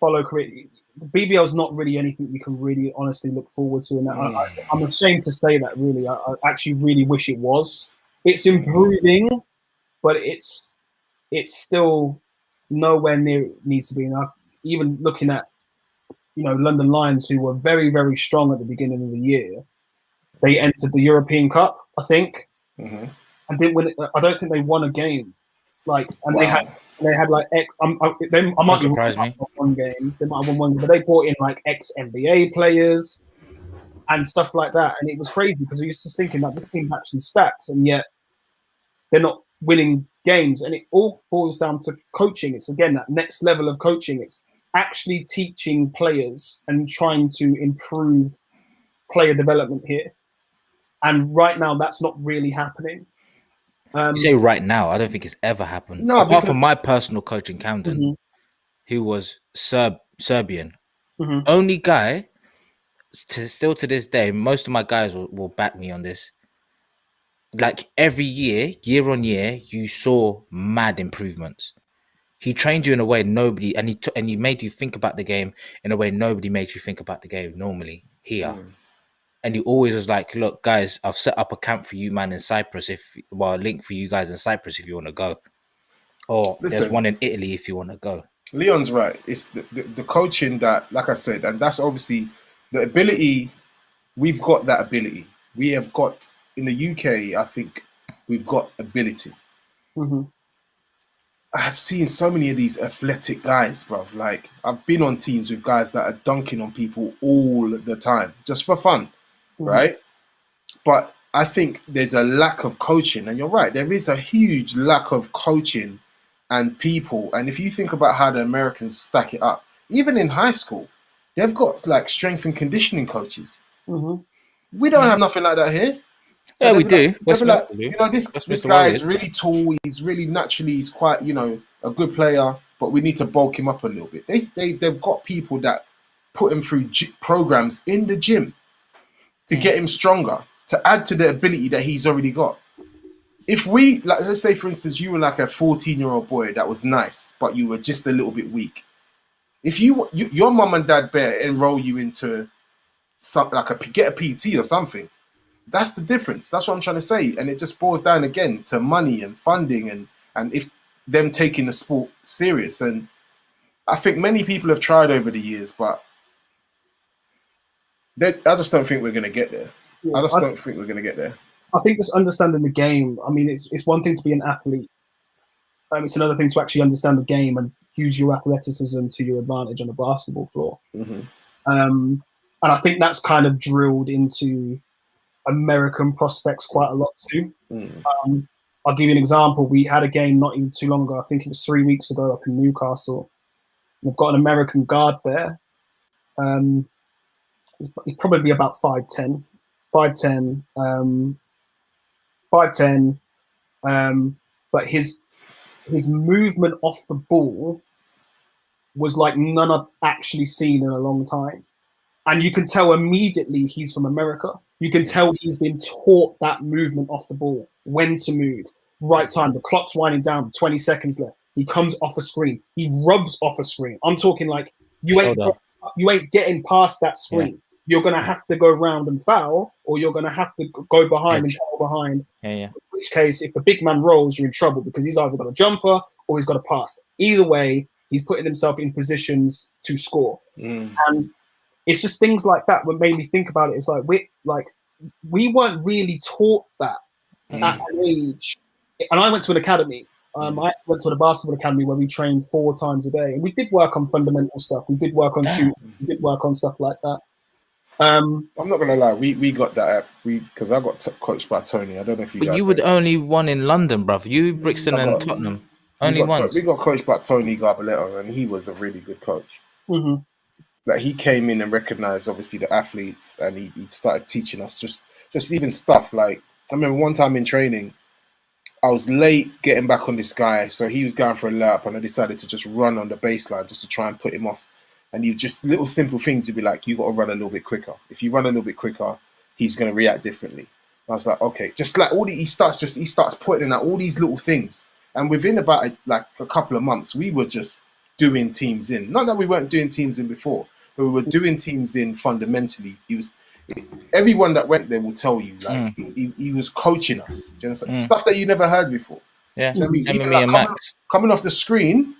Speaker 3: follow career. The BBL is not really anything you can really honestly look forward to. And I'm ashamed to say that, really. I actually really wish it was. It's improving, but it's still nowhere near it needs to be. And even looking at, you know, London Lions, who were very, very strong at the beginning of the year, they entered the European Cup, I think, and didn't win. I don't think they won a game. Like, and they had like I might be
Speaker 2: surprise me.
Speaker 3: one game. They might have won one, but they brought in like ex-NBA players and stuff like that, and it was crazy because we used to thinking that this team's actually stats, and yet they're not winning games. And it all boils down to coaching. It's again that next level of coaching. It's actually teaching players and trying to improve player development here. And right now, that's not really happening.
Speaker 2: You say right now, I don't think it's ever happened.
Speaker 1: No,
Speaker 2: apart from my personal coach in Camden, who was Serbian. Only guy, still to this day, most of my guys will back me on this. Like, every year on year, you saw mad improvements. He trained you in a way nobody, and he made you think about the game in a way nobody made you think about the game normally here. And he always was like, look, guys, I've set up a camp for you, man, in Cyprus. A link for you guys in Cyprus if you want to go. Or there's one in Italy if you want to go.
Speaker 1: Leon's right. It's the coaching that, like I said, and that's obviously the ability. We've got that ability. We have got, in the UK, I think we've got ability. I've seen so many of these athletic guys, bruv. Like, I've been on teams with guys that are dunking on people all the time, just for fun, right? But I think there's a lack of coaching, and you're right. There is a huge lack of coaching and people. And if you think about how the Americans stack it up, even in high school, they've got like strength and conditioning coaches.
Speaker 3: Mm-hmm.
Speaker 1: We don't have nothing like that here. So
Speaker 2: Yeah, we
Speaker 1: they'll be
Speaker 2: do.
Speaker 1: they'll be like,
Speaker 2: Westminster do.
Speaker 1: you know, this
Speaker 2: Westminster
Speaker 1: guy
Speaker 2: Warriors.
Speaker 1: is really tall. He's really naturally, he's quite, you know, a good player. But we need to bulk him up a little bit. They've got people that put him through programs in the gym to get him stronger, to add to the ability that he's already got. If we, like, let's say, for instance, you were like a 14-year-old boy that was nice, but you were just a little bit weak. If your mum and dad better enroll you into something like get a PT or something. That's the difference. That's what I'm trying to say. And it just boils down again to money and funding and if them taking the sport serious. And I think many people have tried over the years, but I just don't think we're going to get there.
Speaker 3: Yeah,
Speaker 1: I just don't think we're going to get there.
Speaker 3: I think just understanding the game. I mean, it's one thing to be an athlete. It's another thing to actually understand the game and use your athleticism to your advantage on the basketball floor.
Speaker 1: Mm-hmm.
Speaker 3: And I think that's kind of drilled into American prospects quite a lot too. I'll give you an example. We had a game not even too long ago. I think it was 3 weeks ago up in Newcastle. We've got an American guard there. He's probably about 5'10", 5'10", but his movement off the ball was like none I've actually seen in a long time. And you can tell immediately he's from America. You can tell he's been taught that movement off the ball, when to move, right time. The clock's winding down, 20 seconds left. He comes off a screen. He rubs off a screen. I'm talking like you ain't getting past that screen. Yeah. You're going to have to go around and foul, or you're going to have to go behind and foul behind.
Speaker 2: In
Speaker 3: which case, if the big man rolls, you're in trouble because he's either got a jumper or he's got a pass. Either way, he's putting himself in positions to score. And it's just things like that what made me think about it. It's like we weren't really taught that at an age. And I went to an academy. I went to a basketball academy where we trained 4 times a day, and we did work on fundamental stuff. We did work on shooting. We did work on stuff like that. I'm
Speaker 1: not gonna lie, we got that because I got coached by Tony. I don't know if you.
Speaker 2: But you were the only one in London, bruv. You, Brixton, and Tottenham. Only one.
Speaker 1: We got coached by Tony Garbaletto, and he was a really good coach.
Speaker 3: Mm-hmm.
Speaker 1: Like he came in and recognized obviously the athletes, and he started teaching us just even stuff. Like I remember one time in training, I was late getting back on this guy, so he was going for a lap, and I decided to just run on the baseline just to try and put him off. And you just little simple things, you'd be like, you got to run a little bit quicker. If you run a little bit quicker, he's going to react differently. And I was like, okay, just like he starts putting out all these little things. And within about a couple of months, we were just doing teams in. Not that we weren't doing teams in before, but we were doing teams in fundamentally. Everyone that went there will tell you, like he was coaching us. Do you understand? Stuff that you never heard before.
Speaker 2: Yeah,
Speaker 1: so coming off the screen.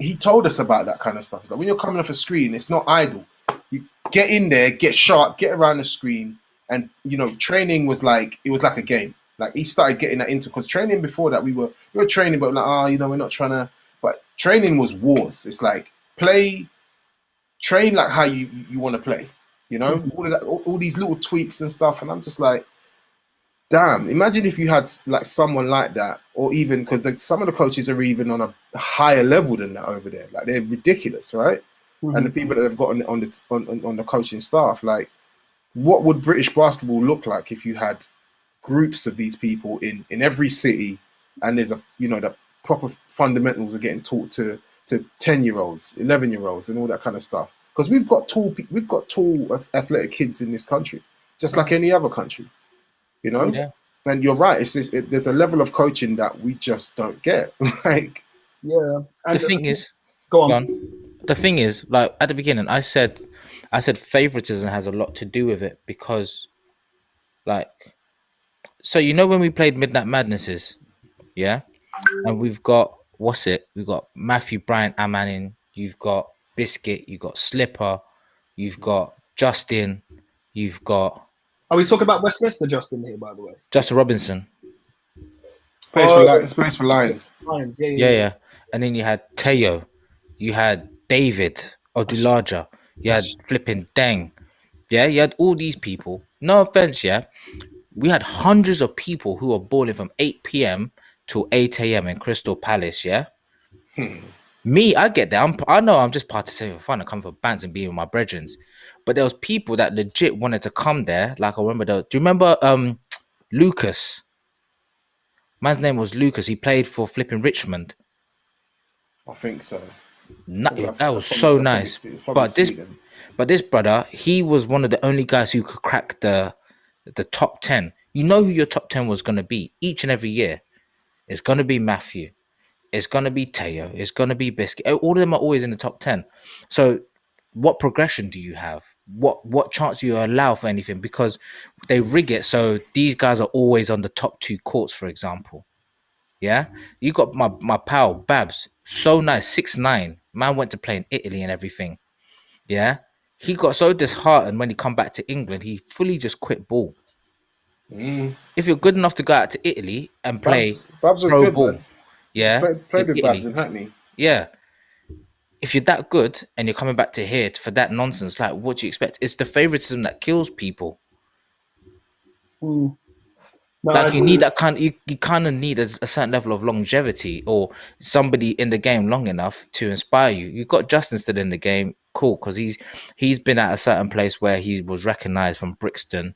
Speaker 1: He told us about that kind of stuff. It's like when you're coming off a screen, it's not idle. You get in there, get sharp, get around the screen, and training was like a game. Like he started getting that into because training before that we were training, but like we're not trying to. But training was wars. It's like train like how you want to play. All of that, all these little tweaks and stuff, and I'm just like. Damn! Imagine if you had like someone like that, or even because some of the coaches are even on a higher level than that over there. Like they're ridiculous, right? Mm-hmm. And the people that have got on the coaching staff, like, what would British basketball look like if you had groups of these people in every city, and there's the proper fundamentals are getting taught to 10-year-olds, 11-year-olds, and all that kind of stuff. Because we've got tall athletic kids in this country, just like any other country.
Speaker 2: Yeah.
Speaker 1: And you're right. There's a level of coaching that we just don't get. Like,
Speaker 3: yeah.
Speaker 2: And the thing is,
Speaker 3: go on.
Speaker 2: The thing is, like at the beginning, I said favoritism has a lot to do with it because, like, so when we played Midnight Madnesses, yeah, and we've got we've got Matthew Bryant Amanin, you've got Biscuit, you've got Slipper, you've got Justin, you've got.
Speaker 3: Are we talking about Westminster Justin here, by the way?
Speaker 2: Justin Robinson.
Speaker 1: Plays for Lions.
Speaker 3: Lions,
Speaker 2: yeah. And then you had Teo. You had David Odulaja. You had flipping Deng. Yeah, you had all these people. No offense, yeah. We had hundreds of people who were balling from 8 p.m. to 8 a.m. in Crystal Palace, yeah? Me, I get there. I know I'm just participating for fun. I come for bands and being with my brethren. But there was people that legit wanted to come there. Like I remember, do you remember Lucas? Man's name was Lucas. He played for flipping Richmond.
Speaker 1: I think so.
Speaker 2: That was so nice. But this brother, he was one of the only guys who could crack the top 10. You know who your top 10 was going to be each and every year. It's going to be Matthew. It's going to be Teo. It's going to be Biscuit. All of them are always in the top 10. So what progression do you have? What chance do you allow for anything? Because they rig it so these guys are always on the top 2 courts, for example. Yeah? You got my pal, Babs. So nice. 6'9". Man went to play in Italy and everything. Yeah? He got so disheartened when he come back to England, he fully just quit ball. If you're good enough to go out to Italy and play
Speaker 1: Babs was
Speaker 2: pro
Speaker 1: good,
Speaker 2: ball,
Speaker 1: man.
Speaker 2: yeah,
Speaker 1: Played with
Speaker 2: Italy.
Speaker 1: Babs in Hackney.
Speaker 2: Yeah. If you're that good and you're coming back to here for that nonsense, like what do you expect? It's the favoritism that kills people.
Speaker 3: No,
Speaker 2: Like you need that you kind of need a certain level of longevity or somebody in the game long enough to inspire you. You've got Justin still in the game, cool, because he's been at a certain place where he was recognized from Brixton,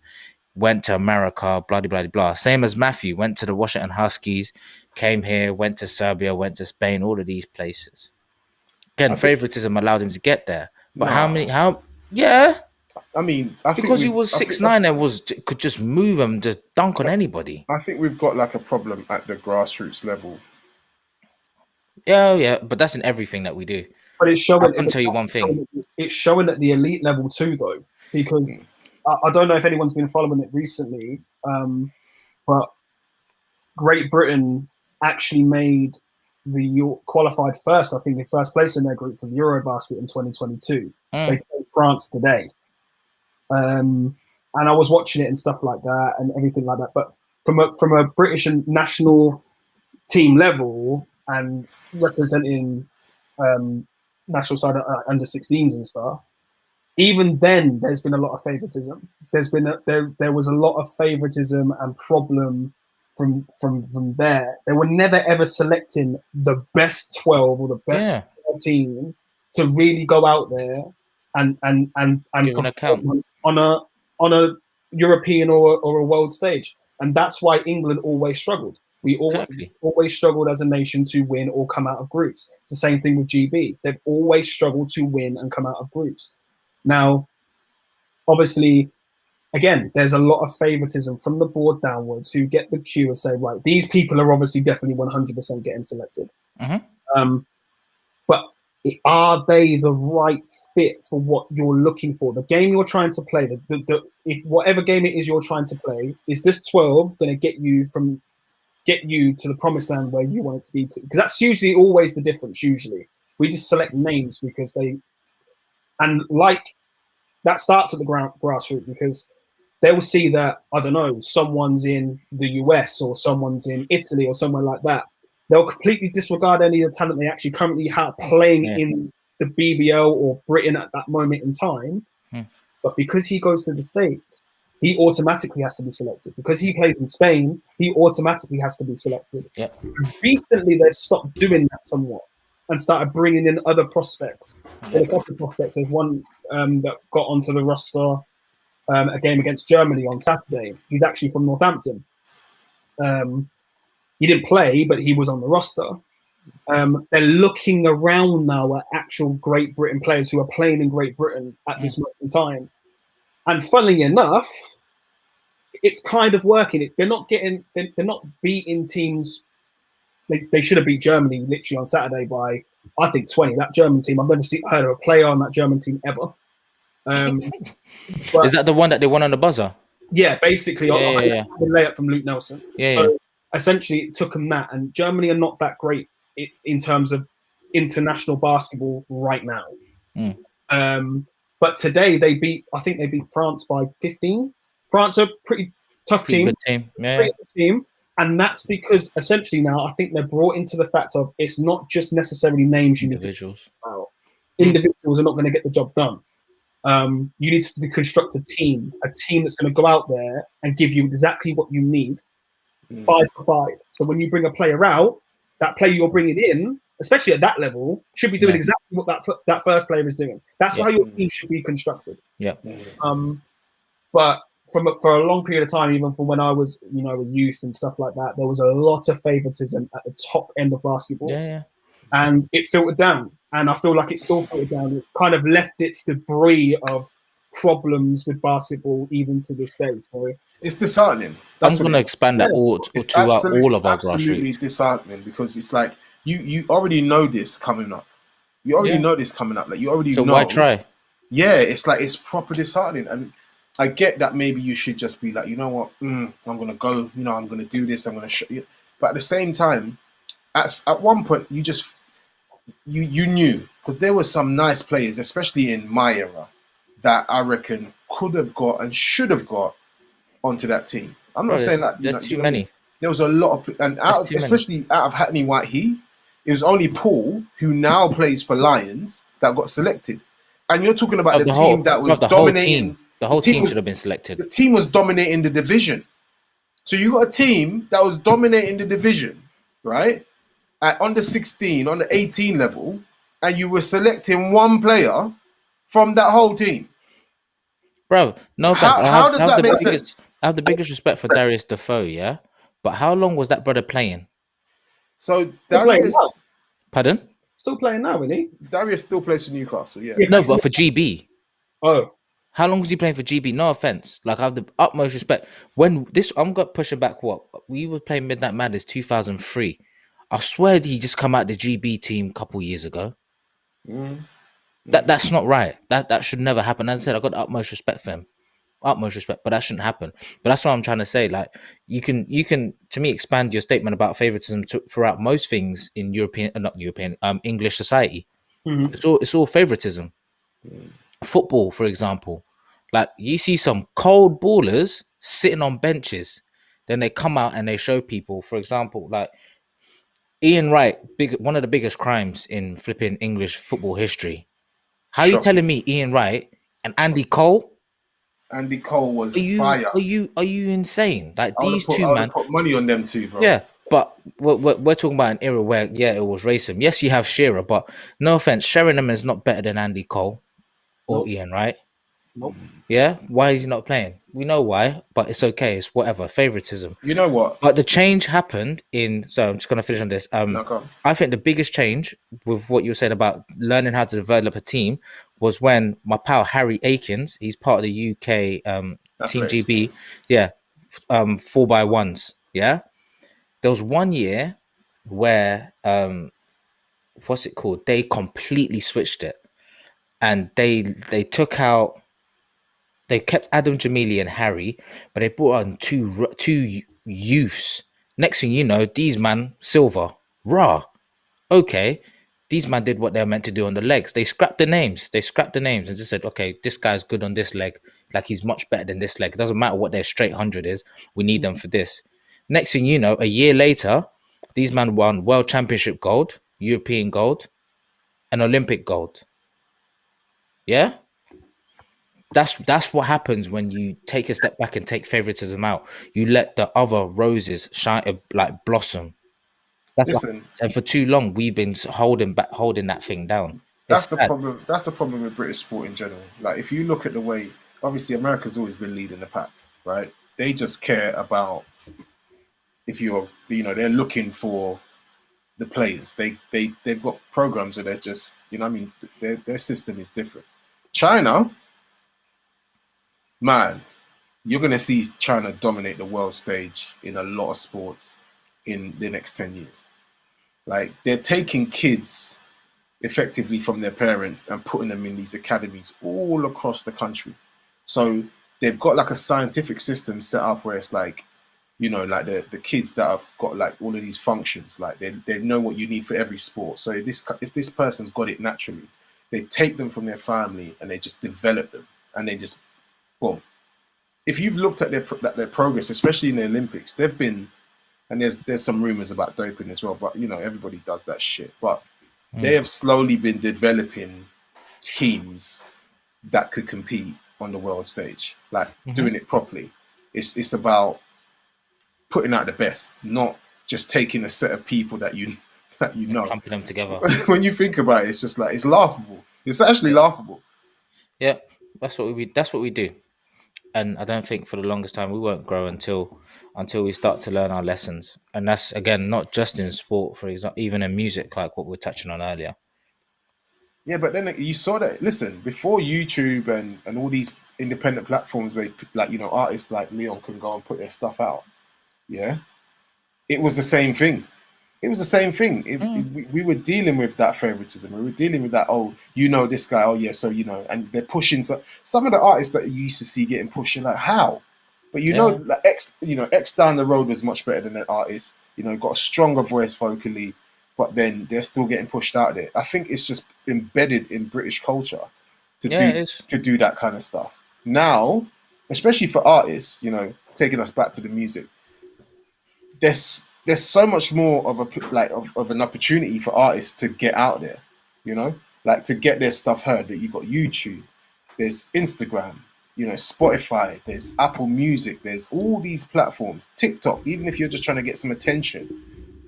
Speaker 2: went to America, blah blah blah. Same as Matthew, went to the Washington Huskies, came here, went to Serbia, went to Spain, all of these places. Again, favoritism allowed him to get there. But yeah.
Speaker 1: I mean,
Speaker 2: because he was 6'9" and could just move and just dunk on anybody.
Speaker 1: I think we've got like a problem at the grassroots level.
Speaker 2: Yeah, but that's in everything that we do.
Speaker 3: But it's showing.
Speaker 2: I can tell you one thing.
Speaker 3: It's showing at the elite level too, though, because I don't know if anyone's been following it recently, but Great Britain actually made qualified first, I think, in first place in their group for the Eurobasket in 2022. They played France today. And I was watching it and stuff like that and everything like that. But from a British and national team level and representing national side under 16s and stuff, even then there's been a lot of favoritism. There was a lot of favoritism and problem from there. They were never ever selecting the best 12 or the best 13 to really go out there and perform on a European or a world stage. And that's why England always struggled. We always struggled as a nation to win or come out of groups. It's the same thing with GB. They've always struggled to win and come out of groups. Now, obviously, again, there's a lot of favoritism from the board downwards who get the cue and say, right, these people are obviously definitely 100% getting selected. But are they the right fit for what you're looking for? The game you're trying to play, if whatever game it is you're trying to play, is this 12 going to get you to the promised land where you want it to be to? Because that's usually always the difference. Usually we just select names because that starts at the grassroots, because they will see that, I don't know, someone's in the US or someone's in Italy or somewhere like that. They'll completely disregard any of the talent they actually currently have playing in the BBL or Britain at that moment in time. But because he goes to the States, he automatically has to be selected. Because he plays in Spain, he automatically has to be selected. Recently, they've stopped doing that somewhat and started bringing in other prospects. So a couple of prospects, there's one that got onto the roster a game against Germany on Saturday. He's actually from Northampton. He didn't play, but he was on the roster. They're looking around now at actual Great Britain players who are playing in Great Britain at this moment in time. And funnily enough, it's kind of working. They're not beating teams. They should have beat Germany literally on Saturday by, I think, 20. That German team, I've never heard of a player on that German team ever.
Speaker 2: Is that the one that they won on the buzzer?
Speaker 3: Yeah, basically. The layup from Luke Nelson. Essentially, it took them that. And Germany are not that great in terms of international basketball right now. But today they beat France by 15. France are a pretty tough team. Good team. And that's because essentially now I think they're brought into the fact of it's not just necessarily names you need to. Individuals are not going to get the job done. You need to construct a team that's going to go out there and give you exactly what you need, 5 for 5. So when you bring a player out, that player you're bringing in, especially at that level, should be doing exactly what that first player is doing. That's how your team should be constructed.
Speaker 2: Yeah.
Speaker 3: But for a long period of time, even from when I was, a youth and stuff like that, there was a lot of favoritism at the top end of basketball.
Speaker 2: Yeah.
Speaker 3: And it filtered down. And I feel like it's still filtered down. It's kind of left its debris of problems with basketball even to this day. So
Speaker 1: it's disheartening.
Speaker 2: I'm going to expand that all of our
Speaker 1: absolutely
Speaker 2: grassroots.
Speaker 1: Disheartening, because it's like you already know this coming up. You already know this coming up. Like you already know.
Speaker 2: So why try?
Speaker 1: Yeah, it's like it's proper disheartening. And I get that maybe you should just be like, you know what, I'm going to go, I'm going to do this, I'm going to show you. But at the same time, at one point, you just, you knew, because there were some nice players, especially in my era, that I reckon could have got and should have got onto that team. I'm not saying that.
Speaker 2: There's too many.
Speaker 1: There was a lot of, and especially out of Hackney White, it was only Paul, who now plays for Lions, that got selected. And you're talking about the team that was dominating.
Speaker 2: The whole team should have been selected.
Speaker 1: The team was dominating the division. So you got a team that was dominating the division, right? At under 16, on the 18 level, and you were selecting one player from that whole team.
Speaker 2: Bro, no offense.
Speaker 1: How does that make sense?
Speaker 2: I have the biggest respect for Darius Defoe, yeah? But how long was that brother playing?
Speaker 1: So Darius...
Speaker 2: Pardon?
Speaker 3: Still playing now, isn't he?
Speaker 1: Darius still plays for Newcastle, yeah.
Speaker 2: No, but for GB.
Speaker 3: Oh.
Speaker 2: How long was he playing for GB? No offense. Like, I have the utmost respect. When this, I'm going to push it back. What? We were playing Midnight Madness 2003. I swear he just come out the GB team a couple years ago. That's not right. That should never happen. As I said, I got the utmost respect for him. Utmost respect, but that shouldn't happen. But that's what I'm trying to say. Like, you can, to me, expand your statement about favoritism throughout most things in English society. It's all favoritism. Football, for example, like you see some cold ballers sitting on benches, then they come out and they show people. For example, like Ian Wright, one of the biggest crimes in flipping English football history. How are you telling me Ian Wright and Andy Cole?
Speaker 1: Andy Cole was fire.
Speaker 2: Are you insane? Like these two, man.
Speaker 1: Put money on them too, bro.
Speaker 2: Yeah, but we're talking about an era where it was racism. Yes, you have Shearer, but no offense, Sheringham is not better than Andy Cole or Ian Wright.
Speaker 3: Nope.
Speaker 2: Yeah, why is he not playing? We know why, but it's okay. It's whatever. Favoritism.
Speaker 1: You know what?
Speaker 2: But the change happened in. So I'm just gonna finish on this. I think the biggest change with what you were saying about learning how to develop a team was when my pal Harry Akins, he's part of the UK Team GB. Yeah, 4x1s. Yeah, there was one year where what's it called? They completely switched it, and they took out. They kept Adam Jamili and Harry, but they brought on two youths. Next thing you know, these man silver raw. Okay, these man did what they were meant to do on the legs. They scrapped the names. And just said, okay, this guy's good on this leg. Like he's much better than this leg. It doesn't matter what their straight 100 is. We need them for this. Next thing you know, a year later, these man won World Championship gold, European gold, and Olympic gold. Yeah. That's what happens when you take a step back and take favoritism out. You let the other roses shine, like blossom. And for too long, we've been holding that thing down.
Speaker 1: That's the problem. That's the problem with British sport in general. Like, if you look at the way, obviously, America's always been leading the pack, right? They just care about if you're, they're looking for the players. They've got programs where they're just, their system is different. China. Man, you're going to see China dominate the world stage in a lot of sports in the next 10 years. Like, they're taking kids effectively from their parents and putting them in these academies all across the country. So they've got like a scientific system set up where it's like, like the kids that have got like all of these functions, like they know what you need for every sport. So if this person's got it naturally, they take them from their family and they just develop them, and they just boom. If you've looked at their progress, especially in the Olympics, they've been, and there's some rumors about doping as well, but everybody does that shit. But they have slowly been developing teams that could compete on the world stage, like
Speaker 2: Mhm.
Speaker 1: doing it properly. It's about putting out the best, not just taking a set of people that you
Speaker 2: And
Speaker 1: know.
Speaker 2: clumping them together.
Speaker 1: When you think about it, it's just like it's laughable. It's actually laughable.
Speaker 2: Yeah, that's what we do. And I don't think for the longest time we won't grow until we start to learn our lessons. And that's again not just in sport, for example, even in music, like what we were touching on earlier.
Speaker 1: Yeah, but then you saw that. Listen, before YouTube and all these independent platforms where like artists like Leon can go and put their stuff out. Yeah, it was the same thing. It was the same thing. We were dealing with that favoritism. We were dealing with that. Oh, this guy. Oh, yeah. So and they're pushing. So some of the artists that you used to see getting pushed, you're like, how? But
Speaker 2: Yeah,
Speaker 1: like X down the road was much better than that artist. Got a stronger voice vocally, but then they're still getting pushed out there. I think it's just embedded in British culture to
Speaker 2: yeah, it
Speaker 1: do
Speaker 2: is.
Speaker 1: to do that kind of stuff. Now, especially for artists, taking us back to the music, there's so much more of of an opportunity for artists to get out there, like to get their stuff heard. That you've got YouTube, there's Instagram, Spotify, there's Apple Music, there's all these platforms, TikTok. Even if you're just trying to get some attention,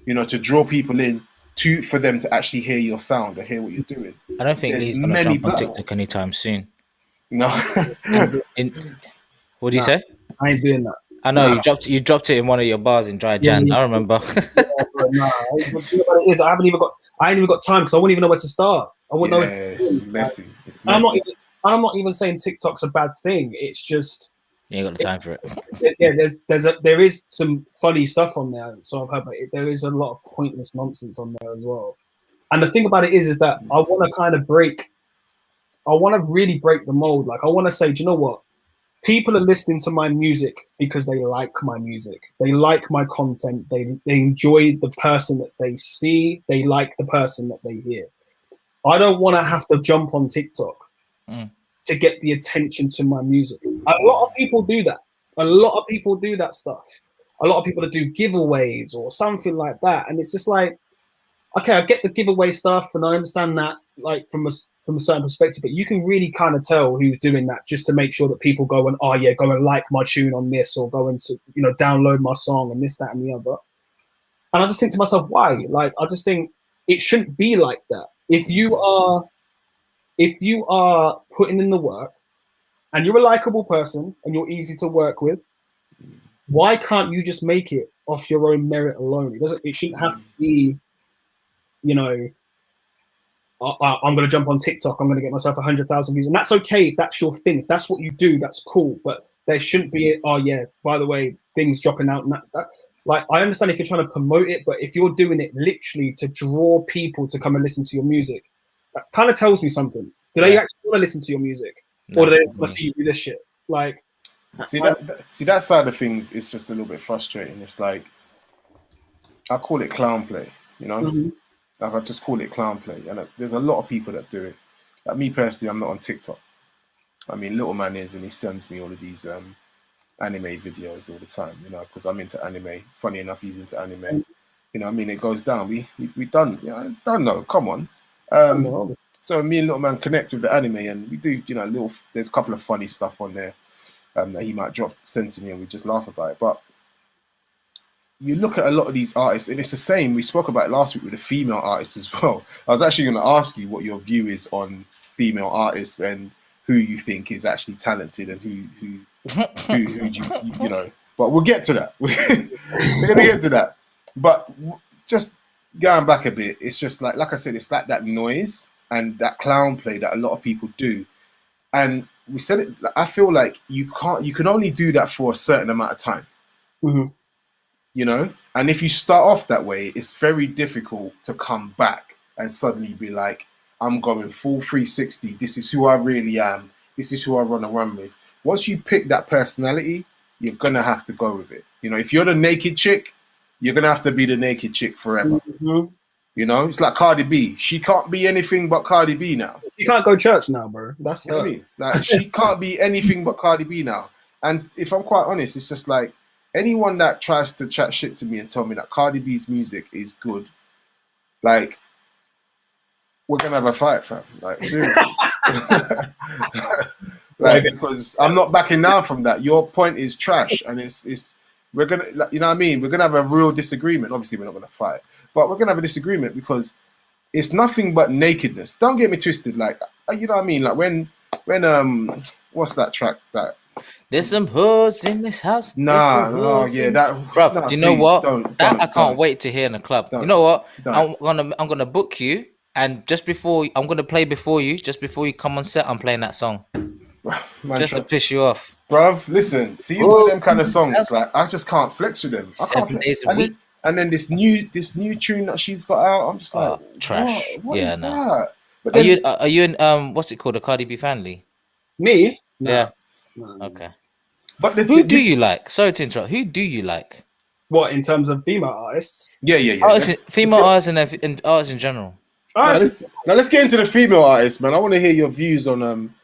Speaker 1: to draw people in for them to actually hear your sound or hear what you're doing.
Speaker 2: I don't think
Speaker 1: There's
Speaker 2: Lee's gonna
Speaker 1: many
Speaker 2: jump on TikTok
Speaker 1: platforms.
Speaker 2: anytime soon.
Speaker 1: No,
Speaker 2: In what do you
Speaker 3: Nah,
Speaker 2: say?
Speaker 3: I ain't doing that.
Speaker 2: I know
Speaker 3: Nah.
Speaker 2: you dropped it in one of your bars in Dry
Speaker 3: Yeah,
Speaker 2: Jan.
Speaker 3: yeah,
Speaker 2: I remember.
Speaker 3: yeah, but nah. The thing about it is, I ain't even got time because I wouldn't even know where to start. I wouldn't know
Speaker 1: yeah,
Speaker 3: where to
Speaker 1: it's
Speaker 3: begin. Like,
Speaker 1: messy. It's
Speaker 3: and
Speaker 1: messy.
Speaker 3: I'm not even saying TikTok's a bad thing. It's just
Speaker 2: You ain't got the time for it.
Speaker 3: yeah, there is some funny stuff on there. So I've heard, but there is a lot of pointless nonsense on there as well. And the thing about it is that I want to kind of I want to really break the mold. Like I want to say, do you know what? People are listening to my music because they like my music. They like my content. They enjoy the person that they see. They like the person that they hear. I don't want to have to jump on TikTok
Speaker 2: Mm.
Speaker 3: to get the attention to my music. A lot of people do that. A lot of people do that stuff. A lot of people that do giveaways or something like that. And it's just like, okay, I get the giveaway stuff and I understand that like from a certain perspective, but you can really kind of tell who's doing that just to make sure that people go and, oh yeah, go and like my tune on this or go and, download my song and this, that, and the other. And I just think to myself, why? Like, I just think it shouldn't be like that. If you are putting in the work and you're a likable person and you're easy to work with, why can't you just make it off your own merit alone? It shouldn't have to be, I'm going to jump on TikTok. I'm going to get myself 100,000 views. And that's okay. If that's your thing. If that's what you do. That's cool. But there shouldn't be, oh yeah, by the way, things dropping out. And like, I understand if you're trying to promote it, but if you're doing it literally to draw people to come and listen to your music, that kind of tells me something. Do they actually want to listen to your music?
Speaker 2: No,
Speaker 3: or do they want to see you do this shit? Like,
Speaker 1: See that side of things is just a little bit frustrating. It's like I call it clown play,
Speaker 3: mhm.
Speaker 1: Like I just call it clown play, and there's a lot of people that do it. Like me personally, I'm not on TikTok. I mean, little man is, and he sends me all of these anime videos all the time, because I'm into anime. Funny enough, he's into anime. I mean, it goes down. We done, done. No, come on. So me and little man connect with the anime, and we do, there's a couple of funny stuff on there. That he might drop sent to me and we just laugh about it. But you look at a lot of these artists, and it's the same. We spoke about it last week with the female artists as well. I was actually going to ask you what your view is on female artists and who you think is actually talented and who you know. But we'll get to that. We're going to get to that. But just going back a bit, it's just like I said, it's like that noise and that clown play that a lot of people do. And we said it. I feel like you can only do that for a certain amount of time.
Speaker 3: Mm-hmm.
Speaker 1: And if you start off that way, it's very difficult to come back and suddenly be like, I'm going full 360. This is who I really am. This is who I want to run with. Once you pick that personality, you're gonna have to go with it. If you're the naked chick, you're gonna have to be the naked chick forever.
Speaker 3: Mm-hmm.
Speaker 1: It's like Cardi B. She can't be anything but Cardi B now.
Speaker 3: She can't go to church now, bro. That's her.
Speaker 1: What I mean? Like, she can't be anything but Cardi B now. And if I'm quite honest, it's just like anyone that tries to chat shit to me and tell me that Cardi B's music is good, like, we're gonna have a fight, fam. Like, seriously. Like, because I'm not backing down from that. Your point is trash, and it's we're gonna, like, you know what I mean? We're gonna have a real disagreement. Obviously, we're not gonna fight, but we're gonna have a disagreement because it's nothing but nakedness. Don't get me twisted. Like, you know what I mean? Like when what's that track that?
Speaker 2: There's some hoes in this house.
Speaker 1: Nah, oh yeah, that.
Speaker 2: Bro,
Speaker 1: Nah,
Speaker 2: do you know
Speaker 1: please,
Speaker 2: what?
Speaker 1: Don't,
Speaker 2: That I
Speaker 1: don't,
Speaker 2: can't wait to hear in the club.
Speaker 1: Don't.
Speaker 2: You know what?
Speaker 1: Don't.
Speaker 2: I'm gonna book you, and just before I'm gonna play before you, just before you come on set, I'm playing that song
Speaker 1: Man,
Speaker 2: just to piss you off.
Speaker 1: Bruv, listen, see you with them kind of songs, like I just can't flex with them. I can't
Speaker 2: 7 days a week.
Speaker 1: And then this new tune that she's got out, I'm just like,
Speaker 2: trash.
Speaker 1: What is
Speaker 2: no.
Speaker 1: that? But
Speaker 2: Are
Speaker 1: then,
Speaker 2: you in what's it called, the Cardi B family?
Speaker 3: Me? No.
Speaker 2: Yeah.
Speaker 3: No.
Speaker 2: Okay.
Speaker 1: But
Speaker 2: who do you like? Sorry to interrupt. Who do you like?
Speaker 3: What, in terms of female artists?
Speaker 1: Yeah.
Speaker 2: Female artists and artists in general.
Speaker 1: Now let's get into the female artists, man. I want to hear your views on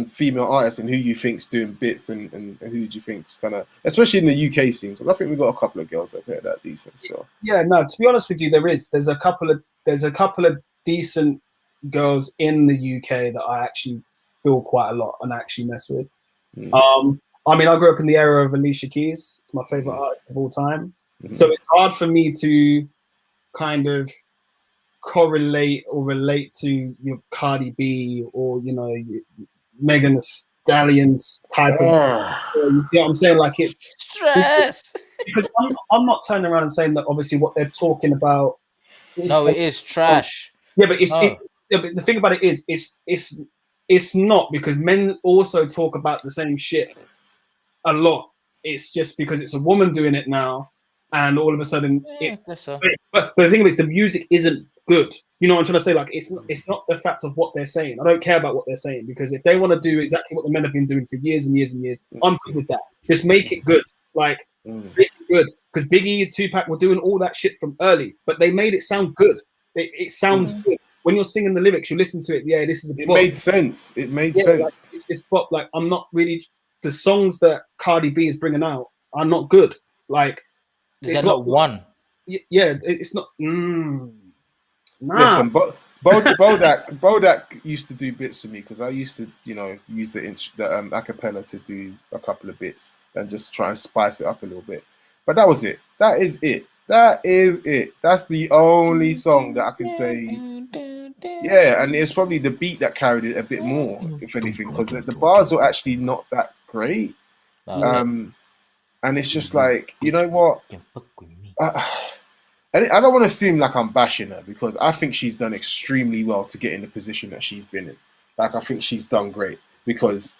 Speaker 1: female artists and who you think's doing bits and who do you think's kind of, especially in the UK scene. Because I think we've got a couple of girls up here that are decent still.
Speaker 3: Yeah, no. To be honest with you, there's a couple of decent girls in the UK that I actually feel quite a lot and actually mess with. I mean, I grew up in the era of Alicia Keys. It's my favorite artist of all time. So it's hard for me to kind of correlate or relate to your Cardi B or, you know, Megan Thee Stallion's type of. You see what I'm saying? Like, it's
Speaker 2: stress.
Speaker 3: Because I'm not turning around and saying that obviously what they're talking about.
Speaker 2: No, it is trash.
Speaker 3: Yeah, but but the thing about it is, it's not, because men also talk about the same shit a lot. It's just because it's a woman doing it now, and all of a sudden,
Speaker 2: I guess so.
Speaker 3: But the thing is, the music isn't good. You know what I'm trying to say? Like, it's not the fact of what they're saying. I don't care about what they're saying, because if they want to do exactly what the men have been doing for years and years and years, I'm good with that. Just make it good. Like, make it good. Because Biggie and Tupac were doing all that shit from early, but they made it sound good. It sounds good. When you're singing the lyrics, you listen to it. Yeah, this is a bop.
Speaker 1: It made sense. It made sense.
Speaker 3: Like, it's pop. Like, I'm not really, the songs that Cardi B is bringing out are not good. Like,
Speaker 2: it's not one.
Speaker 3: Yeah, it's not. Nah.
Speaker 1: Listen, Bodak used to do bits for me, because I used to, you know, use the acapella to do a couple of bits and just try and spice it up a little bit. But that was it. That is it. That's the only song that I can say. Yeah, and it's probably the beat that carried it a bit more, if anything, because the bars were actually not that great. And it's just like, you know what? And I don't want to seem like I'm bashing her, because I think she's done extremely well to get in the position that she's been in. Like, I think she's done great, because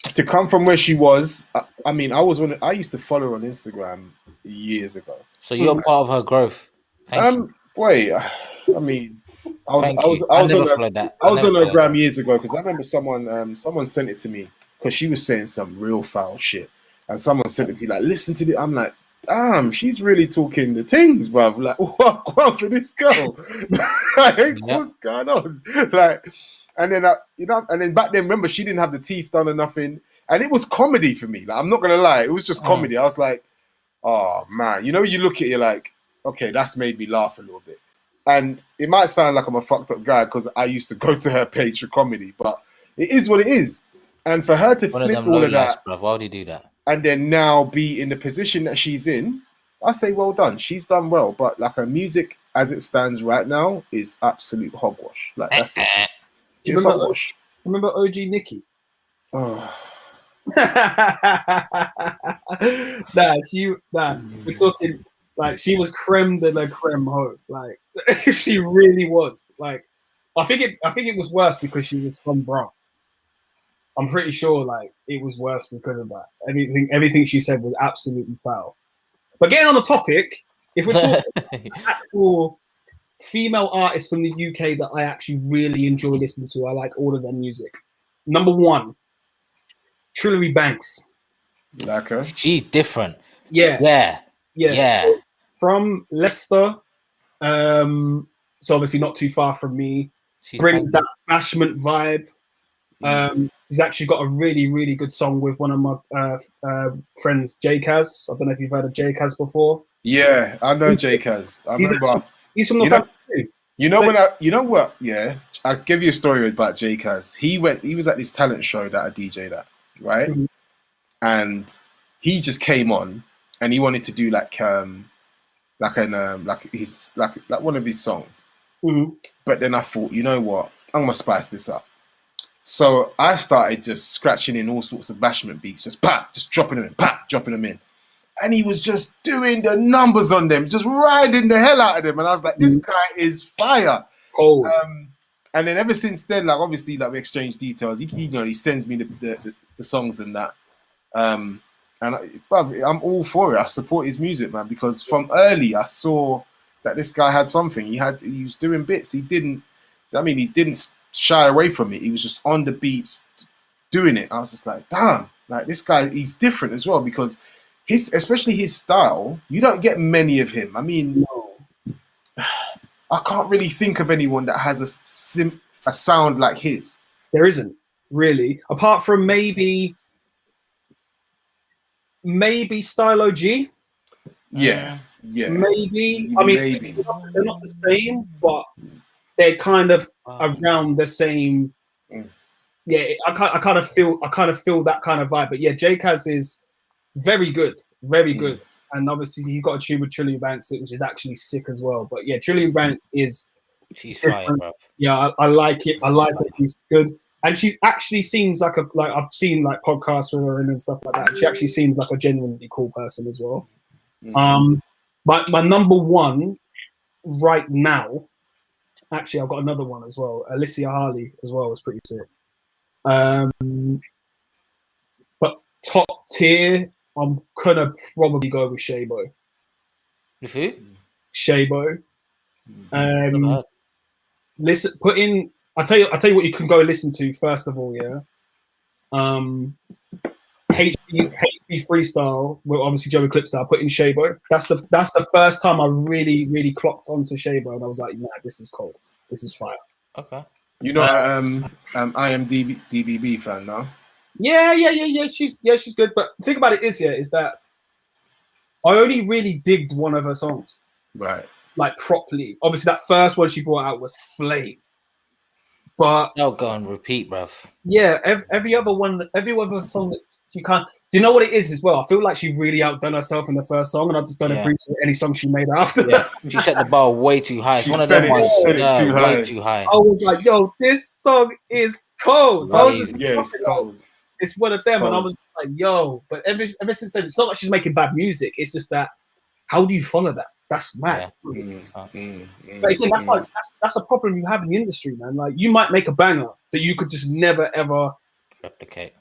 Speaker 1: to come from where she was, I mean, I used to follow her on Instagram years ago.
Speaker 2: So you're part of her growth.
Speaker 1: Boy, I mean, I was on her gram years ago, because I remember someone sent it to me, because she was saying some real foul shit, and someone sent it to me like, listen to it. I'm like, damn, she's really talking the things, bruv. Like, what going for this girl? Like, what's going on? Like, and then and then back then, remember, she didn't have the teeth done or nothing, and it was comedy for me. Like, I'm not gonna lie, it was just comedy. I was like, oh man, you know, you look at it, you're like, okay, that's made me laugh a little bit. And it might sound like I'm a fucked up guy because I used to go to her page for comedy, but it is what it is. And for her to flip all of that,
Speaker 2: bruv, why would you do that?
Speaker 1: And then now be in the position that she's in, I say well done. She's done well, but like, her music as it stands right now is absolute hogwash. Like, that's it. Just hogwash.
Speaker 3: Remember OG Nikki?
Speaker 1: Oh.
Speaker 3: We're talking, like, she was creme de la creme ho. Like, she really was. Like, I think it was worse because she was from Bronx. I'm pretty sure, like, it was worse because of that. Everything she said was absolutely foul. But getting on the topic, if we're talking actual female artists from the UK that I actually really enjoy listening to, I like all of their music. Number one, Trillery Banks.
Speaker 1: Like her?
Speaker 2: She's different.
Speaker 3: Yeah. So, from Leicester, so obviously not too far from me. Brings that bashment vibe. He's actually got a really, really good song with one of my friends, J-Kaz. I don't know if you've heard of J-Kaz before.
Speaker 1: Yeah, I know J-Kaz. I remember.
Speaker 3: He's from Northampton too.
Speaker 1: You know what? Yeah, I'll give you a story about J Kaz. He was at this talent show that I DJ'd at, right?
Speaker 3: Mhm.
Speaker 1: And he just came on and he wanted to do like one of his songs.
Speaker 3: Mhm.
Speaker 1: But then I thought, you know what? I'm gonna spice this up. So I started just scratching in all sorts of bashment beats, just dropping them in, dropping them in. And he was just doing the numbers on them, just riding the hell out of them. And I was like, this guy is fire.
Speaker 3: Cold.
Speaker 1: And then ever since then, like obviously, like we exchange details. He sends me the songs and that. Bruv, I'm all for it. I support his music, man, because from early I saw that this guy had something. He was doing bits. He didn't shy away from it. He was just on the beats doing it. I was just like, damn, like this guy, he's different as well, because especially his style, you don't get many of him. I mean, I can't really think of anyone that has a sound like his.
Speaker 3: There isn't really, apart from maybe Stylo G.
Speaker 1: Yeah.
Speaker 3: Maybe. I mean,
Speaker 1: maybe
Speaker 3: they're not the same, but they're kind of around the same. Yeah, I kind of feel that kind of vibe. But yeah, J Kaz is very good, very good. And obviously you got a tune with Trillian Banks, which is actually sick as well. But yeah, Trillian Banks
Speaker 2: she's fire, bro.
Speaker 3: Yeah, I like it. I like it. She's good. And she actually seems like I've seen like podcasts with her and stuff like that. She actually seems like a genuinely cool person as well. My number one right now, actually I've got another one as well. Alicia Harley as well was pretty sick. But top tier, I'm gonna probably go with Shabo.
Speaker 2: With who?
Speaker 3: Shabo. Listen, put in. I'll tell you what you can go listen to first of all. Yeah. HB Freestyle. Well, obviously Joey Clipstar. Put in Shabo. That's the first time I really clocked onto Shabo, and I was like, nah, this is cold. This is fire.
Speaker 2: Okay.
Speaker 1: You know, I am DDB fan now.
Speaker 3: Yeah. She's good. But the thing about it is that I only really digged one of her songs.
Speaker 1: Right.
Speaker 3: Like properly. Obviously, that first one she brought out was flame. But
Speaker 2: I'll go and repeat, bruv.
Speaker 3: Yeah, every other song that she can't. Do you know what it is as well? I feel like she really outdone herself in the first song, and I just don't appreciate any song she made after that.
Speaker 2: She set the bar way too high. It's one of them ones. Way too high.
Speaker 3: I was like, yo, this song is cold.
Speaker 1: It's cold.
Speaker 3: It's one of them, and I was like, yo. But ever since then, it's not like she's making bad music. It's just that, how do you follow that? That's mad. But again, that's a problem you have in the industry, man. Like, you might make a banger that you could just never ever
Speaker 2: replicate.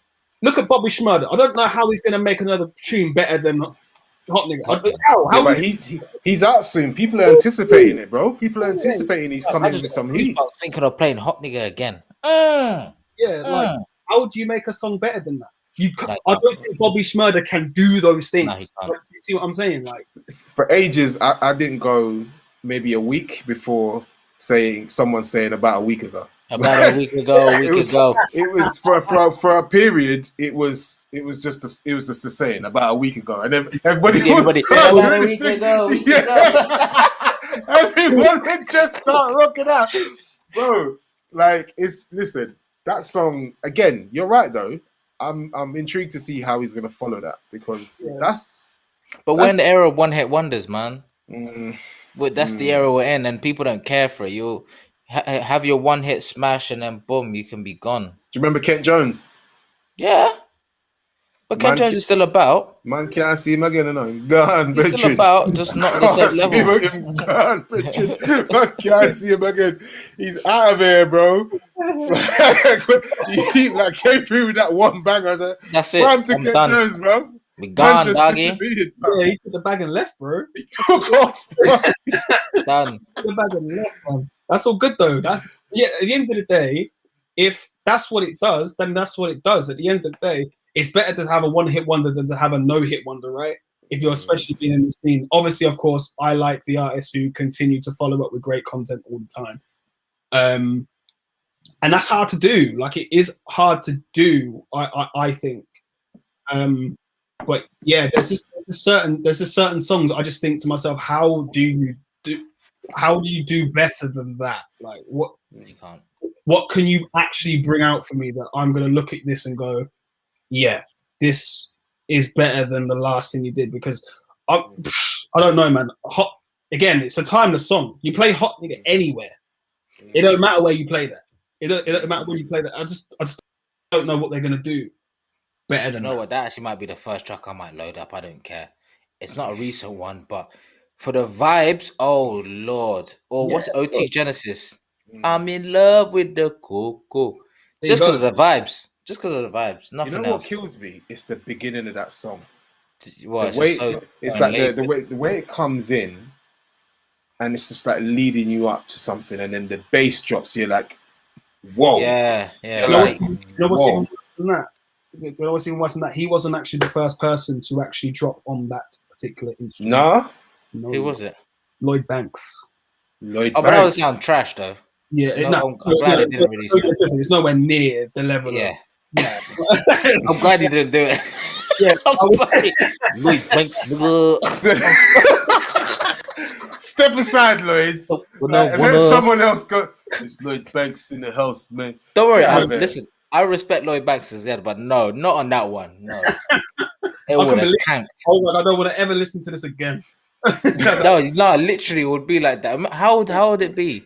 Speaker 3: Look at Bobby Shmurda. I don't know how he's gonna make another tune better than Hot Nigga. How
Speaker 1: but he's out soon. People are anticipating it, bro. People are anticipating he's coming with some heat.
Speaker 2: I'm thinking of playing Hot Nigga again.
Speaker 3: Like, how would you make a song better than that? I don't think Bobby Shmurda can do those things.
Speaker 2: No,
Speaker 3: like, do you see what I'm saying? Like,
Speaker 1: for ages, I didn't go maybe a week before someone saying about a week ago.
Speaker 2: About a week ago,
Speaker 1: It was for a period. It was just a saying about a week ago, and then everybody
Speaker 2: about a week ago.
Speaker 1: Everyone would just start rocking out, bro. Like, listen, that song again. You're right though. I'm intrigued to see how he's gonna follow that, because
Speaker 2: we're in the era of one-hit wonders, man. That's the era we're in, and people don't care for it. You have your one-hit smash, and then boom, you can be gone.
Speaker 1: Do you remember Kent Jones?
Speaker 2: Yeah, but Kent Jones is still about.
Speaker 1: Man can't see him again, no. Gone,
Speaker 2: He's still about, just not at the same level.
Speaker 1: Gone, man can't see him again. He's out of here, bro. He came through with that one banger.
Speaker 2: That's it.
Speaker 1: I'm Kent Jones, bro.
Speaker 2: We gone, doggy.
Speaker 3: Yeah, he took the bag and left, bro.
Speaker 1: He took off, bro.
Speaker 2: Done.
Speaker 3: Took the bag and left, man. That's all good though. At the end of the day, if that's what it does, then that's what it does. At the end of the day, it's better to have a one-hit wonder than to have a no-hit wonder, right? If you're especially being in the scene. Obviously, of course, I like the artists who continue to follow up with great content all the time. And that's hard to do. Like, it is hard to do, I think. But yeah, there's certain songs I just think to myself, how do you do better than that? Like, what?
Speaker 2: You can't.
Speaker 3: what can you actually bring out for me that I'm going to look at this and go, yeah, this is better than the last thing you did? Because I don't know, man. Hot again, it's a timeless song. You play Hot Nigga anywhere. It don't matter where you play that. It don't matter where you play that. I just don't know what they're gonna do better than
Speaker 2: You know
Speaker 3: that.
Speaker 2: what? That actually might be the first track I might load up. I don't care. It's not a recent one, but for the vibes, oh Lord. Or what's it? OT Genesis? I'm in love with the cocoa.
Speaker 3: There you
Speaker 2: Just because of
Speaker 3: go.
Speaker 2: the vibes. Just because of the vibes.
Speaker 1: You
Speaker 2: Nothing
Speaker 1: know what
Speaker 2: else.
Speaker 1: kills me? It's the beginning of that song.
Speaker 2: Well,
Speaker 1: The
Speaker 2: it's
Speaker 1: way
Speaker 2: just so
Speaker 1: it's like
Speaker 2: late.
Speaker 1: the way it comes in, and it's just like leading you up to something, and then the bass drops. You're like, whoa.
Speaker 2: Yeah.
Speaker 1: You're
Speaker 3: You
Speaker 1: like,
Speaker 3: know what's
Speaker 1: whoa.
Speaker 3: even worse than that? You know what's even worse than that? He wasn't actually the first person to actually drop on that particular instrument.
Speaker 1: Nah,
Speaker 3: No,
Speaker 2: Who was it?
Speaker 3: Lloyd Banks.
Speaker 1: Lloyd
Speaker 2: Oh, but that would
Speaker 1: Banks.
Speaker 2: sound trash though.
Speaker 3: Yeah,
Speaker 2: No, I'm glad they didn't release that.
Speaker 3: It's nowhere near the level
Speaker 2: Yeah.
Speaker 3: of. Yeah.
Speaker 2: I'm glad he didn't do it.
Speaker 3: Yeah,
Speaker 2: I'm sorry. Lloyd Banks.
Speaker 1: Step aside, Lloyd. Like, let someone else go. It's Lloyd Banks in the house, man.
Speaker 2: Don't worry.
Speaker 1: Get out of here.
Speaker 2: Listen, I respect Lloyd Banks as well, but no, not on that one. No. It
Speaker 3: I
Speaker 2: would
Speaker 3: can
Speaker 2: have
Speaker 3: believe.
Speaker 2: tanked.
Speaker 3: Oh God, I don't want to ever listen to this again.
Speaker 2: No, literally, it would be like that. How would it be?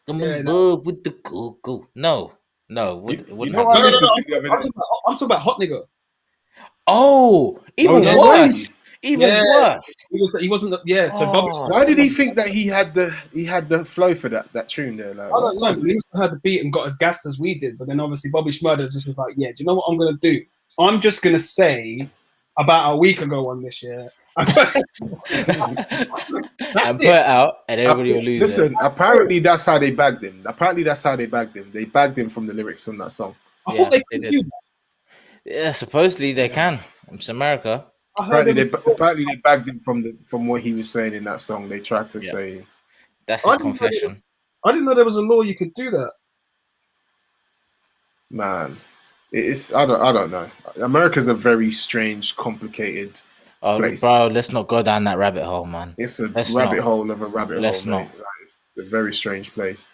Speaker 2: I'm
Speaker 3: Yeah,
Speaker 2: in love with the cocoa. No,
Speaker 1: You
Speaker 2: wouldn't
Speaker 1: know
Speaker 2: have
Speaker 1: what I
Speaker 2: the
Speaker 1: listened
Speaker 2: same.
Speaker 1: to the other day?
Speaker 3: I'm talking about Hot Nigga.
Speaker 2: Oh, even
Speaker 1: no
Speaker 2: worse.
Speaker 1: way.
Speaker 2: Even
Speaker 3: Yeah.
Speaker 2: worse.
Speaker 3: He wasn't. Yeah. So Bobby.
Speaker 2: Oh,
Speaker 1: Why did he think that he had the flow for that tune there? Like,
Speaker 3: I don't know, but he must have heard the beat and got as gassed as we did. But then obviously Bobby Shmurda just was like, yeah, do you know what I'm going to do? I'm just going to say about a week ago on this year.
Speaker 2: and
Speaker 3: That's
Speaker 2: put it out, and everybody will lose
Speaker 1: Listen,
Speaker 2: it.
Speaker 1: apparently that's how they bagged him. They bagged him from the lyrics on that song.
Speaker 3: I thought they
Speaker 2: did.
Speaker 3: could do that.
Speaker 2: Yeah, supposedly they can. It's America.
Speaker 3: I heard
Speaker 1: Apparently they bagged him from what he was saying in that song. They tried to say
Speaker 2: That's his confession.
Speaker 3: I didn't know there was a law you could do that.
Speaker 1: Man, it's I don't know. America's a very strange, complicated place.
Speaker 2: Bro, let's not go down that rabbit hole, man.
Speaker 1: It's a rabbit hole of a rabbit hole.
Speaker 2: Let's not.
Speaker 1: Mate. Like, it's a very strange place.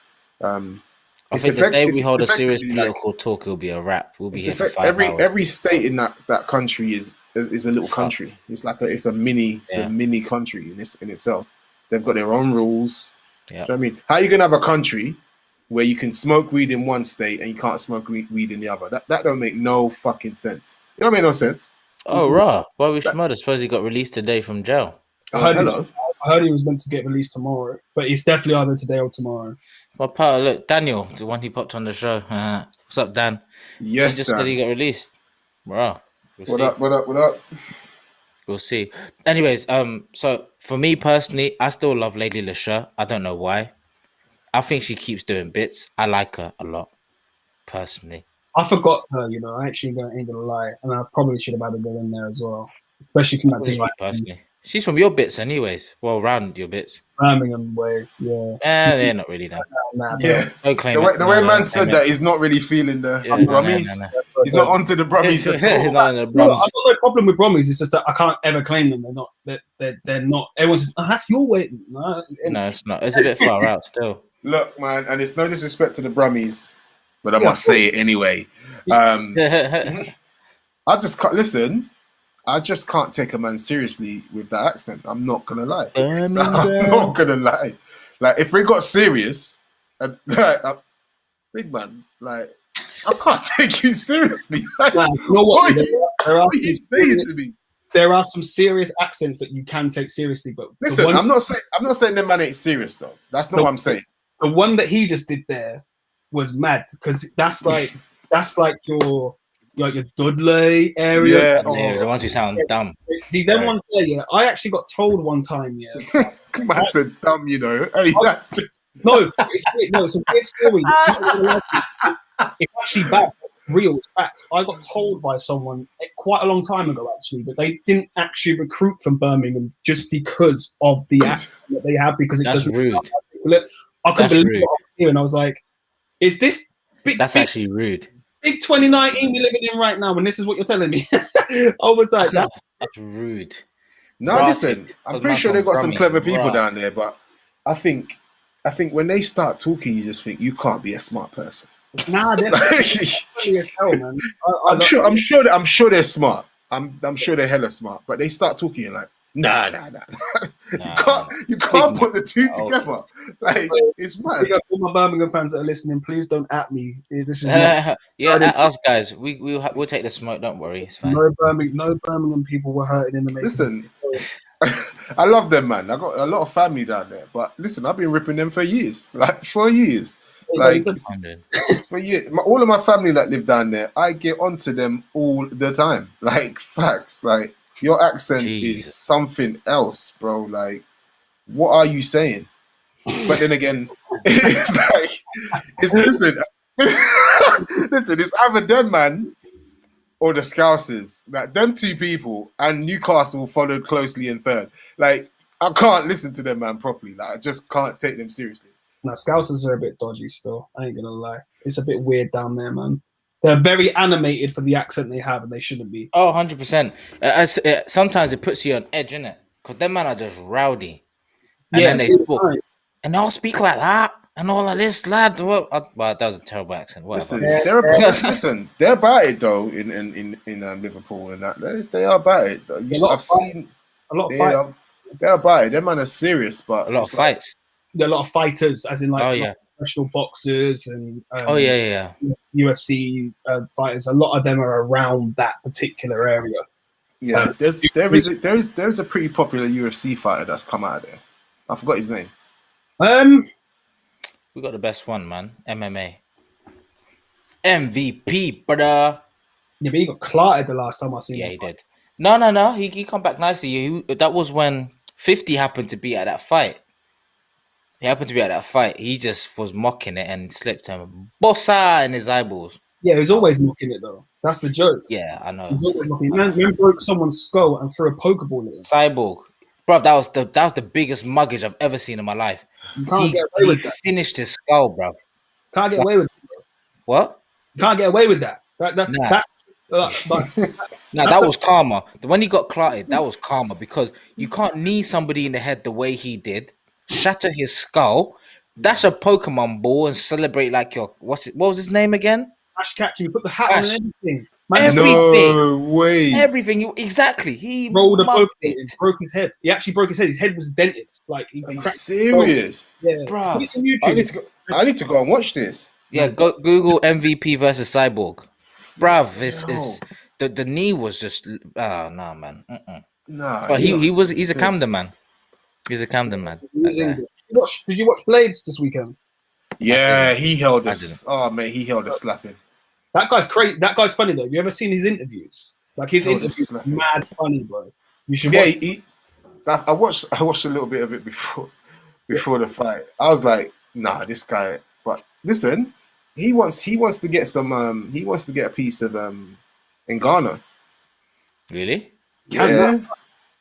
Speaker 2: I think the day we hold a serious political talk, it'll be a wrap. We'll be here for 5 hours.
Speaker 1: Every state in that country is a little country. It's like a mini country in itself. They've got their own rules.
Speaker 2: Yeah.
Speaker 1: Do you know what I mean? How are you gonna have a country where you can smoke weed in one state and you can't smoke weed in the other? That don't make no fucking sense. It don't make no sense.
Speaker 2: Oh, right. Bobby Shmurda suppose he got released today from jail.
Speaker 3: I heard he was meant to get released tomorrow, but it's definitely either today or tomorrow.
Speaker 2: Well, Paul, look, Daniel, the one he popped on the show. What's up, Dan?
Speaker 1: Yes,
Speaker 2: he just
Speaker 1: Dan.
Speaker 2: said he got released. Bro,
Speaker 1: What up?
Speaker 2: We'll see. Anyways, so for me personally, I still love Li-likeisaid Show. I don't know why. I think she keeps doing bits. I like her a lot, personally.
Speaker 3: I forgot her, I actually ain't gonna lie, and I probably should have added her in there as well, especially from that thing.
Speaker 2: Personally, she's from your bits, anyways. Well, round your bits.
Speaker 3: Birmingham way, yeah.
Speaker 2: They're not really that.
Speaker 1: Yeah.
Speaker 2: Don't claim
Speaker 1: the way man said that, he's not really feeling the Brummies.
Speaker 2: No.
Speaker 1: He's not onto the Brummies at all.
Speaker 3: I've got no problem with Brummies. It's just that I can't ever claim them. They're not. They're not. Everyone says, "Oh, that's your way."
Speaker 2: No, it's not. It's a bit far out still.
Speaker 1: Look, man, and it's no disrespect to the Brummies, but I must say it anyway. I just can't listen. I just can't take a man seriously with that accent. I'm not gonna lie. I'm not gonna lie. Like if we got serious, big man, like I can't take you seriously. Like,
Speaker 3: you know what?
Speaker 1: What are you saying to me?
Speaker 3: There are some serious accents that you can take seriously, but
Speaker 1: listen, I'm not saying that man ain't serious though. That's not what I'm saying.
Speaker 3: The one that he just did there was mad because that's like your Dudley area.
Speaker 2: Yeah, the ones who sound dumb.
Speaker 3: See, them ones there, yeah. I actually got told one time, yeah.
Speaker 1: Man said dumb, Hey, that's just...
Speaker 3: No, it's a weird story. It's actually bad. Real, it's facts. I got told by someone quite a long time ago, actually, that they didn't actually recruit from Birmingham just because of the accent that they have, because it doesn't.
Speaker 2: Rude.
Speaker 3: I couldn't believe what I was hearing. And I was like, "Is this big?"
Speaker 2: That's actually rude.
Speaker 3: Big 2019 we're living in right now, and this is what you're telling me. I was like,
Speaker 2: that's rude.
Speaker 1: No, listen, I'm pretty sure they've got some clever people down there, but I think when they start talking, you just think you can't be a smart person.
Speaker 3: Nah, they're funny as hell, man.
Speaker 1: I'm sure they're smart. I'm sure they're hella smart, but they start talking like, nah. You can't put the two together. Like, it's mad.
Speaker 3: All my Birmingham fans that are listening, please don't at me. This is not.
Speaker 2: At us guys. We'll take the smoke. Don't worry, it's fine.
Speaker 3: No Birmingham people were hurting in the making.
Speaker 1: Listen, I love them, man. I got a lot of family down there, but listen, I've been ripping them for years, like 4 years. Like for years, all of my family that live down there, I get onto them all the time. Like, facts. Like, your accent is something else, bro. Like, what are you saying? But then again, it's like, listen, it's either them, man, or the Scousers. Like, them two people, and Newcastle followed closely in third. Like, I can't listen to them, man, properly. Like, I just can't take them seriously.
Speaker 3: No, Scousers are a bit dodgy still. I ain't gonna lie. It's a bit weird down there, man. They're very animated for the accent they have, and they shouldn't be.
Speaker 2: Oh, 100%. Sometimes it puts you on edge, innit? Because them man are just rowdy. And then they speak. Right. And they all speak like that. And all of this, lad. Well, that was a terrible accent.
Speaker 1: Listen, they're about it, though, in Liverpool. And that they are about it. I've seen
Speaker 3: a lot of fights.
Speaker 1: They're about it. Them man are serious, but
Speaker 2: a lot of fights.
Speaker 3: There are a lot of fighters, as in professional boxers and UFC fighters. A lot of them are around that particular area.
Speaker 1: Yeah, there is a pretty popular UFC fighter that's come out of there. I forgot his name.
Speaker 2: We got the best one, man. MMA MVP, brother.
Speaker 3: Yeah, but he got clattered the last time I seen him.
Speaker 2: Yeah, he did. No. He come back nicely. That was when 50 happened to be at that fight. He just was mocking it and slipped him bossa in his eyeballs.
Speaker 3: Yeah, he was always mocking it though. That's the joke.
Speaker 2: Yeah, I know.
Speaker 3: He's always mocking. Man broke someone's skull and threw a Pokeball at him.
Speaker 2: Cyborg, bro, that was the biggest muggage I've ever seen in my life.
Speaker 3: You can't get away with that.
Speaker 2: He finished his skull, bro.
Speaker 3: Can't get away with that.
Speaker 2: What?
Speaker 3: You can't get away with that.
Speaker 2: That was karma. When he got clotted, that was karma, because you can't knee somebody in the head the way he did, shatter his skull, dash a Pokemon ball and celebrate like your what was his name again?
Speaker 3: Ash Ketchum. You put the hat on and everything.
Speaker 1: No way.
Speaker 2: Everything. Exactly. He
Speaker 3: rolled a Pokemon and broke his head. He actually broke his head. His head was dented. Like, he cracked.
Speaker 1: Serious?
Speaker 3: Yeah,
Speaker 2: bro.
Speaker 1: I need to go and watch this.
Speaker 2: Yeah, go Google MVP versus Cyborg, bruv. It's the knee was just nah, man.
Speaker 1: Nah,
Speaker 2: but he's a Camden man. He's a Camden man.
Speaker 3: Did you watch Blades this weekend?
Speaker 1: Yeah, he held us. Oh man, he held a slapping.
Speaker 3: That guy's crazy. That guy's funny though. Have you ever seen his interviews? Like, his interviews are mad funny, bro. You should watch.
Speaker 1: I watched a little bit of it before the fight. I was like, nah, this guy. But listen, he wants to get some. He wants to get a piece of Ngannou.
Speaker 2: Really?
Speaker 1: Yeah.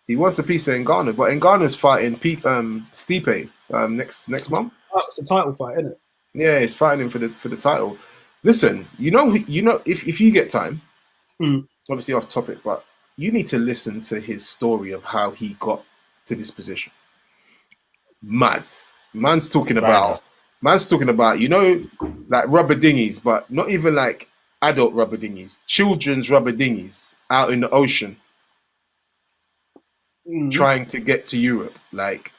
Speaker 1: He wants a piece of Ngannou, but Ngannou's fighting Stipe next month.
Speaker 3: Oh, it's a title fight, isn't it?
Speaker 1: Yeah, he's fighting him for the title. Listen, you know, if you get time, obviously off topic, but you need to listen to his story of how he got to this position. Man's talking about, you know, like rubber dinghies, but not even like adult rubber dinghies, children's rubber dinghies out in the ocean, trying to get to Europe, like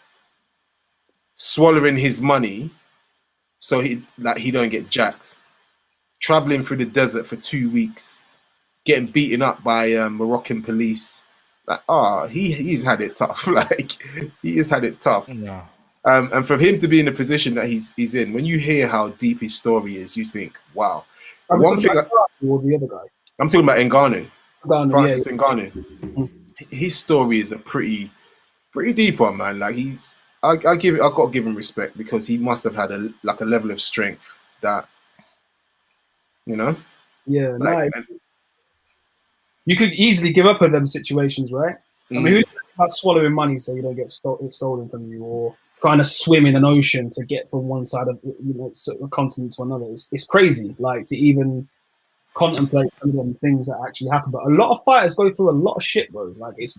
Speaker 1: swallowing his money so he don't get jacked, traveling through the desert for 2 weeks, getting beaten up by Moroccan police. Like, he's had it tough. Like, he has had it tough.
Speaker 2: Yeah.
Speaker 1: And for him to be in the position that he's in, when you hear how deep his story is, you think, wow.
Speaker 3: One thing or the other guy.
Speaker 1: I'm talking about Ngannou. Francis
Speaker 3: yeah.
Speaker 1: Ngannou. His story is a pretty deep one, man. Like, I've got to give him respect, because he must have had a level of strength that, you know.
Speaker 3: Yeah, like, you could easily give up on them situations, right? I mean, who's about swallowing money so you don't get stolen from you, or trying to swim in an ocean to get from one side of a continent to another? It's crazy, like, to even contemplate some of them things that actually happen. But a lot of fighters go through a lot of shit, bro. Like, it's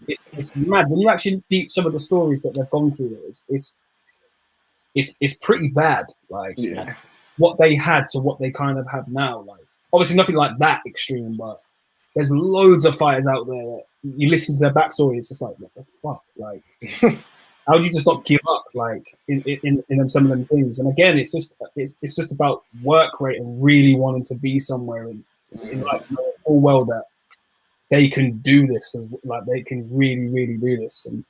Speaker 3: mad when you actually deep some of the stories that they've gone through. It's pretty bad. Like,
Speaker 1: yeah.
Speaker 3: what they had to what they kind of have now. Like, obviously nothing like that extreme, but there's loads of fighters out there that you listen to their backstory, it's just like, what the fuck? Like, how do you just not give up, like, in some of them things? And again, it's just about work rate and really wanting to be somewhere in like, full well that they can do this, like they can really do this. And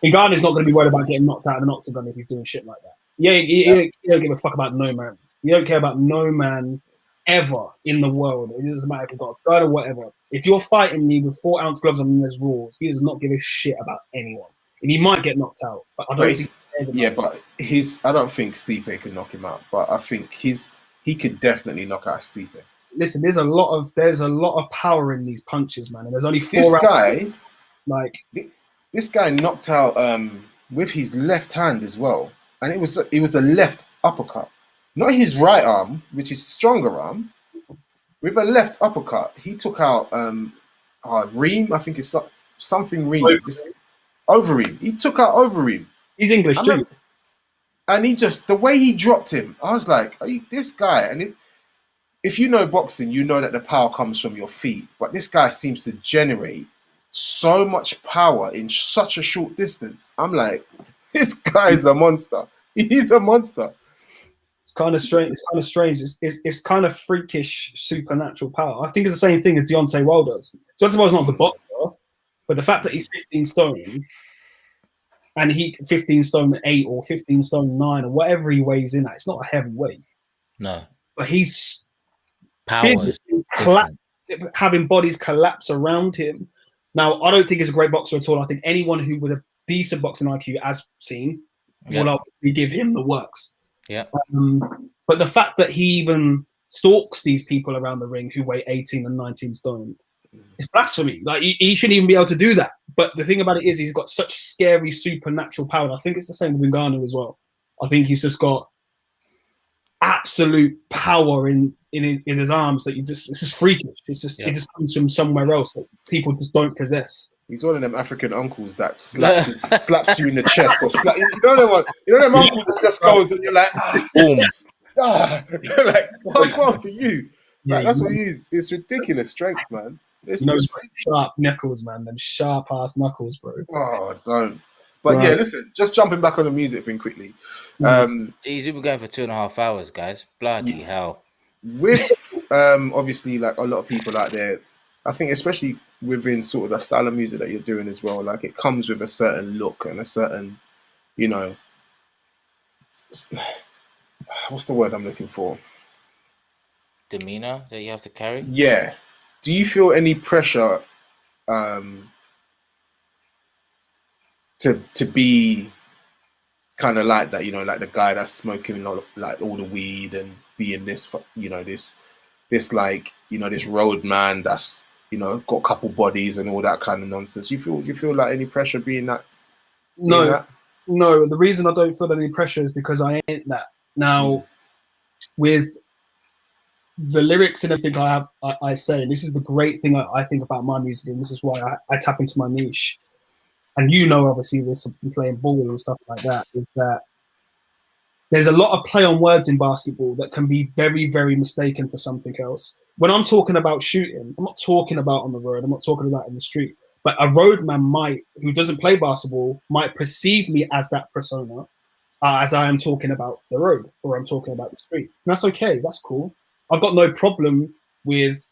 Speaker 3: Ngannou's not going to be worried about getting knocked out of an octagon if he's doing shit like that. You don't give a fuck about no man. You don't care about no man ever in the world. It doesn't matter if you've got a gun or whatever. If you're fighting me with 4-ounce gloves on and there's rules, he does not give a shit about anyone. And he might get knocked out, but I don't think.
Speaker 1: But I don't think Stipe can knock him out. But I think he could definitely knock out Stipe.
Speaker 3: Listen, there's a lot of power in these punches, man. And there's only 4
Speaker 1: This guy,
Speaker 3: like
Speaker 1: this guy knocked out with his left hand as well, and it was the left uppercut, not his right arm, which is stronger arm. With a left uppercut, he took out Reem. I think it's something Reem. Overeem. He took out Overeem.
Speaker 3: He's English too.
Speaker 1: And he just, the way he dropped him, I was like, this guy. And if you know boxing, you know that the power comes from your feet. But this guy seems to generate so much power in such a short distance. I'm like, this guy is a monster. He's a monster.
Speaker 3: It's kind of strange. It's kind of freakish, supernatural power. I think it's the same thing as Deontay Wilder. Deontay Wilder's not a good boxer, but the fact that he's 15 stone and he 15 stone 8 or 15 stone 9 or whatever he weighs in at, it's not a heavy weight.
Speaker 2: No.
Speaker 3: But he's having bodies collapse around him. Now, I don't think he's a great boxer at all. I think anyone who with a decent boxing IQ, as seen, will obviously give him the works.
Speaker 2: Yeah.
Speaker 3: But the fact that he even stalks these people around the ring who weigh 18 and 19 stone, it's blasphemy. Like, he shouldn't even be able to do that. But the thing about it is he's got such scary supernatural power. And I think it's the same with Ngannou as well. I think he's just got absolute power in his arms that it's just freakish. It's just it just comes from somewhere else that people just don't possess.
Speaker 1: He's one of them African uncles that slaps you in the chest, or you know them uncles that just goes and you're like, boom. You're like, what's wrong for you? Like, that's what he is. It's ridiculous strength, man.
Speaker 3: Sharp knuckles, man. Them sharp ass knuckles, bro.
Speaker 1: Oh, don't. But yeah, listen, just jumping back on the music thing quickly.
Speaker 2: Jeez, we've been going for 2.5 hours, guys. Bloody hell.
Speaker 1: With obviously, like a lot of people out there, I think especially within sort of the style of music that you're doing as well, like it comes with a certain look and a certain, what's the word I'm looking for?
Speaker 2: Demeanor that you have to carry?
Speaker 1: Yeah. Do you feel any pressure to be kind of like that, like the guy that's smoking all the weed and being this, this like, this road man that's, got a couple bodies and all that kind of nonsense? You feel like any pressure being that?
Speaker 3: No. The reason I don't feel any pressure is because I ain't that. Now, with the lyrics and everything I say, and this is the great thing I think about my music, and this is why I tap into my niche. And obviously this, from playing ball and stuff like that, is that there's a lot of play on words in basketball that can be very, very mistaken for something else. When I'm talking about shooting, I'm not talking about on the road, I'm not talking about in the street. But a roadman who doesn't play basketball, might perceive me as that persona, as I am talking about the road or I'm talking about the street. And that's okay, that's cool. I've got no problem with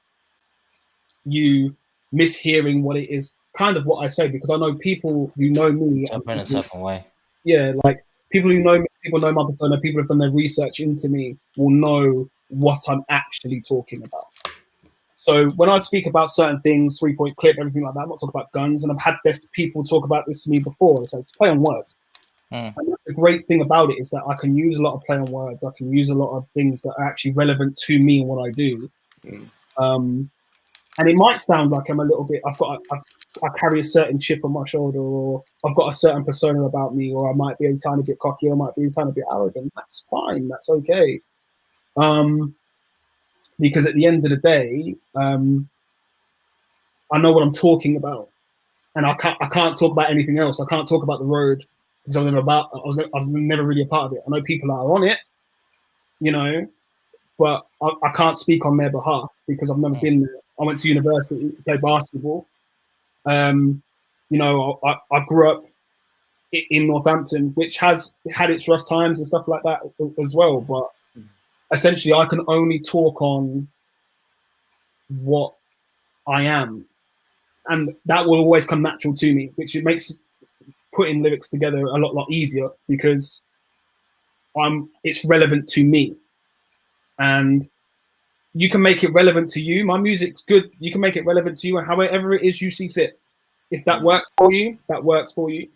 Speaker 3: you mishearing what it is, kind of what I say, because I know people who know me.
Speaker 2: Jumping a certain way.
Speaker 3: Yeah, like people who know me, people know my persona, people who have done their research into me will know what I'm actually talking about. So when I speak about certain things, 3-point clip, everything like that, I'm not talking about guns. And I've had people talk about this to me before. So it's play on words. And the great thing about it is that I can use a lot of play on words. I can use a lot of things that are actually relevant to me and what I do. And it might sound like I'm a little bit, I carry a certain chip on my shoulder, or I've got a certain persona about me, or I might be a tiny bit cocky, or I might be a tiny bit arrogant. That's fine. That's okay. Because at the end of the day, I know what I'm talking about, and I can't talk about anything else. I can't talk about the road because I was never really a part of it. I know people that are on it, but I can't speak on their behalf because I've never been there. I went to university to play basketball. You know, I grew up in Northampton, which has had its rough times and stuff like that as well. But essentially, I can only talk on what I am, and that will always come natural to me, which it makes putting lyrics together a lot easier because it's relevant to me, and you can make it relevant to you. My music's good. You can make it relevant to you, and however it is you see fit. If that works for you, that works for you.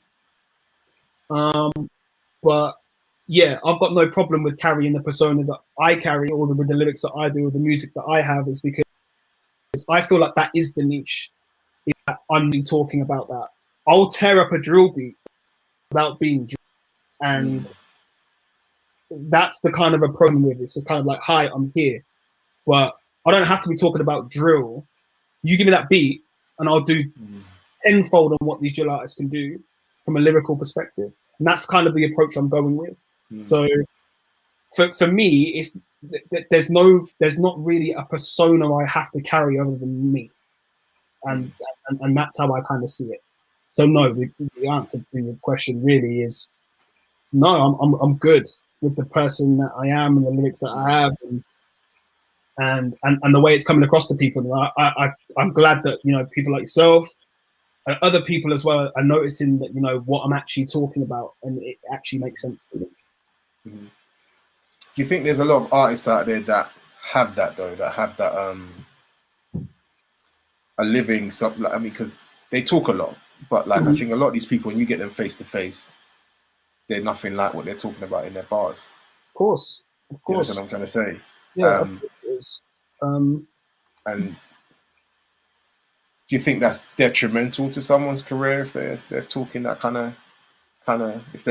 Speaker 3: But yeah, I've got no problem with carrying the persona that I carry, or with the lyrics that I do, or the music that I have, is because I feel like that is the niche. Is that I'm talking about that. I'll tear up a drill beat without being drill, and that's the kind of a problem with it. It's kind of like, hi, I'm here, but I don't have to be talking about drill. You give me that beat, and I'll do tenfold on what these drill artists can do from a lyrical perspective, and that's kind of the approach I'm going with. So for me, it's there's not really a persona I have to carry other than me, and that's how I kind of see it. So no, the answer to your question really is no. I'm good with the person that I am and the lyrics that I have, and the way it's coming across to people. I'm glad that, you know, people like yourself, other people as well, are noticing that, you know, what I'm actually talking about, and it actually makes sense to them.
Speaker 1: Do you think there's a lot of artists out there that have that though, that have that a living something? I mean, because they talk a lot, but like I think a lot of these people, when you get them face to face, they're nothing like what they're talking about in their bars.
Speaker 3: Of course.
Speaker 1: You know what I'm trying to say?
Speaker 3: Yeah.
Speaker 1: And do you think that's detrimental to someone's career if they're talking that kind of if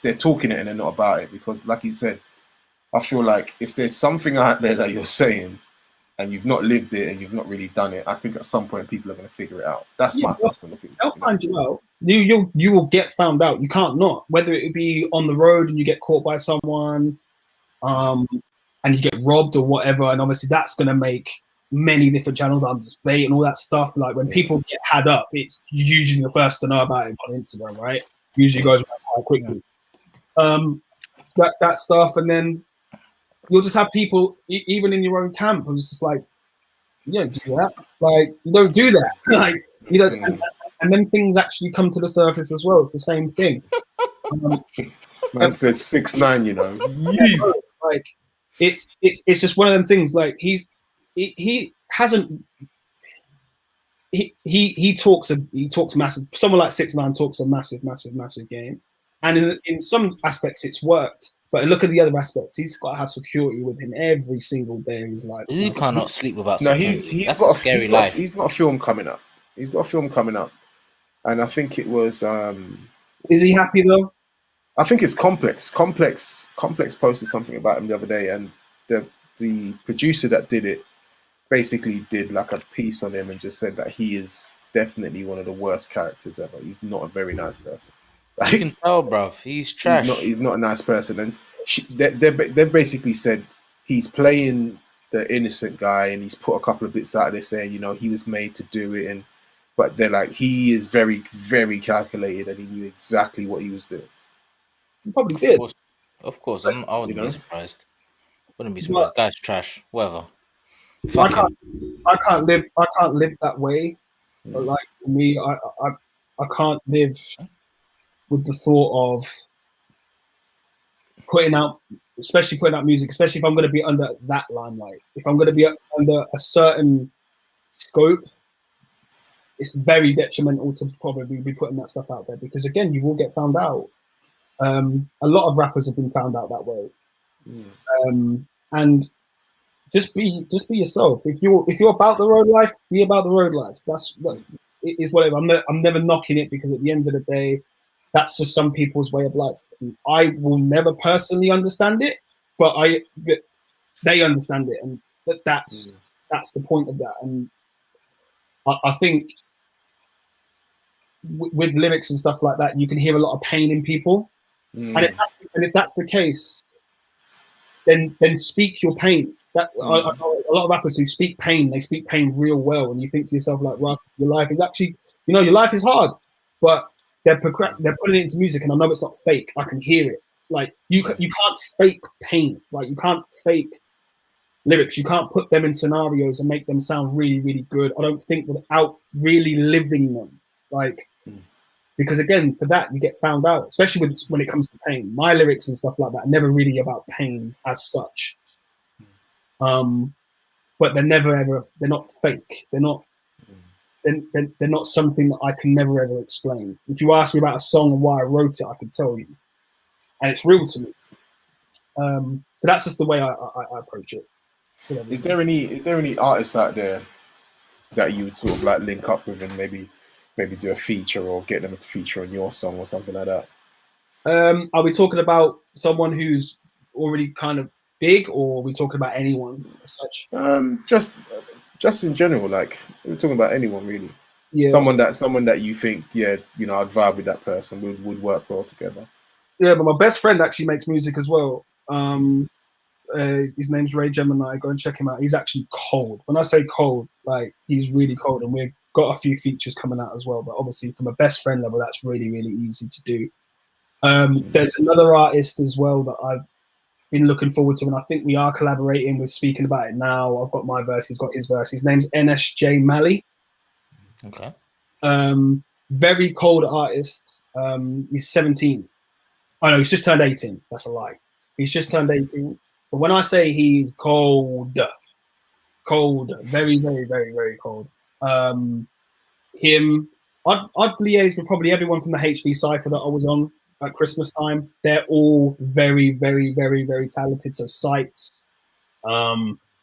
Speaker 1: they're talking it and they're not about it? Because like you said, I feel like if there's something out there that you're saying and you've not lived it and you've not really done it, I think at some point people are going to figure it out. That's my personal opinion.
Speaker 3: They'll find you out. You will get found out. You can't not. Whether it be on the road and you get caught by someone, and you get robbed or whatever, and obviously that's going to make many different channels on debate and all that stuff. Like when people get had up, it's usually the first to know about it on Instagram, right? Usually goes around quite quickly. That stuff, and then you'll just have people, even in your own camp, who's just like, you don't do that. Like, you don't do that. Like, you don't. And then things actually come to the surface as well. It's the same thing.
Speaker 1: Man said 6'9", you know.
Speaker 3: Like, it's just one of them things. Like he talks massive. Someone like 6ix9ine talks a massive game, and in some aspects it's worked. But look at the other aspects. He's got to have security with him every single day of his life.
Speaker 2: You cannot sleep without
Speaker 1: security.
Speaker 2: He's got a scary life.
Speaker 1: He's got a film coming up. And I think it was.
Speaker 3: Is he happy though?
Speaker 1: I think it's Complex. Complex posted something about him the other day, and the producer that did it basically did like a piece on him and just said that he is definitely one of the worst characters ever. He's not a very nice person. Like,
Speaker 2: you can tell, bruv. He's trash.
Speaker 1: He's not a nice person, and they've basically said he's playing the innocent guy, and he's put a couple of bits out there saying, you know, he was made to do it, but they're like, he is very, very calculated, and he knew exactly what he was doing.
Speaker 3: He probably did.
Speaker 2: Of course. I wouldn't be surprised. Wouldn't be surprised. Guy's trash. Whatever. I
Speaker 3: can't live that way. But like for me, I can't live with the thought of putting out music, especially if I'm going to be under that limelight. If I'm going to be under a certain scope, it's very detrimental to probably be putting that stuff out there, because again, you will get found out. A lot of rappers have been found out that way. And just be yourself. If you're about the road life, be about the road life. It is whatever. I'm never knocking it, because at the end of the day, that's just some people's way of life. And I will never personally understand it, but they understand it, and that's the point of that. And I think with lyrics and stuff like that, you can hear a lot of pain in people, and if that's the case, then speak your pain. that a lot of rappers who speak pain, they speak pain real well, and you think to yourself like, right, your life is actually, your life is hard, but they're putting it into music, and I know it's not fake. I can hear it. Like you can't fake pain. Like you can't fake lyrics. You can't put them in scenarios and make them sound really, really good. I don't think without really living them. Like, because again, for that you get found out, especially when it comes to pain. My lyrics and stuff like that are never really about pain as such. But they're never ever. They're not fake. They're not. They're not something that I can never ever explain. If you ask me about a song and why I wrote it, I can tell you, and it's real to me. So that's just the way I approach it.
Speaker 1: Is there any artists out there that you would sort of like link up with and maybe do a feature or get them to feature on your song or something like that?
Speaker 3: Are we talking about someone who's already kind of big, or are we talking about anyone as such?
Speaker 1: Just in general, like we're talking about anyone really.
Speaker 3: Yeah.
Speaker 1: Someone that you think, I'd vibe with that person, would work well together.
Speaker 3: Yeah, but my best friend actually makes music as well. His name's Ray Gemini. Go and check him out. He's actually cold. When I say cold, like he's really cold, and we've got a few features coming out as well. But obviously, from a best friend level, that's really, really easy to do. There's another artist as well that I've been looking forward to, and I think we are collaborating. We're speaking about it now. I've got my verse. He's got his verse. His name's NSJ Mali.
Speaker 2: Okay.
Speaker 3: Very cold artist. He's 17. Oh no, he's just turned 18. That's a lie. He's just turned 18. But when I say he's cold, very, very, very, very cold. Him, I'd liaise with probably everyone from the HB Cypher that I was on at Christmas time. They're all very, very, very, very talented. So Sights,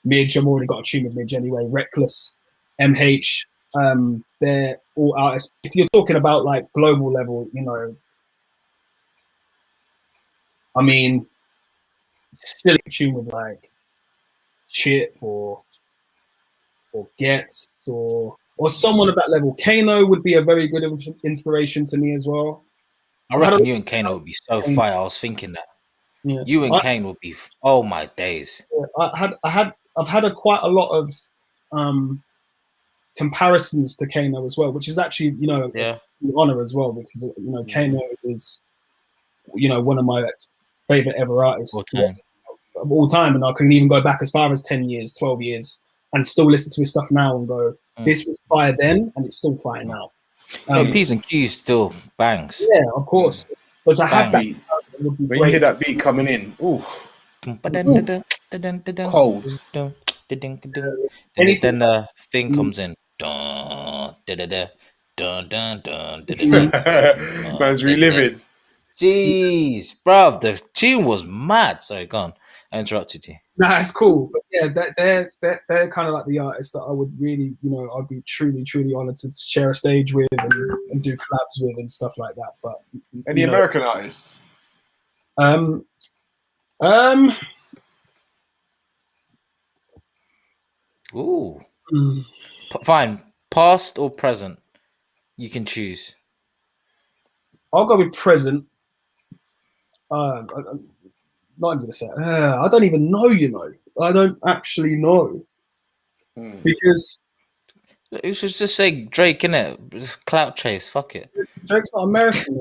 Speaker 3: Midge, I've already got a tune with Midge anyway. Reckless, MH, they're all artists. If you're talking about like global level, I mean, still a tune with like Chip or Gets or someone of that level. Kano would be a very good inspiration to me as well.
Speaker 2: I reckon you and Kano would be so fire. I was thinking that. Yeah. You and Kane would be. Oh my days!
Speaker 3: I've had quite a lot of comparisons to Kano as well, which is actually an honor as well, because Kano is one of my favorite ever artists of all time, and I can even go back as far as 10 years, 12 years, and still listen to his stuff now and go, this was fire then, and it's still fire now.
Speaker 2: P's and Q's still bangs.
Speaker 3: Yeah, of course. So to have that,
Speaker 1: when you hear that beat coming in, ooh, cold.
Speaker 2: And then the thing comes in.
Speaker 1: Man's reliving.
Speaker 3: Jeez,
Speaker 2: bruv, the tune was mad. Sorry, go on. I interrupted you.
Speaker 3: Nah, it's cool. But yeah, they're kind of like the artists that I would really, I'd be truly, truly honored to share a stage with and do collabs with and stuff like that. But
Speaker 1: any American artists?
Speaker 2: Ooh. Fine. Past or present? You can choose.
Speaker 3: I'll go with present. I'm not even gonna say. I don't even know. I don't actually know because
Speaker 2: you should just say Drake, innit? Just clout chase. Fuck it.
Speaker 3: Drake's not American.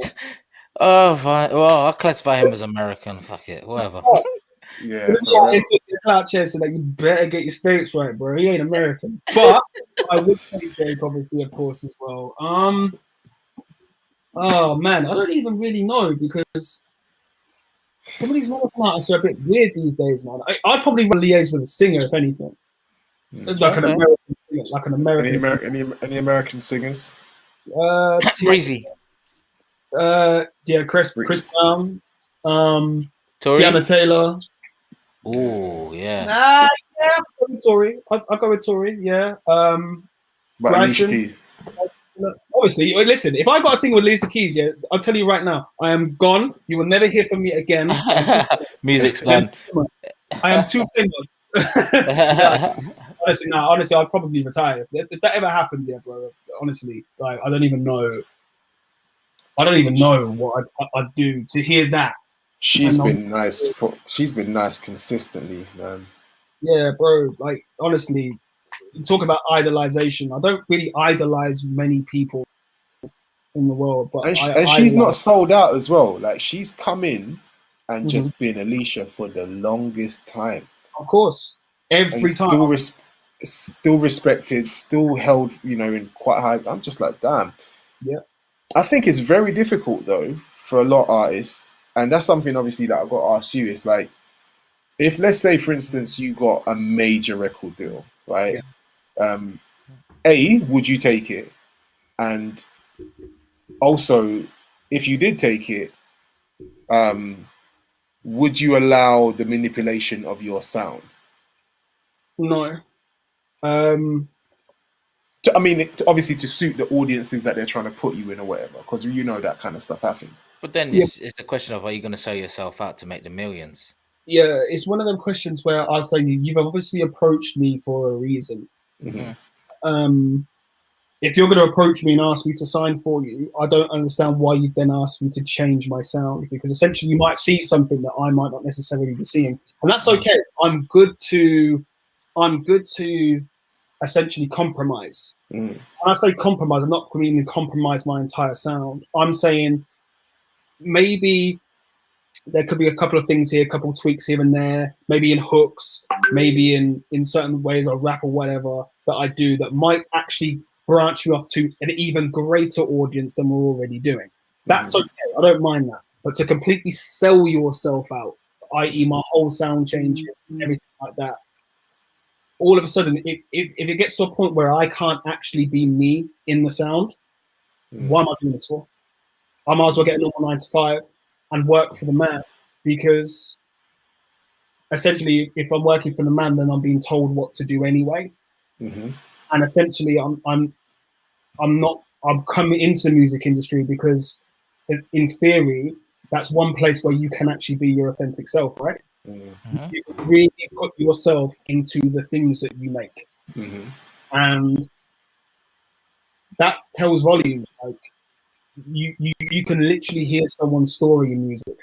Speaker 2: Oh, fine. Well, I'll classify him as American. Fuck it. Whatever.
Speaker 1: Yeah.
Speaker 3: If you're clout chasing, that you better get your states right, bro. He ain't American. But I would say Drake, obviously, of course, as well. Oh man, I don't even really know, because some of these American artists are a bit weird these days, man. I'd probably liaise with a singer, if anything. Like an American singer, like an American.
Speaker 1: Any American singers?
Speaker 2: Breezy.
Speaker 3: Yeah, Chris Brown. Tiana Taylor.
Speaker 2: Oh yeah.
Speaker 3: Yeah, I'll go with Tory. I'll go with Tory. Yeah.
Speaker 1: But Alicia Keys.
Speaker 3: Obviously, listen, if I got a thing with Alicia Keys, yeah, I'll tell you right now, I am gone. You will never hear from me again.
Speaker 2: Music's done.
Speaker 3: I am too famous. Honestly, I'd probably retire. If that ever happened, yeah, bro. Honestly, like I don't even know what I'd do to hear that.
Speaker 1: She's been nice consistently, man.
Speaker 3: Yeah, bro. Like honestly, you talk about idolization. I don't really idolize many people in the world, but I
Speaker 1: And she's not
Speaker 3: idolize.
Speaker 1: sold out as well. Like she's come in and
Speaker 3: Mhm.
Speaker 1: just been Alicia for the longest time,
Speaker 3: Of course,
Speaker 1: and
Speaker 3: every time.
Speaker 1: still respected, still held, in quite high. I'm just like, damn.
Speaker 3: Yeah.
Speaker 1: I think it's very difficult though for a lot of artists, and that's something obviously that I've got to ask you. It's like, if let's say, for instance, you got a major record deal, right?
Speaker 3: Yeah.
Speaker 1: Um, would you take it? And also, if you did take it, um, would you allow the manipulation of your sound?
Speaker 3: No. Um.
Speaker 1: I mean, obviously to suit the audiences that they're trying to put you in or whatever, because that kind of stuff happens.
Speaker 2: But then
Speaker 3: Yeah.
Speaker 2: it's a question of, are you going to sell yourself out to make the millions?
Speaker 3: Yeah. It's one of them questions where I say you've obviously approached me for a reason.
Speaker 1: Mm-hmm.
Speaker 3: If you're going to approach me and ask me to sign for you, I don't understand why you'd then ask me to change my sound, because essentially you might see something that I might not necessarily be seeing, and that's okay. I'm good to essentially compromise.
Speaker 1: Mm.
Speaker 3: When I say compromise, I'm not meaning compromise my entire sound. I'm saying maybe there could be a couple of things here, a couple of tweaks here and there, maybe in hooks, maybe in certain ways of rap or whatever that I do that might actually branch you off to an even greater audience than we're already doing. That's okay. I don't mind that. But to completely sell yourself out, i.e., my whole sound changes, everything like that, all of a sudden, if it gets to a point where I can't actually be me in the sound, what am I doing this for? I might as well get a normal 9 to 5 and work for the man, because essentially, if I'm working for the man, then I'm being told what to do anyway.
Speaker 1: Mm-hmm.
Speaker 3: And essentially, I'm coming into the music industry because, in theory, that's one place where you can actually be your authentic self, right?
Speaker 1: Mm-hmm.
Speaker 3: You really put yourself into the things that you make,
Speaker 1: Mm-hmm.
Speaker 3: and that tells volumes. Like you can literally hear someone's story in music.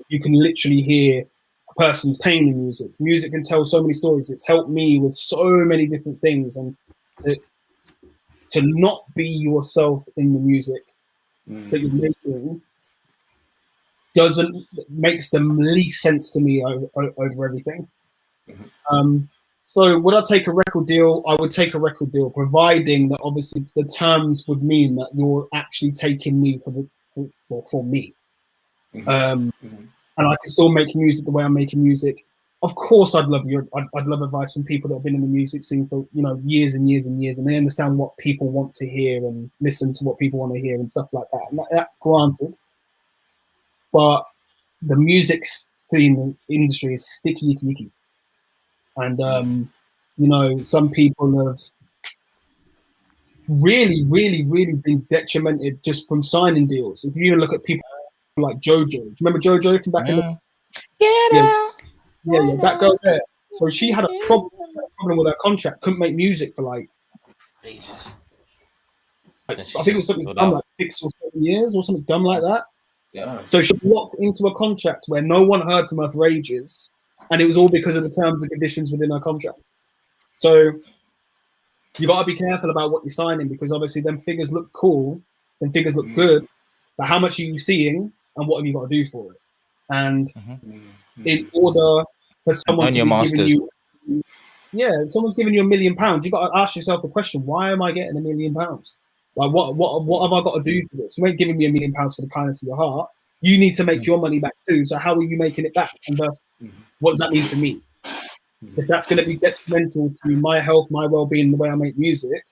Speaker 3: You can literally hear a person's pain in music. Music can tell so many stories. It's helped me with so many different things, and to not be yourself in the music that you're making makes the least sense to me over everything. So would I take a record deal? I would take a record deal, providing that obviously the terms would mean that you're actually taking me for me. And I can still make music the way I'm making music. Of course, I'd love advice from people that have been in the music scene for years and years and years, and they understand what people want to hear and listen to what people want to hear and stuff like that. And that granted, but the music scene industry is sticky, icky, and some people have really, really, really been detrimented just from signing deals. If you even look at people like JoJo, do you remember JoJo from back in the yeah, that girl there. So she had a problem with her contract. Couldn't make music for like I think it was something dumb like 6 or 7 years or something dumb like that.
Speaker 2: Yeah.
Speaker 3: So she locked into a contract where no one heard from her for ages, and it was all because of the terms and conditions within her contract. So you got to be careful about what you're signing, because obviously them figures look cool, them figures look good, but how much are you seeing, and what have you got to do for it? And in order for someone to be giving you, if someone's giving you £1 million, you got to ask yourself the question: why am I getting £1 million? Like, what have I got to do for this? You ain't giving me £1 million for the kindness of your heart. You need to make your money back too. So how are you making it back? And thus, what does that mean for me? If that's going to be detrimental to my health, my well-being, the way I make music,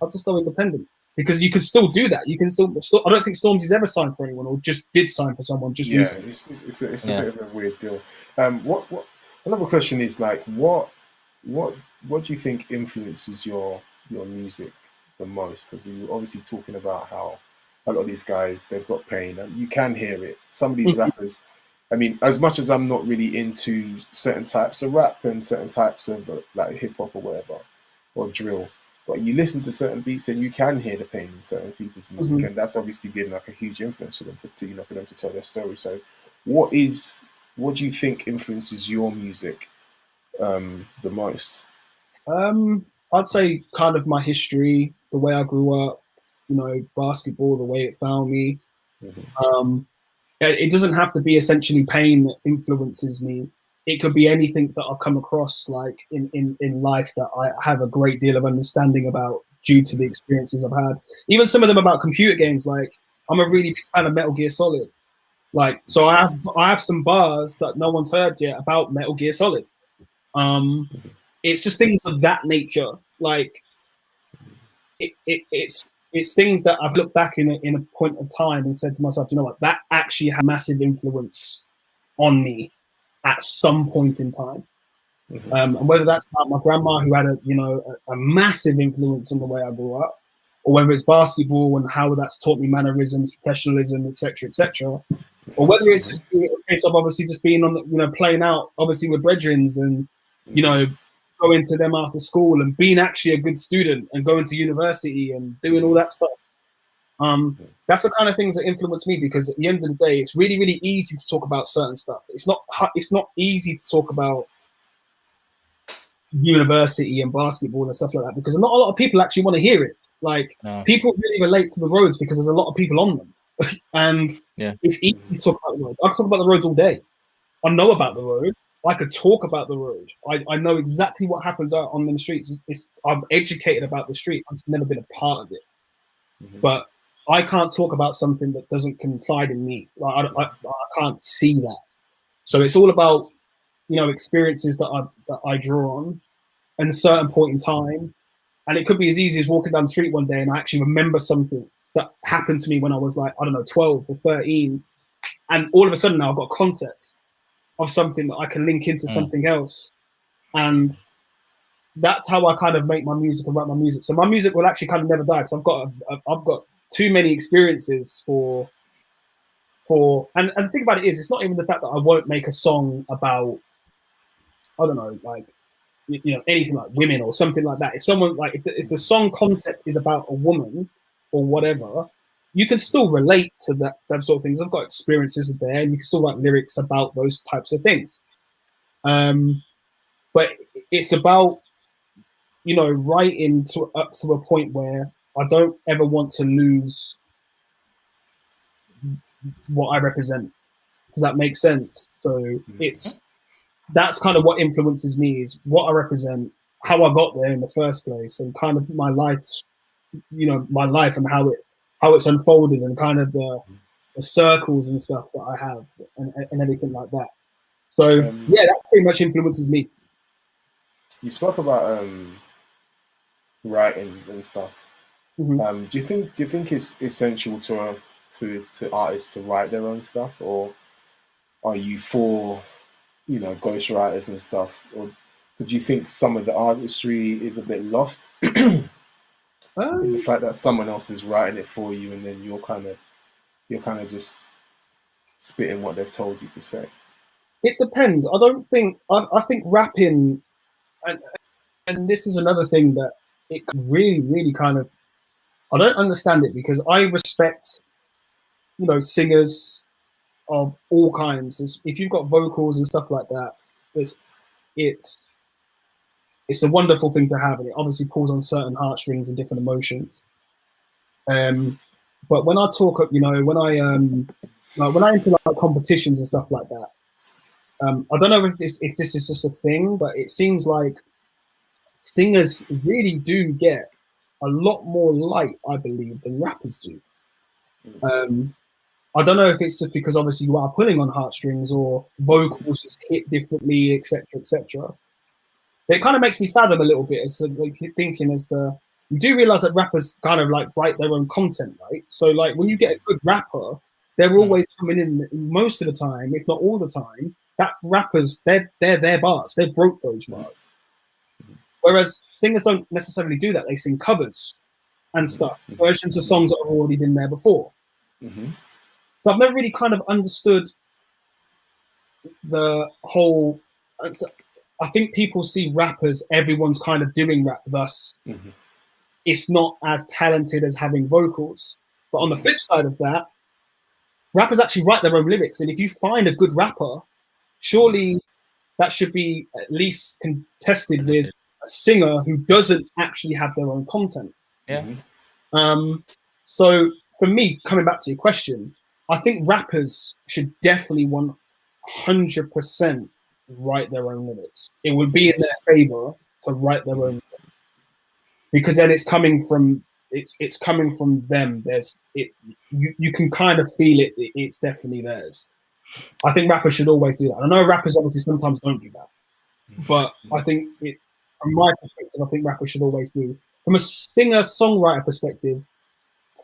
Speaker 3: I'll just go independent. Because you can still do that. You can still. I don't think Stormzy's ever signed for anyone, or just did sign for someone. Just recently.
Speaker 1: It's a bit of a weird deal. What another question is like, what do you think influences your music the most? Because we were obviously talking about how a lot of these guys, they've got pain, and you can hear it. Some of these rappers, I mean, as much as I'm not really into certain types of rap and certain types of like hip hop or whatever, or drill, but you listen to certain beats and you can hear the pain in certain people's music, and that's obviously been like a huge influence for them for them to tell their story. So, what do you think influences your music the most?
Speaker 3: I'd say kind of my history, the way I grew up, you know, basketball, the way it found me.
Speaker 1: Mm-hmm.
Speaker 3: It doesn't have to be essentially pain that influences me. It could be anything that I've come across, like in life, that I have a great deal of understanding about due to the experiences I've had. Even some of them about computer games. Like, I'm a really big fan of Metal Gear Solid. Like, so I have some bars that no one's heard yet about Metal Gear Solid. It's just things of that nature. Like, it's things that I've looked back in a point of time and said to myself, you know what, that actually had massive influence on me at some point in time.
Speaker 1: Mm-hmm.
Speaker 3: And whether that's about my grandma, who had a massive influence on the way I grew up, or whether it's basketball and how that's taught me mannerisms, professionalism, etc., or whether it's just a case of obviously just being on the, playing out obviously with brethrens and going to them after school and being actually a good student and going to university and doing all that stuff. That's the kind of things that influence me, because at the end of the day, it's really, really easy to talk about certain stuff. It's not easy to talk about university and basketball and stuff like that, because not a lot of people actually want to hear it. Like, people really relate to the roads because there's a lot of people on them. And it's easy to talk about the roads. I can talk about the roads all day. I know about the road. I could talk about the road. I know exactly what happens out on the streets. I'm educated about the street. I've just never been a part of it. Mm-hmm. But I can't talk about something that doesn't confide in me. Like, I can't see that. So it's all about, experiences that I draw on at a certain point in time. And it could be as easy as walking down the street one day and I actually remember something that happened to me when I was like, I don't know, 12 or 13. And all of a sudden now I've got a concept of something that I can link into something else. And that's how I kind of make my music and write my music. So my music will actually kind of never die, because I've got too many experiences and the thing about it is, it's not even the fact that I won't make a song about, I don't know, like, anything like women or something like that. If someone, like, if the song concept is about a woman or whatever, you can still relate to that sort of things. I've got experiences there, and you can still write lyrics about those types of things. But it's about, writing up to a point where I don't ever want to lose what I represent. Does that make sense? So that's kind of what influences me, is what I represent, how I got there in the first place, and kind of my life, my life and how it's unfolded, and kind of the circles and stuff that I have, and everything like that. So that pretty much influences me.
Speaker 1: You spoke about writing and stuff. Mm-hmm. Do you think it's essential to artists to write their own stuff, or are you for ghostwriters and stuff, or do you think some of the artistry is a bit lost in the fact that someone else is writing it for you, and then you're kind of just spitting what they've told you to say?
Speaker 3: It depends. I don't think I think rapping, and this is another thing that it really, really kind of, I don't understand it, because I respect singers of all kinds. If you've got vocals and stuff like that, it's a wonderful thing to have, and it obviously pulls on certain heartstrings and different emotions. But when I talk, when I enter like competitions and stuff like that, I don't know if this is just a thing, but it seems like singers really do get a lot more light, I believe, than rappers do. I don't know if it's just because obviously you are pulling on heartstrings, or vocals just hit differently, etc., etc. It kind of makes me fathom a little bit as to, like, thinking as to, you do realize that rappers kind of like write their own content, right? So like when you get a good rapper, they're always coming in most of the time, if not all the time, that rappers, they're their bars, they broke those bars. Whereas singers don't necessarily do that. They sing covers and stuff, versions of songs that have already been there before. So I've never really kind of understood the whole. I think people see rappers, everyone's kind of doing rap, thus it's not as talented as having vocals. But on the flip side of that, rappers actually write their own lyrics, and if you find a good rapper, surely that should be at least contested with a singer who doesn't actually have their own content.
Speaker 2: Yeah.
Speaker 3: So for me, coming back to your question, I think rappers should definitely 100% write their own lyrics. It would be in their favor to write their own lyrics, because then it's coming from them. You can kind of feel it. It's definitely theirs. I think rappers should always do that. I know rappers obviously sometimes don't do that, but I think from my perspective, I think rappers should always do. From a singer-songwriter perspective,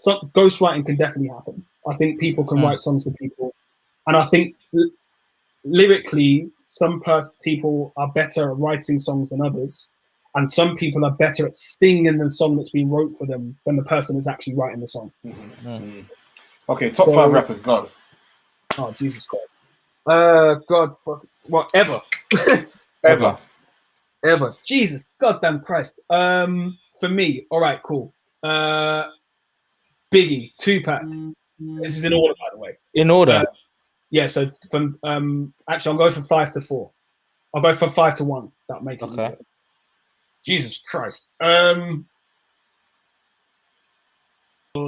Speaker 3: ghostwriting can definitely happen. I think people can write songs for people, and I think lyrically, some people are better at writing songs than others, and some people are better at singing the song that's been wrote for them than the person that's actually writing the song.
Speaker 1: Okay, top 5 rappers, go.
Speaker 3: Oh, Jesus Christ. God, what, ever. Ever. Jesus, goddamn Christ. For me, all right, cool. Biggie, Tupac. This is in order, by the way.
Speaker 2: In order?
Speaker 3: Yeah, so from actually, I'll go from 5 to 4. I'll go from 5 to 1. That'll make it easier. Jesus Christ. Oh,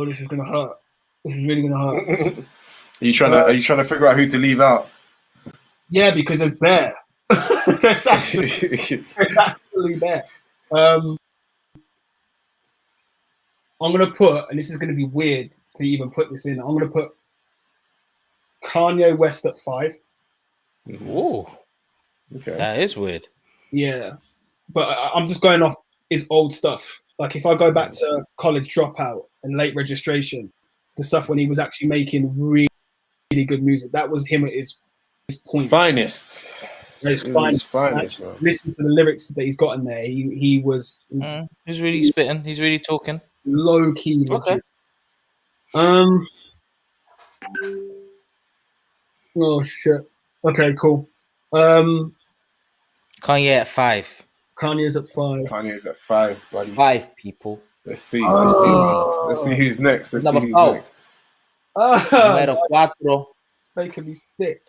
Speaker 3: this is gonna hurt. This is really gonna hurt. Are you
Speaker 1: trying to figure out who to leave out?
Speaker 3: Yeah, because there's Bear. There's actually Bear. I'm gonna put, and this is gonna be weird to even put this in. I'm gonna put Kanye West at 5.
Speaker 2: Ooh, okay, that is weird.
Speaker 3: Yeah, but I'm just going off his old stuff. Like if I go back to College Dropout and Late Registration, the stuff when he was actually making really good music, that was him at his point.
Speaker 1: Finest.
Speaker 3: His finest, listen to the lyrics that he's got in there. He was.
Speaker 2: He's really spitting. He's really talking.
Speaker 3: Low key. Legit. Okay. Oh shit. Okay, cool.
Speaker 2: Kanye at 5.
Speaker 3: Kanye's at 5.
Speaker 1: Kanye's at 5, buddy.
Speaker 2: 5 people.
Speaker 1: Let's see. Let's see who's next. Let's see who's next.
Speaker 2: Numero 4.
Speaker 3: Making me sick.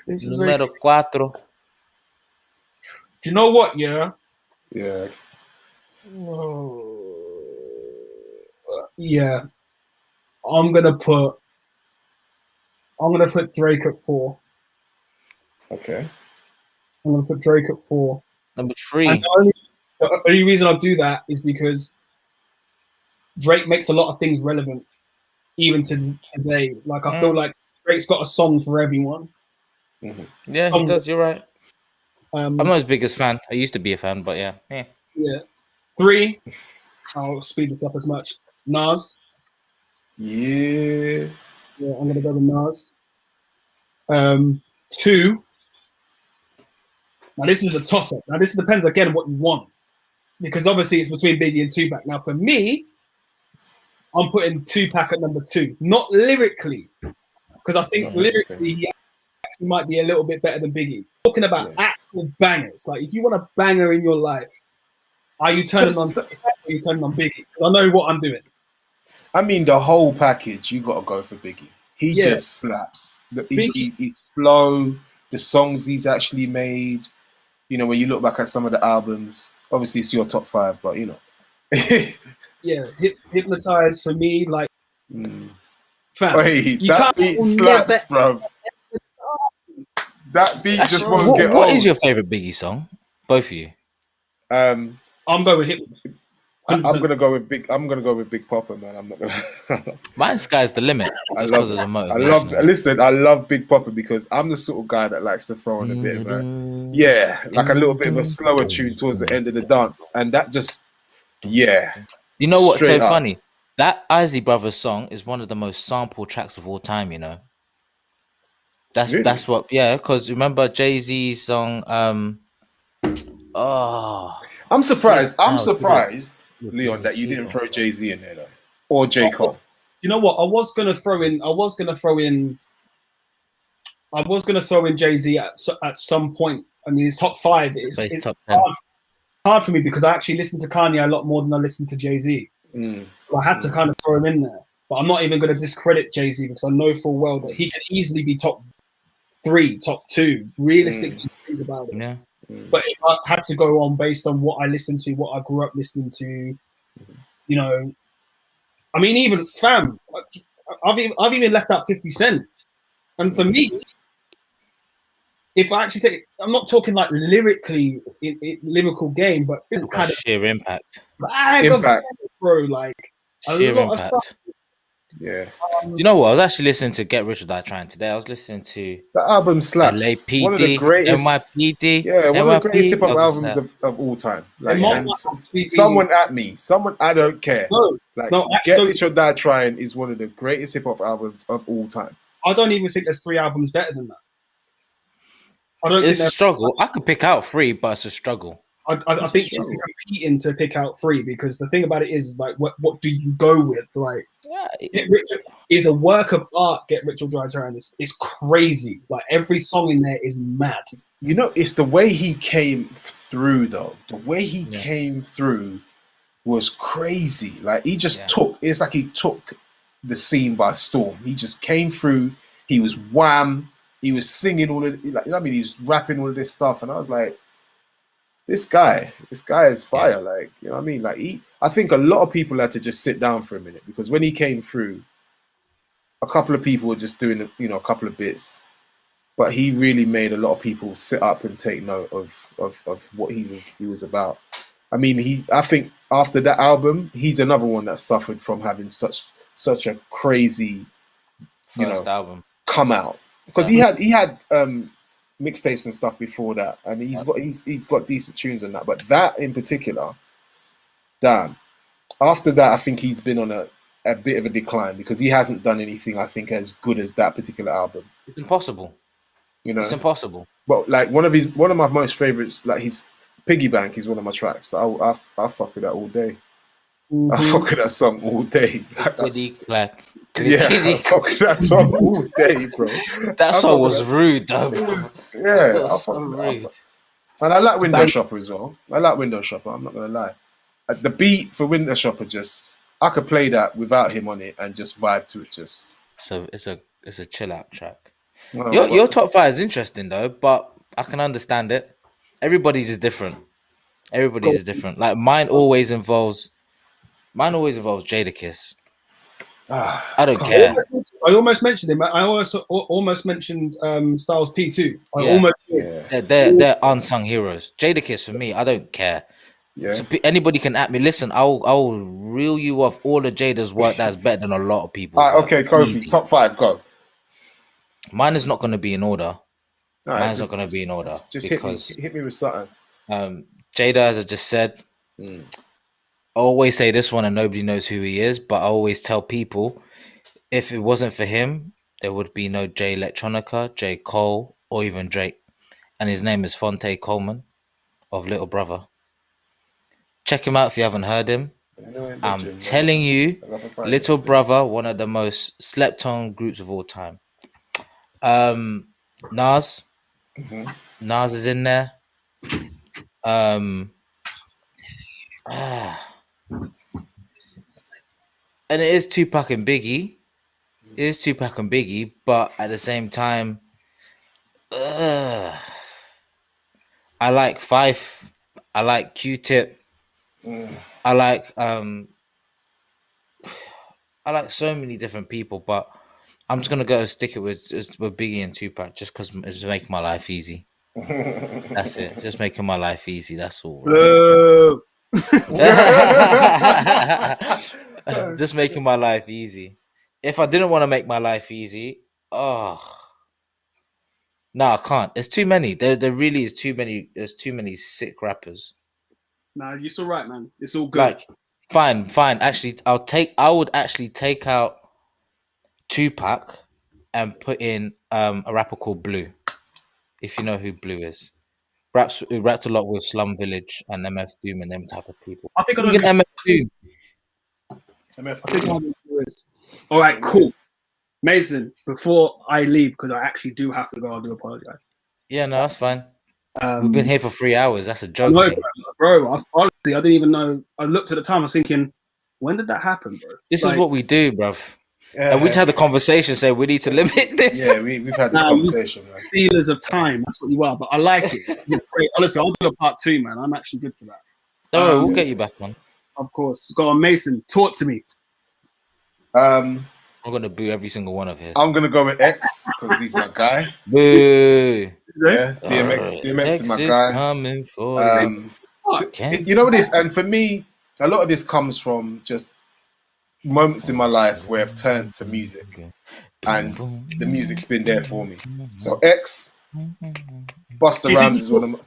Speaker 2: Numero 4.
Speaker 3: Do you know what? Yeah.
Speaker 1: Yeah.
Speaker 3: Yeah. I'm gonna put Drake at 4.
Speaker 1: Okay.
Speaker 3: I'm gonna put Drake at 4.
Speaker 2: Number 3.
Speaker 3: And the only reason I do that is because Drake makes a lot of things relevant, even to today. Like I feel like Drake's got a song for everyone.
Speaker 2: Yeah, he does. You're right. I'm not his biggest fan. I used to be a fan, but yeah.
Speaker 3: Yeah. 3. I'll speed this up as much. Nas.
Speaker 1: Yeah.
Speaker 3: Yeah, I'm gonna go with Nas. 2. Now this is a toss-up. Now this depends again on what you want, because obviously it's between Biggie and Tupac. Now for me, I'm putting Tupac at number 2, not lyrically, because I think lyrically he actually might be a little bit better than Biggie. Talking about actual bangers, like if you want a banger in your life, are you turning on Biggie? Because I know what I'm doing.
Speaker 1: I mean, the whole package, you got to go for Biggie. He just slaps. His flow, the songs he's actually made. You know, when you look back at some of the albums, obviously it's your top 5, but you know.
Speaker 3: Yeah, Hypnotize for me, like.
Speaker 1: Fam, wait, that beat slaps, bro. That beat just won't get old.
Speaker 2: What is your favorite Biggie song? Both of you.
Speaker 1: I'm
Speaker 3: going with Hypnotize.
Speaker 1: I'm gonna go with Big Papa, man. I'm not gonna.
Speaker 2: Mine Sky's the limit. I love
Speaker 1: Big Papa because I'm the sort of guy that likes to throw in a bit of a like a little bit of a slower tune towards the end of the dance, and that just You know what's so
Speaker 2: funny? That Isley Brothers song is one of the most sampled tracks of all time. You know. That's what because remember Jay-Z's song.
Speaker 1: I'm surprised, Leon, that you didn't throw Jay-Z in there though, or J. Cole.
Speaker 3: You know what? I was gonna throw in Jay-Z at some point. I mean, his top 5 is
Speaker 2: top
Speaker 3: hard for me because I actually listen to Kanye a lot more than I listen to Jay-Z. So I had to kind of throw him in there, but I'm not even going to discredit Jay-Z because I know full well that he can easily be top 3, top 2. Realistically, think about it.
Speaker 2: Yeah.
Speaker 3: But if I had to go on based on what I listened to, what I grew up listening to, you know, I mean, even fam, I've even left out 50 Cent, and for me, if I actually take, I'm not talking like lyrically, lyrical game, but Finn had a
Speaker 2: Sheer impact.
Speaker 3: bag of bro, like
Speaker 2: Sheer
Speaker 3: a lot
Speaker 2: impact.
Speaker 3: of stuff.
Speaker 1: Yeah.
Speaker 2: You know what? I was actually listening to Get Rich or Die Trying today. I was listening to
Speaker 1: The album slaps.
Speaker 2: LAPD,
Speaker 1: One of the greatest.
Speaker 2: NYPD.
Speaker 1: Yeah, one of the greatest hip hop
Speaker 2: I was
Speaker 1: albums of all time.
Speaker 3: It
Speaker 1: Like,
Speaker 3: might
Speaker 1: and
Speaker 3: not actually be-
Speaker 1: someone at me, someone I don't care.
Speaker 3: No,
Speaker 1: Like,
Speaker 3: no,
Speaker 1: Get
Speaker 3: actually,
Speaker 1: Rich or Die Trying is one of the greatest hip hop albums of all time.
Speaker 3: I don't even think there's 3 albums better than that. I don't
Speaker 2: It's
Speaker 3: think
Speaker 2: a struggle. I could pick out 3, but it's a struggle.
Speaker 3: I think you're competing to pick out 3 because the thing about it is like what do you go with? Like Get Rich is a work of art. Get Rich or Die Trying is crazy. Like every song in there is mad.
Speaker 1: You know, it's the way he came through though. The way he came through was crazy. Like he just took. It's like he took the scene by storm. He just came through. He was wham. He was singing all of, like, you know what I mean, he was rapping all of this stuff, and I was like, this guy is fire. Like, you know what I mean? Like I think a lot of people had to just sit down for a minute because when he came through, a couple of people were just doing, you know, a couple of bits, but he really made a lot of people sit up and take note of what he was about. I mean, I think after that album, he's another one that suffered from having such a crazy,
Speaker 2: first album
Speaker 1: come out. Because he had mixtapes and stuff before that, and he's got decent tunes on that. But that in particular, damn. After that, I think he's been on a bit of a decline because he hasn't done anything I think as good as that particular album.
Speaker 2: It's impossible.
Speaker 1: You know,
Speaker 2: it's impossible.
Speaker 1: But like one of my most favorites, like his Piggy Bank is one of my tracks. I fuck with that all day. I fuck with that song all day. I fuck with that song all day, bro.
Speaker 2: That song was rude, though.
Speaker 1: It was, I fuck rude. And I like Window Shopper as well. I like Window Shopper. I'm not gonna lie. The beat for Window Shopper I could play that without him on it and just vibe to it.
Speaker 2: So it's a chill out track. Your top 5 is interesting though, but I can understand it. Everybody's is different. Like mine always involves Jadakiss. I don't care.
Speaker 3: I almost mentioned him. I also almost mentioned Styles P2.
Speaker 2: They're unsung heroes. Jadakiss for me, I don't care. Yeah. So anybody can at me. Listen, I will reel you off all of Jada's work that's better than a lot of people.
Speaker 1: Okay, Kofi, easy. Top 5, go.
Speaker 2: Mine is not going to be in order. Mine's not going to be in order.
Speaker 1: Just hit me with something.
Speaker 2: Jada, as I just said, I always say this one and nobody knows who he is, but I always tell people if it wasn't for him, there would be no J Electronica, J Cole, or even Drake. And his name is Fonte Coleman of Little Brother. Check him out if you haven't heard him. I'm telling you, Little Brother, one of the most slept on groups of all time. Nas. Nas is in there. And it is Tupac and Biggie. But at the same time, I like Fife. I like Q-Tip. I like so many different people, but I'm just gonna stick it with Biggie and Tupac just because it's making my life easy. That's it. Just making my life easy. That's all. Right? Just making my life easy. If I didn't want to make my life easy, no, I can't. There's too many. There really is too many. There's too many sick rappers.
Speaker 3: Nah, you're so right, man. It's all good.
Speaker 2: Like, fine. Actually, I would actually take out Tupac and put in a rapper called Blue. If you know who Blue is. He rapped a lot with Slum Village and MF Doom and them type of people.
Speaker 3: I think I know
Speaker 2: MF Doom.
Speaker 3: All right, cool. Mason, before I leave, because I actually do have to go, I do apologize.
Speaker 2: Yeah, no, that's fine. We've been here for 3 hours. That's a joke.
Speaker 3: No, bro, honestly, I didn't even know. I looked at the time. I was thinking, when did that happen, bro?
Speaker 2: This is what we do, bruv. And we just had a conversation saying we need to limit this.
Speaker 1: Yeah, we've had this conversation, man.
Speaker 3: Stealers of time, that's what you are. But I like it. You're great. Honestly, I'll do a part 2, man. I'm actually good for that.
Speaker 2: Don't worry, we'll get you back on.
Speaker 3: Of course. Go on, Mason. Talk to me.
Speaker 2: I'm gonna boo every single one of his.
Speaker 1: I'm gonna go with X because he's my guy.
Speaker 2: Boo.
Speaker 1: Yeah, DMX is my guy.
Speaker 2: Coming for
Speaker 1: you know what this, and for me, a lot of this comes from just moments in my life where I've turned to music, and the music's been there for me. So X, Busta Rhymes is one of my.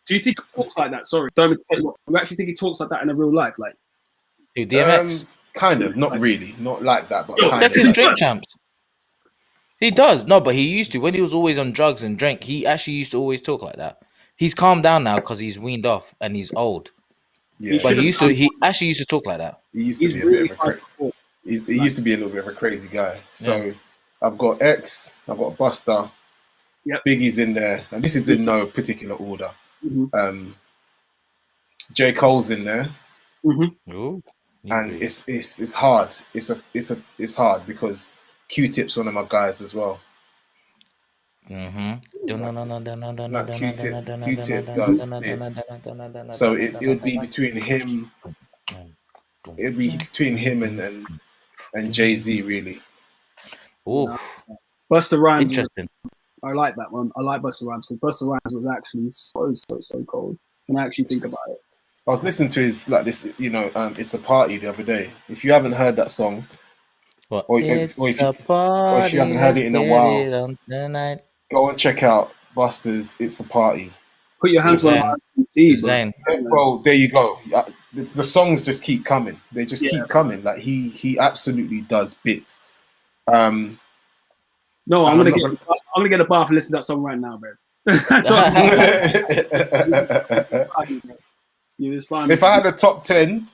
Speaker 3: Do you think he talks like that? Sorry, don't you actually think he talks like that in real life? Like,
Speaker 2: who, DMX?
Speaker 1: Kind of, not really, not like that, but kind
Speaker 2: Dex
Speaker 1: of.
Speaker 2: and Drink champs. He does, no, but he used to when he was always on drugs and drink. He actually used to always talk like that. He's calmed down now because he's weaned off and he's old.
Speaker 1: Yeah,
Speaker 2: but he actually used to talk like that.
Speaker 1: He used to be a bit of a he used to be a little bit of a crazy guy. So I've got X, I've got Busta, Biggie's in there, and this is in no particular order. J. Cole's in there.
Speaker 2: Ooh.
Speaker 1: And it's hard. It's hard because Q-Tip's one of my guys as well. Like Q-Tip does this. So it would be between him. It would be between him and Jay-Z really.
Speaker 2: Oh,
Speaker 3: Busta Rhymes.
Speaker 2: Interesting.
Speaker 3: I like that one. I like Busta Rhymes because Busta Rhymes was actually so cold. When I actually think about it.
Speaker 1: I was listening to his It's a Party the other day. If you haven't heard that song, or if you haven't heard it in a while, go and check out Busta's It's a Party.
Speaker 3: Put your hands on and see,
Speaker 1: bro. There you go. The songs just keep coming. They just keep coming. Like he absolutely does bits.
Speaker 3: No, I'm gonna get a bath and listen to that song right now, bro.
Speaker 1: If I had a top 10,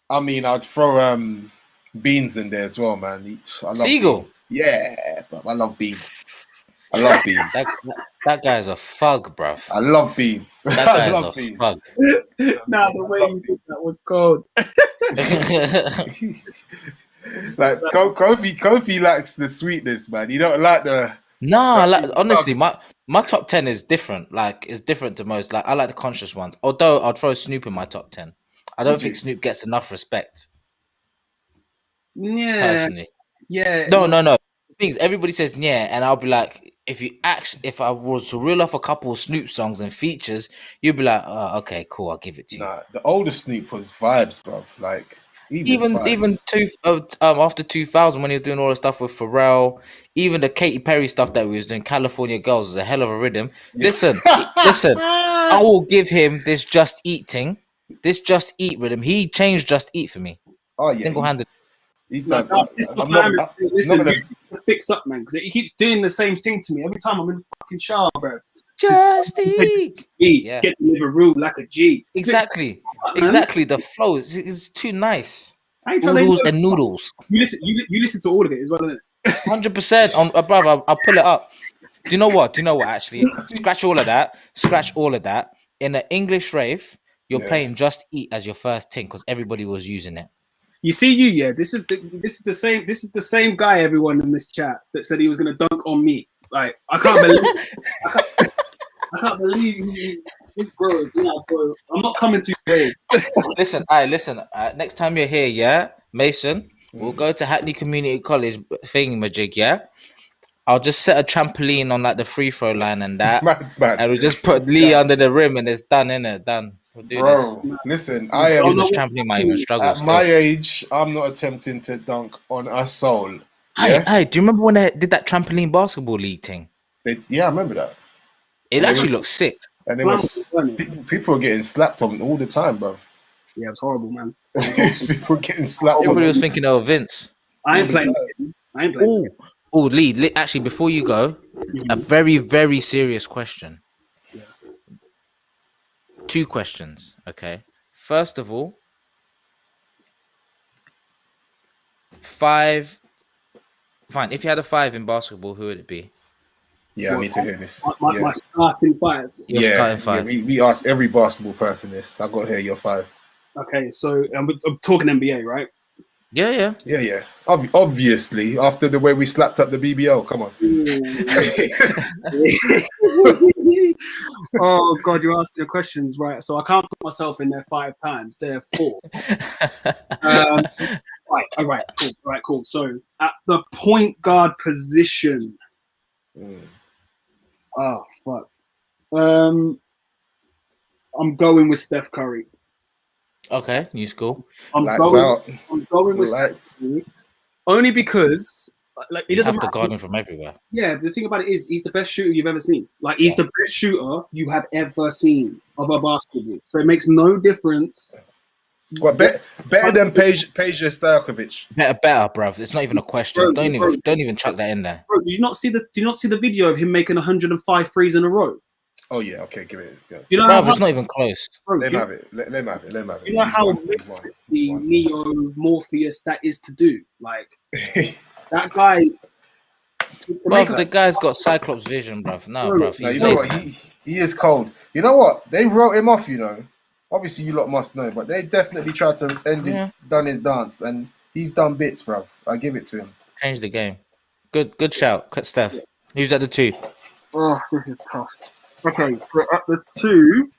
Speaker 1: I mean, I'd throw Beans in there as well, man. I love
Speaker 2: Seagull.
Speaker 1: Beans. Yeah, bro, I love Beans. I love Beans.
Speaker 2: that guy's a thug, bruv.
Speaker 1: I love Beans.
Speaker 2: That guy's a thug.
Speaker 3: Nah, the way you did that was cold.
Speaker 1: Like Kofi likes the sweetness, man. You don't like the.
Speaker 2: No, like honestly, my top 10 is different. Like it's different to most. Like I like the conscious ones. Although I'd throw Snoop in my top 10. I don't think Snoop gets enough respect.
Speaker 3: Yeah.
Speaker 2: Personally.
Speaker 3: Yeah.
Speaker 2: No. Things everybody says and I'll be like, if I was to reel off a couple of Snoop songs and features, you'd be like, oh, okay, cool, I'll give it to you.
Speaker 1: Nah, the older Snoop was vibes, bro. Like
Speaker 2: even after 2000 when he was doing all the stuff with Pharrell, even the Katy Perry stuff that we was doing, California Girls was a hell of a rhythm. Listen, I will give him this Just Eat thing, this Just Eat rhythm. He changed Just Eat for me.
Speaker 1: Oh yeah,
Speaker 2: single-handed.
Speaker 1: He's done.
Speaker 3: Listen, fix up, man, because he keeps doing the same thing to me every time I'm in the fucking shower, bro.
Speaker 2: Just eat.
Speaker 3: Get the liver room like a G.
Speaker 2: Exactly. The flow is too nice.
Speaker 3: Noodles
Speaker 2: and noodles.
Speaker 3: You listen to all of it as well, isn't it?
Speaker 2: 100%. On brother, I'll pull it up. Do you know what? Actually, scratch all of that. In the English rave, you're playing Just Eat as your first thing because everybody was using it.
Speaker 3: You see, this is the same guy, everyone in this chat, that said he was gonna dunk on me. Like I can't believe this bro. Bro. I'm not coming to you.
Speaker 2: Listen. Next time you're here, Mason, we'll go to Hackney Community College thingamajig, yeah. I'll just set a trampoline on like the free throw line and that, and we'll just put Lee under the rim, and it's done, innit? Done. We'll do
Speaker 1: bro,
Speaker 2: this.
Speaker 1: Listen, I am.
Speaker 2: This trampoline might even struggle.
Speaker 1: At my age, I'm not attempting to dunk on a soul. Yeah?
Speaker 2: Hey, do you remember when they did that trampoline basketball league thing?
Speaker 1: Yeah, I remember that.
Speaker 2: It actually looked sick.
Speaker 1: And people were getting slapped on all the time, bro.
Speaker 3: Yeah, it's horrible, man.
Speaker 1: People were getting slapped.
Speaker 2: Everybody was thinking of Vince.
Speaker 3: I ain't playing.
Speaker 2: Oh, Lee, actually, before you go, a very, very serious question.
Speaker 3: Yeah.
Speaker 2: 2 questions, okay? First of all, 5. Fine, if you had a 5 in basketball, who would it be?
Speaker 1: Yeah, I need to hear this.
Speaker 3: My starting 5.
Speaker 2: Starting 5.
Speaker 1: Yeah, we asked every basketball person this. I got to hear your 5.
Speaker 3: Okay, so I'm talking NBA, right?
Speaker 2: Yeah.
Speaker 1: Yeah. Obviously, after the way we slapped up the BBL, come on.
Speaker 3: Oh God, you're asking the questions, right? So I can't put myself in there 5 times. There 4. Right. All right. Cool. All right. Cool. So at the point guard position. Oh fuck. I'm going with Steph Curry.
Speaker 2: Okay, new school.
Speaker 3: I'm going with Steph Curry only because like it
Speaker 2: You
Speaker 3: doesn't
Speaker 2: have to
Speaker 3: matter.
Speaker 2: guard him from everywhere.
Speaker 3: Yeah, the thing about it is he's the best shooter you've ever seen. Like he's the best shooter you have ever seen of a basketball. So it makes no difference.
Speaker 1: Well, better than Peja Stojkovic.
Speaker 2: Better, bruv. It's not even a question. Don't even chuck that in there.
Speaker 3: Bro, do you not see the video of him making 105 threes in a row?
Speaker 1: Oh yeah, okay, give it. Go.
Speaker 3: You know
Speaker 2: bruv, it's not even close.
Speaker 1: Let him have it. Let him have it.
Speaker 3: You know how the Neo Morpheus that is to do? Like that guy.
Speaker 2: Bruv, the guy's got Cyclops vision, bruv. No, bruv.
Speaker 1: No, you know what? He is cold. You know what? They wrote him off, you know. Obviously, you lot must know, but they definitely tried to done his dance, and he's done bits, bruv. I give it to him.
Speaker 2: Change the game. Good shout. Cut Steph. Who's at the 2?
Speaker 3: Oh, this is tough. Okay, so at the 2,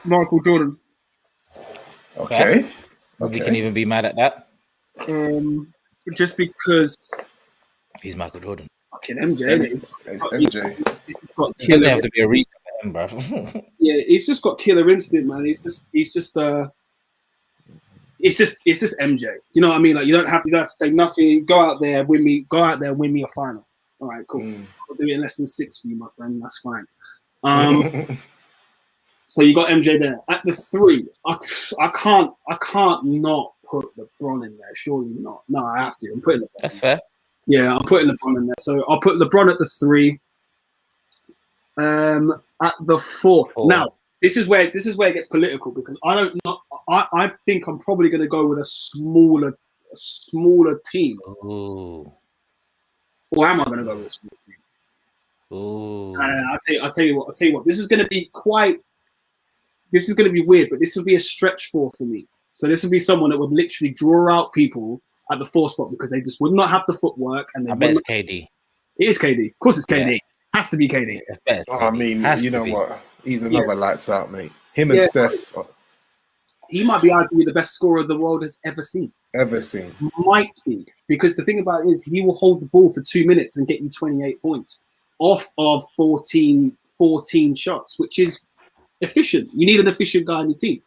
Speaker 3: Michael Jordan.
Speaker 1: Okay.
Speaker 2: You can even be mad at that.
Speaker 3: Just because
Speaker 2: he's Michael Jordan.
Speaker 3: Fucking MJ.
Speaker 1: It's MJ.
Speaker 2: It doesn't have to be a reason for him, bruv.
Speaker 3: Yeah, he's just got killer instinct, man. It's just MJ. You know what I mean? Like you don't have to say nothing. Go out there, win me a final. All right, cool. I'll do it in less than 6 for you, my friend. That's fine. So you got MJ there. At the 3, I can't not put LeBron in there. Surely not. No, I have to. I'm putting LeBron.
Speaker 2: That's fair.
Speaker 3: Yeah, I'm putting LeBron in there. So I'll put LeBron at the 3. At the 4. Now, this is where it gets political because I think I'm probably going to go with a smaller team.
Speaker 2: Ooh.
Speaker 3: Or am I going to go with a smaller team?
Speaker 2: Ooh.
Speaker 3: I'll tell you what. This is going to be weird, but this will be a stretch 4 for me. So this would be someone that would literally draw out people at the 4 spot because they just would not have the footwork. And
Speaker 2: I bet it's KD.
Speaker 3: It is KD. Of course, it's KD.
Speaker 2: Yeah.
Speaker 3: Has to be KD.
Speaker 1: I mean, you know what? He's another lights out, mate. Him and Steph.
Speaker 3: He might be arguably the best scorer the world has ever seen. Might be. Because the thing about it is he will hold the ball for 2 minutes and get you 28 points off of 14 shots, which is efficient. You need an efficient guy on your team.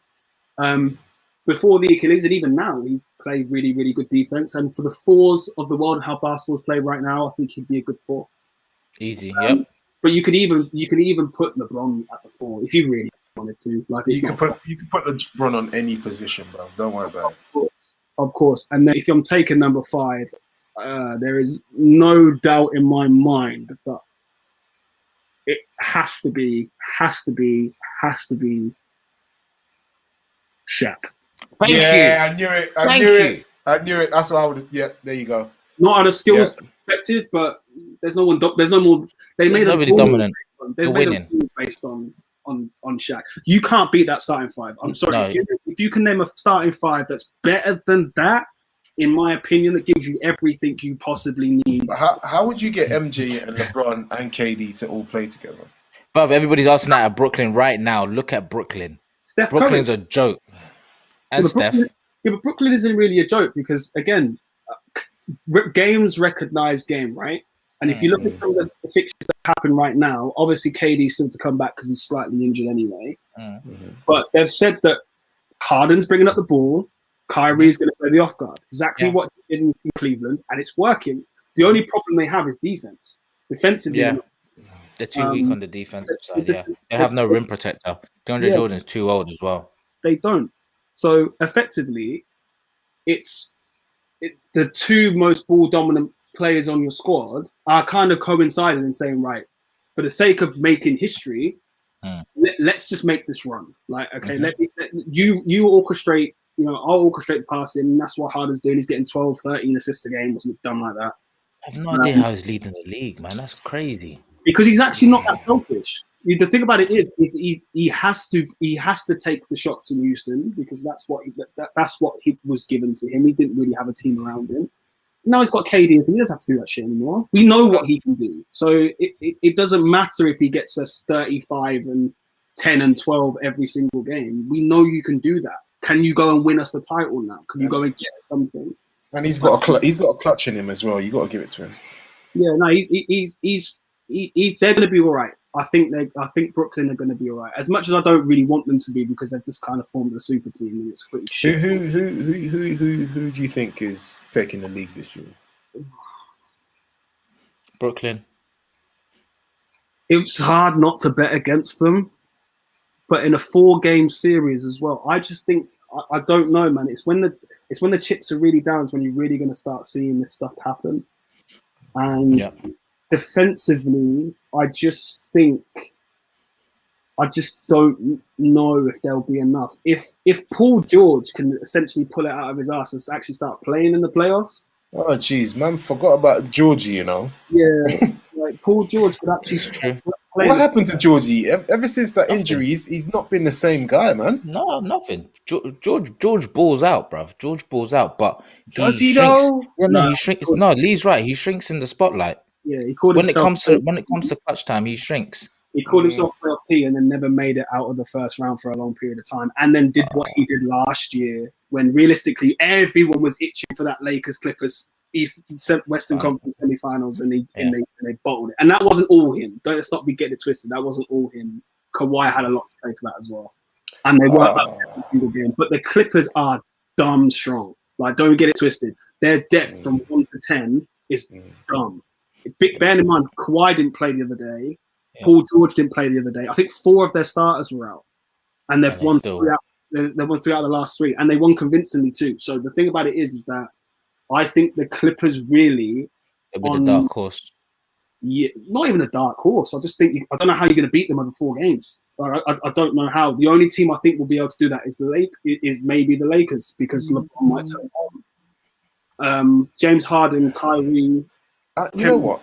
Speaker 3: Before the Achilles and even now, he played really, really good defense. And for the 4s of the world and how basketball's played right now, I think he'd be a good 4.
Speaker 2: Easy, yep.
Speaker 3: But you could even put LeBron at the 4 if you really wanted to. Like
Speaker 1: you can put LeBron on any position, bro. Don't worry about it.
Speaker 3: Of course. And then if I'm taking number 5, there is no doubt in my mind that it has to be Shaq.
Speaker 2: Thank you.
Speaker 1: I knew it. I knew it. That's what I would. Yeah, there you go.
Speaker 3: Not on a skills perspective, but there's no more. They made
Speaker 2: nobody dominant.
Speaker 3: They made a ball based on Shaq. You can't beat that starting 5. I'm sorry.
Speaker 2: No.
Speaker 3: If you can name a starting 5 that's better than that, in my opinion, that gives you everything you possibly need.
Speaker 1: How would you get MJ and LeBron and KD to all play together?
Speaker 2: Bruv, everybody's asking that at Brooklyn right now. Look at Brooklyn. Brooklyn's a joke. And Steph.
Speaker 3: But Brooklyn isn't really a joke because, again, games recognize game, right? And if you look at some of the fixtures that happen right now, obviously KD's still to come back because he's slightly injured anyway. But they've said that Harden's bringing up the ball, Kyrie's going to play the off guard. Exactly what he did in Cleveland, and it's working. The only problem they have is defense. Defensively,
Speaker 2: they're too weak on the defensive side. Yeah, they have no rim protector. DeAndre Jordan's too old as well.
Speaker 3: They don't. So effectively, the 2 most ball dominant players on your squad are kind of coinciding and saying, right, for the sake of making history, let's just make this run. Like, okay, let you orchestrate. You know, I'll orchestrate the passing. And that's what Harden's doing. He's getting 12, 13 assists a game or something dumb like that.
Speaker 2: I have no idea how he's leading the league, man. That's crazy.
Speaker 3: because he's actually not that selfish. The thing about it is he has to take the shots in Houston because that's what he was given to him. He didn't really have a team around him. Now he's got KD, and he doesn't have to do that shit anymore. We know what he can do, so it doesn't matter if he gets us 35 and 10 and 12 every single game. We know you can do that. Can you go and win us a title now? Can you go and get something?
Speaker 1: And he's got a clutch in him as well. You got to give it to him.
Speaker 3: Yeah, no, they're going to be all right. I think Brooklyn are going to be all right. As much as I don't really want them to be because they've just kind of formed a super team and it's pretty shit.
Speaker 1: Who do you think is taking the league this year?
Speaker 2: Brooklyn.
Speaker 3: It's hard not to bet against them, but in a 4-game series as well. I just think I don't know, man. It's when the chips are really down is when you're really going to start seeing this stuff happen. And defensively, I just don't know if there'll be enough. If Paul George can essentially pull it out of his ass and actually start playing in the playoffs.
Speaker 1: Oh, jeez, man, forgot about Georgie, you know.
Speaker 3: Yeah, like Paul George could actually play.
Speaker 1: What happened to Georgie? Ever since that injury, he's not been the same guy, man.
Speaker 2: No, nothing. George balls out, bruv. George balls out, but
Speaker 1: does he
Speaker 2: shrinks.
Speaker 1: though?
Speaker 2: Yeah, no, he shrinks. No, Lee's right. He shrinks in the spotlight.
Speaker 3: Yeah, he called
Speaker 2: when
Speaker 3: himself,
Speaker 2: it comes to clutch time, he shrinks.
Speaker 3: He called himself playoff P and then never made it out of the first round for a long period of time, and then did what he did last year when realistically everyone was itching for that Lakers Clippers Western Conference semifinals, and they bottled it. And that wasn't all him. Let's not be getting it twisted. That wasn't all him. Kawhi had a lot to play for that as well, and they weren't up every single game. But the Clippers are dumb strong. Like, don't get it twisted. Their depth from 1 to 10 is dumb. Bear in mind, Kawhi didn't play the other day. Yeah. Paul George didn't play the other day. I think 4 of their starters were out, and they've won 3 out. They won 3 out of the last 3, and they won convincingly too. So the thing about it is that I think the Clippers really
Speaker 2: a dark horse.
Speaker 3: Yeah, not even a dark horse. I just think I don't know how you're going to beat them over 4 games. I don't know how. The only team I think will be able to do that is maybe the Lakers because LeBron might turn on. James Harden, Kyrie.
Speaker 1: You know what?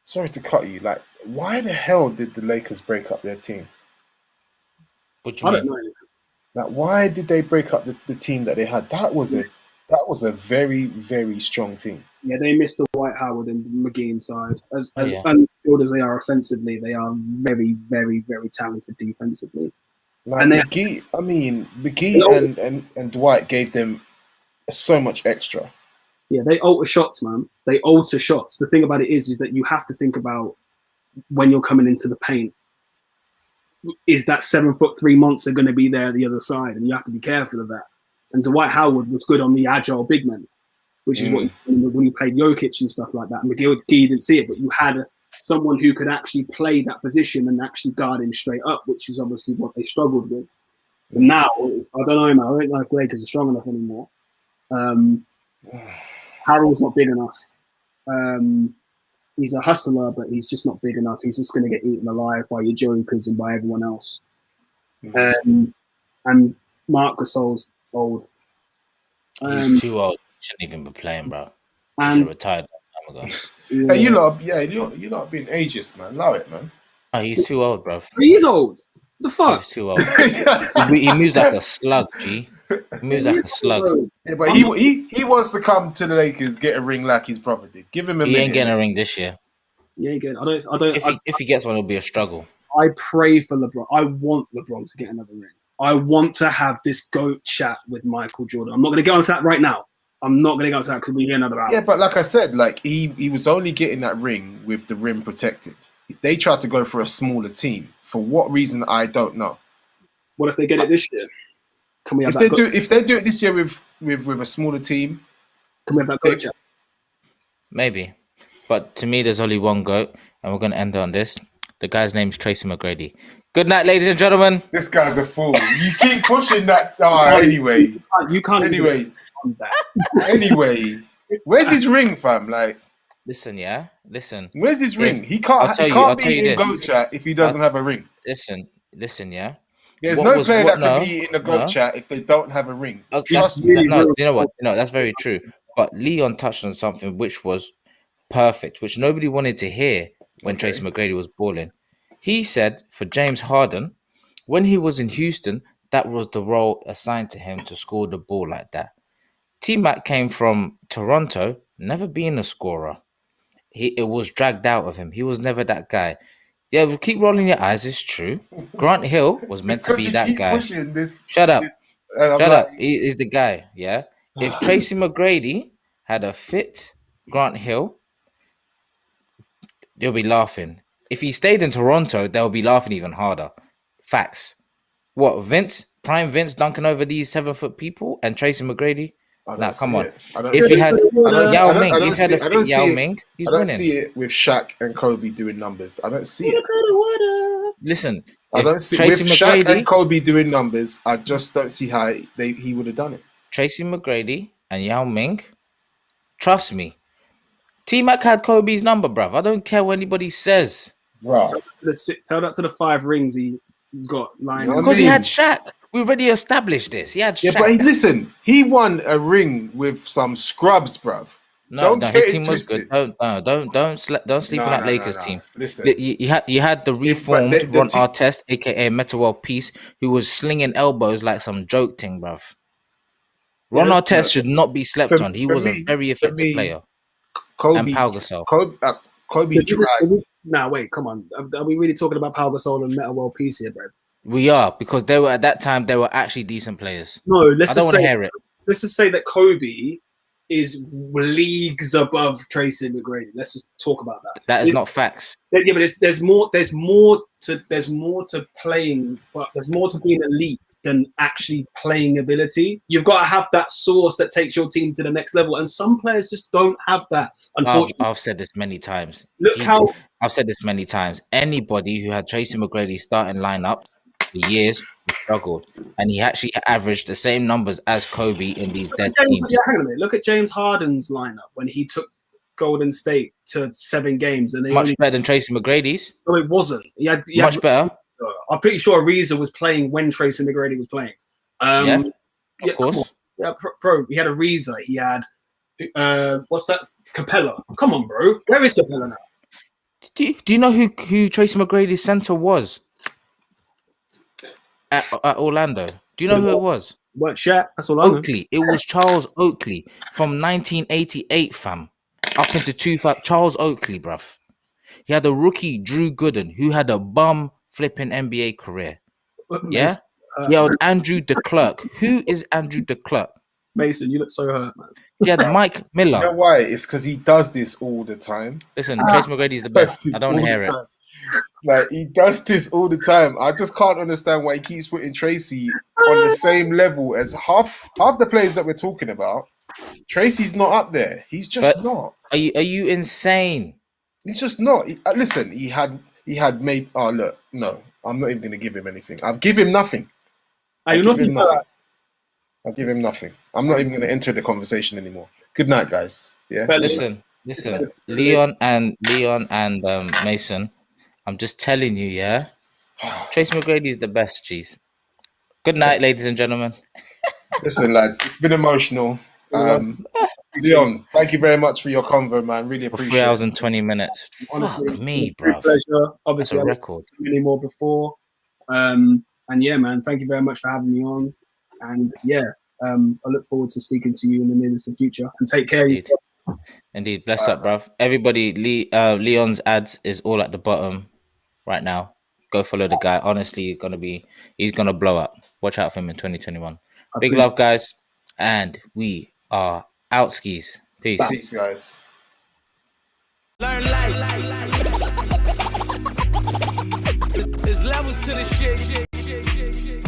Speaker 1: Sorry to cut you. Like, why the hell did the Lakers break up their team?
Speaker 2: What do you mean?
Speaker 3: Don't know.
Speaker 1: Like, why did they break up the team that they had? That was a very, very strong team. Yeah,
Speaker 3: they missed the Dwight Howard and McGee inside. As unskilled as they are offensively, they are very, very, very talented defensively.
Speaker 1: Like, and McGee and Dwight gave them so much extra.
Speaker 3: Yeah, they alter shots, man. They alter shots. The thing about it is that you have to think about when you're coming into the paint. Is that 7'3" monster going to be there the other side? And you have to be careful of that. And Dwight Howard was good on the agile big men, which is what when he played Jokic and stuff like that. McGee didn't see it, but you had someone who could actually play that position and actually guard him straight up, which is obviously what they struggled with. But now, I don't know, man. I don't know if the Lakers are strong enough anymore. Harold's not big enough. He's a hustler, but he's just not big enough. He's just going to get eaten alive by your Jokers and by everyone else. And Marc Gasol's old.
Speaker 2: He's too old. Shouldn't even be playing, bro. He should have retired a long time ago.
Speaker 1: Yeah. Hey, you're not being ageist, man. Allow it, man.
Speaker 2: Oh, he's too old, bro.
Speaker 3: He's old. The fuck?
Speaker 2: He's too old. he moves like a slug, G. He moves like a slug.
Speaker 1: Yeah, but he wants to come to the Lakers, get a ring like his brother did. Give him a minute.
Speaker 2: He ain't getting a ring this year.
Speaker 3: He ain't getting. I don't.
Speaker 2: If he gets one, it'll be a struggle.
Speaker 3: I pray for LeBron. I want LeBron to get another ring. I want to have this GOAT chat with Michael Jordan. I'm not going to get onto that right now. I'm not going to go into that because we hear another hour.
Speaker 1: Yeah, but like I said, like he was only getting that ring with the rim protected. They tried to go for a smaller team. For what reason, I don't know.
Speaker 3: What if they get it this year? Can we have
Speaker 1: if they do it this year with a smaller team?
Speaker 3: Can we have that GOAT chat?
Speaker 2: Maybe. But to me, there's only one GOAT, and we're going to end on this. The guy's name's Tracy McGrady. Good night, ladies and gentlemen.
Speaker 1: This guy's a fool. You keep pushing that. Anyway.
Speaker 3: You can't.
Speaker 1: Anyway. Anyway. Where's his ring, fam? Like.
Speaker 2: Listen, yeah. Listen.
Speaker 1: Where's his ring? He can't be in GOAT chat if he doesn't have a ring.
Speaker 2: Listen, yeah.
Speaker 1: There's no player that can be in the GOAT chat if they don't have a ring.
Speaker 2: Trust me. No, you know what? No, that's very true. But Leon touched on something which was perfect, which nobody wanted to hear. when
Speaker 1: Okay.
Speaker 2: Tracy McGrady was balling. He said for James Harden, when he was in Houston, that was the role assigned to him to score the ball like that. T-Mac came from Toronto, never being a scorer. It was dragged out of him. He was never that guy. Yeah, well, keep rolling your eyes. It's true. Grant Hill was meant to
Speaker 1: Because
Speaker 2: be
Speaker 1: you
Speaker 2: that
Speaker 1: keep
Speaker 2: guy.
Speaker 1: pushing this,
Speaker 2: Shut up.
Speaker 1: and I'm
Speaker 2: Shut
Speaker 1: like,
Speaker 2: up. He is the guy. Yeah. If Tracy McGrady had a fit Grant Hill, they'll be laughing. If he stayed in Toronto, they'll be laughing even harder. Facts. What, Prime Vince dunking over these 7-foot people and Tracy McGrady?
Speaker 1: I
Speaker 2: Nah,
Speaker 1: don't see
Speaker 2: come on.
Speaker 1: it. I don't
Speaker 2: If
Speaker 1: see
Speaker 2: he
Speaker 1: it.
Speaker 2: had
Speaker 1: I don't,
Speaker 2: Yao
Speaker 1: I don't, I
Speaker 2: Ming,
Speaker 1: don't
Speaker 2: if he had
Speaker 1: see.
Speaker 2: a
Speaker 1: I
Speaker 2: fit
Speaker 1: don't
Speaker 2: Yao
Speaker 1: see it.
Speaker 2: Ming, he's
Speaker 1: I don't
Speaker 2: winning.
Speaker 1: see it with Shaq and Kobe doing numbers. I don't see it.
Speaker 2: Listen,
Speaker 1: I don't
Speaker 2: if
Speaker 1: see
Speaker 2: Tracy
Speaker 1: with Shaq
Speaker 2: McGrady,
Speaker 1: and Kobe doing numbers. I just don't see how he would have done it.
Speaker 2: Tracy McGrady and Yao Ming, trust me, T-Mac had Kobe's number, bruv. I don't care what anybody says.
Speaker 1: Wow.
Speaker 3: Tell that to the 5 rings he's got lying.
Speaker 1: You know what I
Speaker 2: Because he had
Speaker 1: mean?
Speaker 2: Shaq. We already established this. He had
Speaker 1: Yeah,
Speaker 2: Shaq.
Speaker 1: but listen, he won a ring with some scrubs, bruv.
Speaker 2: No,
Speaker 1: Don't
Speaker 2: his
Speaker 1: get it
Speaker 2: team was good.
Speaker 1: twisted.
Speaker 2: Don't sleep on that Lakers team.
Speaker 1: Listen,
Speaker 2: You had the reformed Ron Artest, aka Metta World Peace, who was slinging elbows like some joke thing, bruv. Ron Artest should not be slept on. He was a very effective player. And Pau Gasol.
Speaker 1: Kobe tried.
Speaker 3: Nah, wait, come on. Are we really talking about Pau Gasol and Metta World Peace here, bro?
Speaker 2: We are, because they were at that time they were actually decent players.
Speaker 3: No,
Speaker 2: I don't want to hear it.
Speaker 3: Let's just say that Kobe is leagues above Tracy McGrady. Let's just talk about that.
Speaker 2: That is not facts.
Speaker 3: Yeah, but there's more to playing, but there's more to being elite than actually playing ability. You've got to have that source that takes your team to the next level, and some players just don't have that. Unfortunately,
Speaker 2: I've said this many times. I've said this many times. Anybody who had Tracy McGrady starting lineup for years struggled, and he actually averaged the same numbers as Kobe in these dead teams.
Speaker 3: Yeah, hang on a minute. Look at James Harden's lineup when he took Golden State to 7 games, and
Speaker 2: much better than Tracy McGrady's.
Speaker 3: No, it wasn't. He had
Speaker 2: much better.
Speaker 3: I'm pretty sure Ariza was playing when Tracy McGrady was playing.
Speaker 2: Yeah, of course.
Speaker 3: Yeah, bro. He had Ariza. He had what's that? Capella. Come on, bro. Where is Capella now?
Speaker 2: Do you know who Tracy McGrady's center was at Orlando? Do you know who it was?
Speaker 3: What, Shaq? That's all I know.
Speaker 2: Oakley. It was Charles Oakley from 1988, fam, up into 2000. Charles Oakley, bruv. He had a rookie, Drew Gooden, who had a bum flipping NBA career. Yeah? He had Andrew DeClerc. Who is Andrew DeClerc?
Speaker 3: Mason, you look so hurt, man.
Speaker 2: He had Mike Miller.
Speaker 1: You know why? It's because he does this all the time.
Speaker 2: Listen, Tracy McGrady's the best. I don't want to hear it.
Speaker 1: Like, he does this all the time. I just can't understand why he keeps putting Tracy on the same level as half the players that we're talking about. Tracy's not up there. He's just not.
Speaker 2: Are you insane?
Speaker 1: He's just not. Listen, he had made. Oh look, no, I'm not even going to give him anything. I'll give him nothing. I'll give him nothing. I'm not even going to enter the conversation anymore. Good night, guys. Yeah.
Speaker 2: Listen, Leon and Mason. I'm just telling you, yeah. Tracy McGrady is the best, jeez. Good night, ladies and gentlemen.
Speaker 1: Listen, lads, it's been emotional. Leon, thank you very much for your convo, man. Really appreciate it.
Speaker 2: 3 hours and 20 minutes. Honestly, fuck me, bro.
Speaker 3: Pleasure. Obviously,
Speaker 2: that's a record.
Speaker 3: Many more before. And yeah, man, thank you very much for having me on. And yeah, I look forward to speaking to you in the near distant future. And take care of yourself.
Speaker 2: Indeed. Bless up, bruv. Everybody, Leon's ads is all at the bottom right now. Go follow the guy. Honestly, he's gonna blow up. Watch out for him in 2021. Big love, guys. And we are out, skis. Peace.
Speaker 1: Peace, guys.
Speaker 4: Learn life. There's levels to the shit.